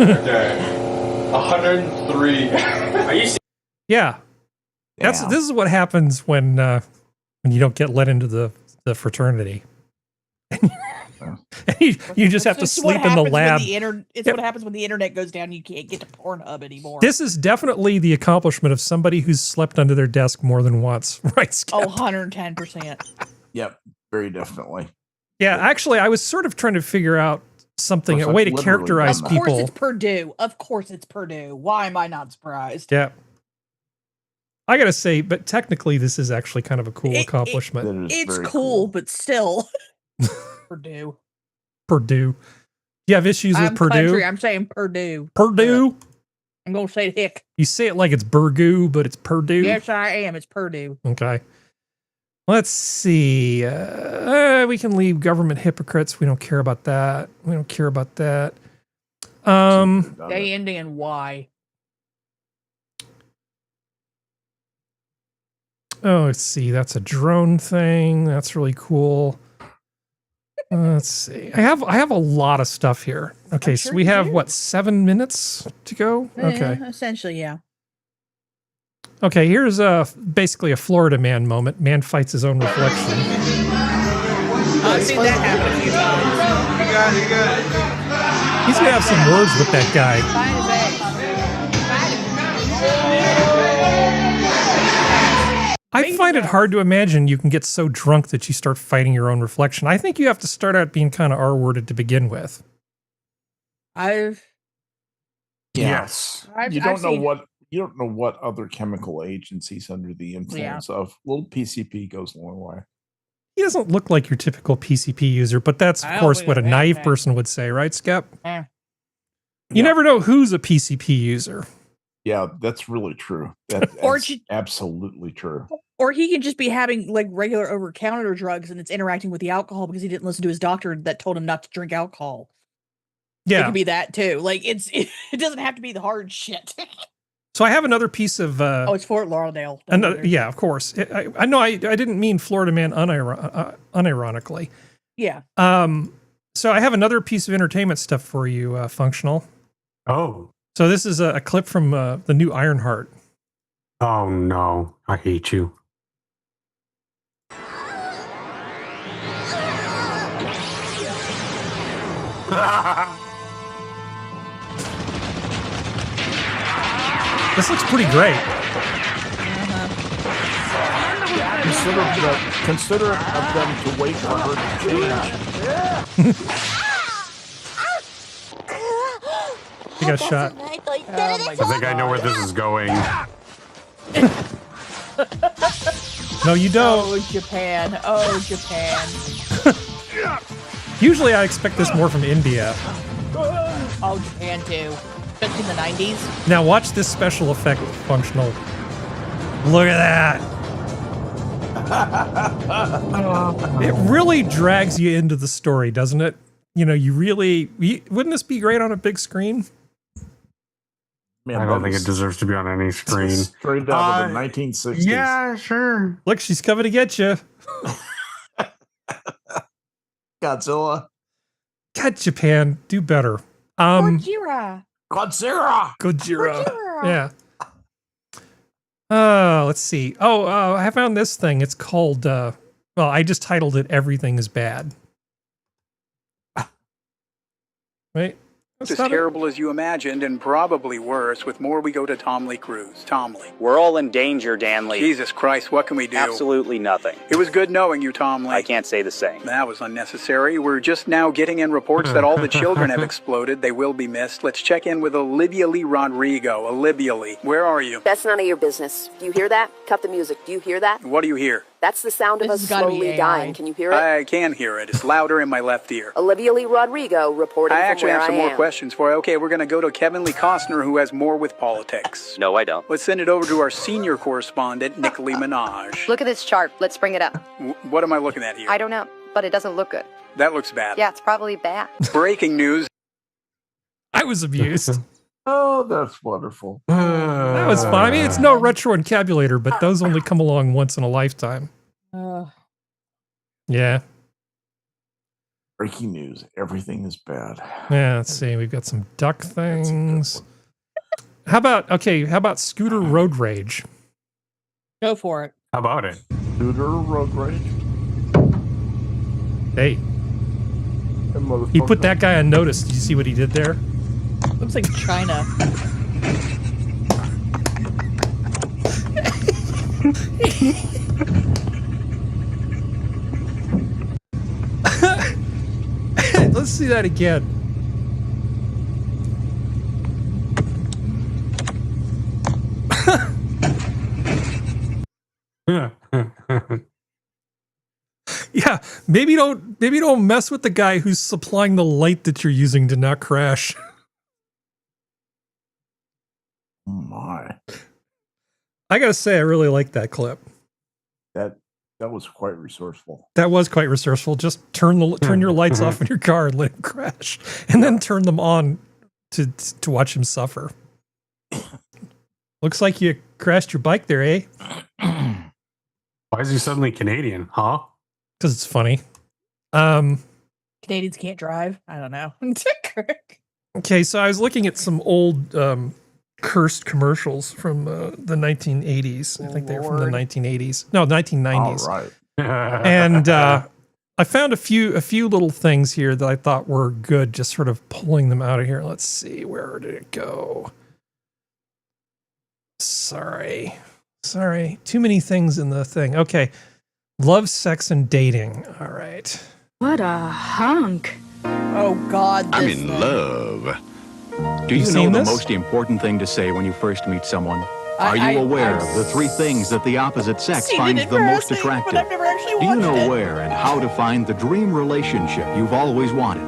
S14: Okay. 103.
S13: Are you serious?
S1: Yeah. This is what happens when you don't get let into the fraternity. you just have to sleep in the lab.
S4: It's what happens when the internet goes down. You can't get to Pornhub anymore.
S1: This is definitely the accomplishment of somebody who's slept under their desk more than once, right? Skep?
S4: 110%.
S2: Yep, very definitely.
S1: Yeah, actually, I was sort of trying to figure out something, a way to characterize people.
S4: Of course it's Purdue. Of course it's Purdue. Why am I not surprised?
S1: Yeah. I gotta say, but technically this is actually kind of a cool accomplishment.
S4: It's cool, but still. Purdue.
S1: Purdue. You have issues with Purdue?
S4: Country, I'm saying Purdue.
S1: Purdue?
S4: I'm going to say hick.
S1: You say it like it's Burgoo, but it's Purdue?
S4: Yes, I am. It's Purdue.
S1: Okay. Let's see. We can leave government hypocrites. We don't care about that. We don't care about that.
S4: Day ending in Y.
S1: Oh, let's see. That's a drone thing. That's really cool. Let's see. I have a lot of stuff here. Okay, so we have what, 7 minutes to go? Okay.
S4: Essentially, yeah.
S1: Okay, here's basically a Florida man moment. Man fights his own reflection.
S4: I've seen that happen a few times.
S13: You got it.
S1: He's gonna have some words with that guy. I find it hard to imagine you can get so drunk that you start fighting your own reflection. I think you have to start out being kind of R-worded to begin with.
S2: Yes. You don't know what other chemical agents he's under the influence of. Little PCP goes a long way.
S1: He doesn't look like your typical PCP user, but that's of course what a naive person would say, right, Skep? You never know who's a PCP user.
S2: Yeah, that's really true. That's absolutely true.
S4: Or he can just be having like regular over-the-counter drugs and it's interacting with the alcohol because he didn't listen to his doctor that told him not to drink alcohol.
S1: Yeah.
S4: It could be that too. Like it doesn't have to be the hard shit.
S1: So I have another piece of
S4: it's Fort Lauderdale.
S1: Yeah, of course. I know I didn't mean Florida man unironically.
S4: Yeah.
S1: So I have another piece of entertainment stuff for you, Functional.
S3: Oh.
S1: So this is a clip from the new Ironheart.
S3: Oh no, I hate you.
S1: This looks pretty great.
S2: Consider of them to wait for her to change.
S1: He got shot.
S3: I think I know where this is going.
S1: No, you don't.
S4: Oh, Japan. Oh, Japan.
S1: Usually I expect this more from India.
S4: Oh, Japan too. Especially in the 90s.
S1: Now watch this special effect, Functional. Look at that. It really drags you into the story, doesn't it? You know, wouldn't this be great on a big screen?
S2: Man,
S3: I don't think it deserves to be on any screen.
S2: Straight out of the 1960s.
S3: Yeah, sure.
S1: Look, she's coming to get you.
S2: Godzilla.
S1: God, Japan, do better.
S4: Gojira.
S1: Yeah. Let's see. I found this thing. It's called, well, I just titled it Everything is Bad. Wait.
S14: It's as terrible as you imagined, and probably worse. With more, we go to Tom Lee Cruz. Tom Lee.
S15: We're all in danger, Dan Lee.
S14: Jesus Christ, what can we do?
S15: Absolutely nothing.
S14: It was good knowing you, Tom Lee.
S15: I can't say the same.
S14: That was unnecessary. We're just now getting in reports that all the children have exploded. They will be missed. Let's check in with Olivia Lee Rodrigo. Olivia Lee, where are you?
S16: That's none of your business. Do you hear that? Cut the music. Do you hear that?
S14: What do you hear?
S16: That's the sound of us slowly dying. Can you hear it?
S14: I can hear it. It's louder in my left ear.
S16: Olivia Lee Rodrigo reporting
S14: I
S16: from
S14: actually
S16: where
S14: have some
S16: I
S14: more
S16: am.
S14: questions for you. Okay, we're going to go to Kevin Lee Costner, who has more with politics.
S15: No, I don't.
S14: Let's send it over to our senior correspondent, Nick Lee Minaj.
S17: Look at this chart. Let's bring it up.
S14: What am I looking at here?
S17: I don't know, but it doesn't look good.
S14: That looks bad.
S17: Yeah, it's probably bad.
S14: Breaking news.
S1: I was abused.
S2: Oh, that's wonderful.
S1: That was fun. I mean, it's no retro encabulator, but those only come along once in a lifetime. Yeah.
S2: Breaking news. Everything is bad.
S1: Yeah, let's see. We've got some duck things. How about Scooter Road Rage?
S4: Go for it.
S3: How about it?
S2: Shooter road rage.
S1: Hey, he put that guy on notice. Did you see what he did there?
S4: Looks like China.
S1: Let's see that again. Yeah, maybe don't mess with the guy who's supplying the light that you're using to not crash.
S2: Oh my.
S1: I gotta say, I really like that clip.
S2: That was quite resourceful.
S1: That was quite resourceful. Just turn your lights off in your car and let him crash, and then turn them on to watch him suffer. Looks like you crashed your bike there, eh?
S3: Why is he suddenly Canadian, huh?
S1: Because it's funny.
S4: Canadians can't drive. I don't know.
S1: Okay, so I was looking at some old cursed commercials from the 1980s. I think they were from the 1980s. No, 1990s.
S2: All right.
S1: And I found a few little things here that I thought were good, just sort of pulling them out of here. Let's see, where did it go? Sorry. Too many things in the thing. Okay. Love, sex, and dating. All right.
S18: What a hunk.
S4: Oh, God.
S12: I'm in love. Do you know the most important thing to say when you first meet someone? Are you aware of the three things that the opposite sex finds the most attractive? Do you know where and how to find the dream relationship you've always wanted?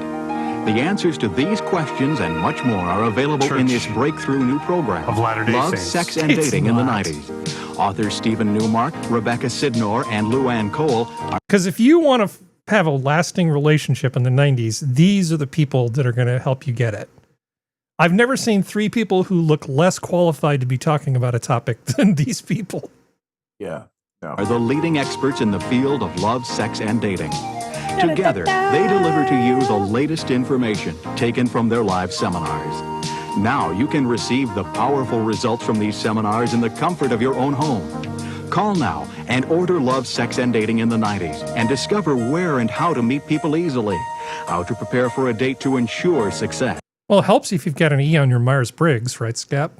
S12: The answers to these questions and much more are available in this breakthrough new program,
S3: of Latter-day
S12: Love,
S3: Saints.
S12: Sex, and Dating in the 90s. Authors Stephen Newmark, Rebecca Sidnor, and Luann Cole are...
S1: Because if you want to have a lasting relationship in the 90s, these are the people that are going to help you get it. I've never seen three people who look less qualified to be talking about a topic than these people.
S2: Yeah. No.
S12: Are the leading experts in the field of love, sex, and dating. Together, they deliver to you the latest information taken from their live seminars. Now you can receive the powerful results from these seminars in the comfort of your own home. Call now and order Love, Sex, and Dating in the 90s and discover where and how to meet people easily, how to prepare for a date to ensure success.
S1: Well, it helps if you've got an E on your Myers-Briggs, right, Scap?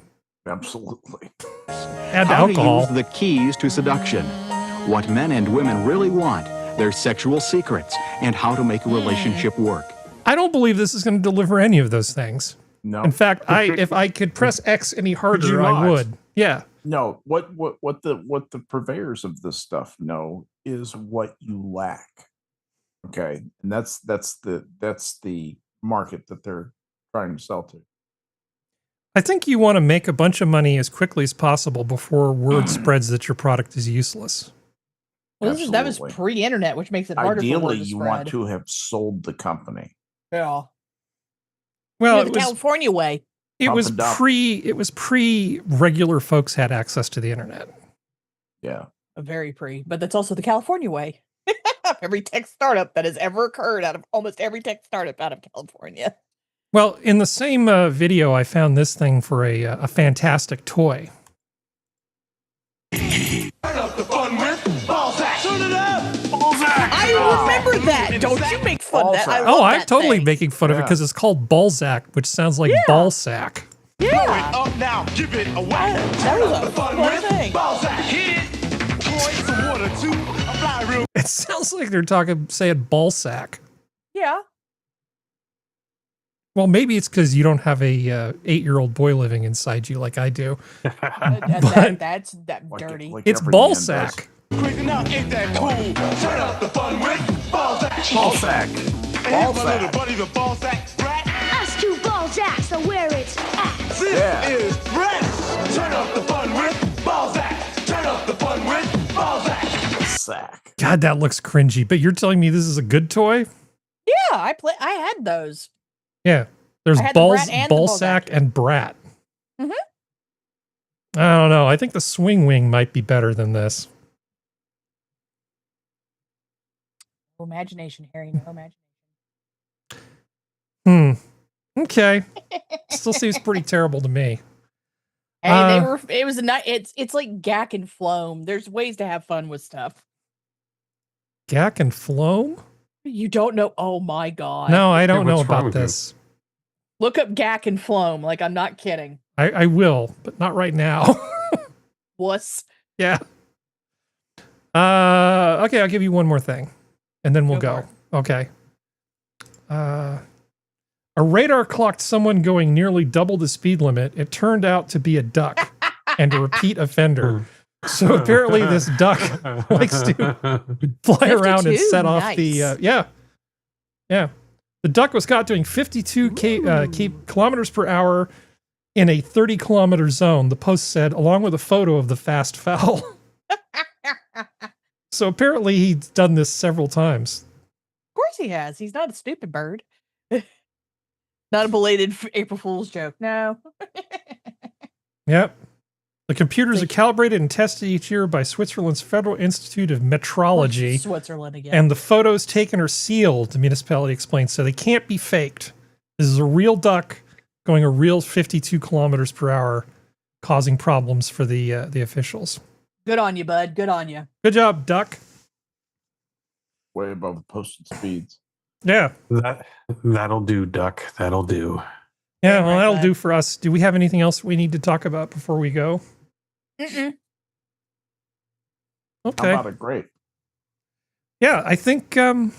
S2: Absolutely.
S1: And
S12: how
S1: alcohol.
S12: To use the keys to seduction, what men and women really want, their sexual secrets, and how to make a relationship work.
S1: I don't believe this is going to deliver any of those things.
S2: No.
S1: In fact, if I could press X any harder, I would. Yeah.
S2: No. What the purveyors of this stuff know is what you lack. Okay, and that's the market that they're trying to sell to.
S1: I think you want to make a bunch of money as quickly as possible before word spreads that your product is useless.
S4: Well, that was pre-internet, which makes it harder.
S2: Ideally,
S4: for word to
S2: you
S4: spread.
S2: want to have sold the company.
S4: Yeah.
S1: Well,
S4: the California way.
S1: It was pre regular folks had access to the internet.
S2: Yeah.
S4: Very pre, but that's also the California way. Every tech startup that has ever occurred out of almost every tech startup out of California.
S1: Well, in the same video, I found this thing for a fantastic toy.
S13: Turn up the fun with Balzac. Turn it up. Balzac.
S4: I remember that. Don't you make fun of that.
S1: I'm totally making fun of it because it's called Balzac, which sounds like ball sack.
S13: Yeah. Blow it up now. Give it away.
S4: That was a fun thing.
S13: Balzac. Hit it. Toy, some water too. A fly room.
S1: It sounds like they're saying ball sack.
S4: Yeah.
S1: Well, maybe it's because you don't have a 8-year-old boy living inside you like I do.
S4: That's dirty.
S1: It's ball sack.
S13: Crazy now, ain't that cool? Turn up the fun with Balzac.
S2: Ball sack.
S13: Ball sack. Little buddy, the Balzac brat.
S18: Us two Balzacs, so where it's at.
S13: This is Brett. Turn up the fun with Balzac. Turn up the fun with Balzac.
S2: Sack.
S1: God, that looks cringy. But you're telling me this is a good toy?
S4: Yeah, I had those.
S1: Yeah, there's
S4: I had the
S1: balls,
S4: Brat and the
S1: ball
S4: Balzac.
S1: sack, and brat.
S4: Mm-hmm.
S1: I don't know. I think the swing wing might be better than this.
S4: No imagination, Harry. No imagination.
S1: Okay. Still seems pretty terrible to me.
S4: Hey, it was a night. It's like Gak and Floam. There's ways to have fun with stuff.
S1: Gak and Floam?
S4: You don't know? Oh my god!
S1: No, I don't know about this.
S4: Look up Gak and Floam. Like, I'm not kidding.
S1: I will, but not right now.
S4: Wuss.
S1: Yeah. Okay, I'll give you one more thing, and then we'll go. Okay. A radar clocked someone going nearly double the speed limit. It turned out to be a duck and a repeat offender. So apparently this duck likes to fly around and set off the... yeah. The duck was caught doing 52 kilometers per hour in a 30-kilometer zone, the Post said, along with a photo of the fast fowl. So apparently he's done this several times.
S4: Of course he has. He's not a stupid bird. Not a belated April Fool's joke. No.
S1: Yep. The computers are calibrated and tested each year by Switzerland's Federal Institute of Metrology.
S4: Switzerland again.
S1: And the photos taken are sealed, the municipality explained, so they can't be faked. This is a real duck going a real 52 kilometers per hour, causing problems for the officials.
S4: Good on you, bud. Good on you.
S1: Good job, duck.
S2: Way above the posted speeds.
S1: Yeah.
S3: That'll do, duck. That'll do.
S1: Yeah, well, that'll do for us. Do we have anything else we need to talk about before we go?
S4: Mm-mm.
S1: Okay.
S2: How about a grape?
S1: Yeah, I think I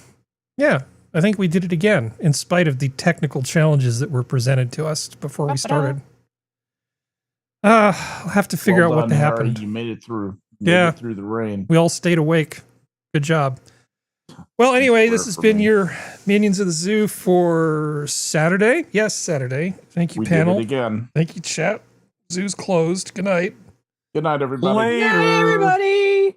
S1: think we did it again, in spite of the technical challenges that were presented to us before we started. I'll have to figure out what happened.
S2: You made it through.
S1: Yeah.
S2: Through the rain.
S1: We all stayed awake. Good job. Well, anyway, this has been your Minions of the Zoo for Saturday. Yes, Saturday. Thank you, panel.
S2: Did it again.
S1: Thank you, chat. Zoo's closed. Good night.
S2: Good night, everybody.
S3: Later.
S4: Good night, everybody.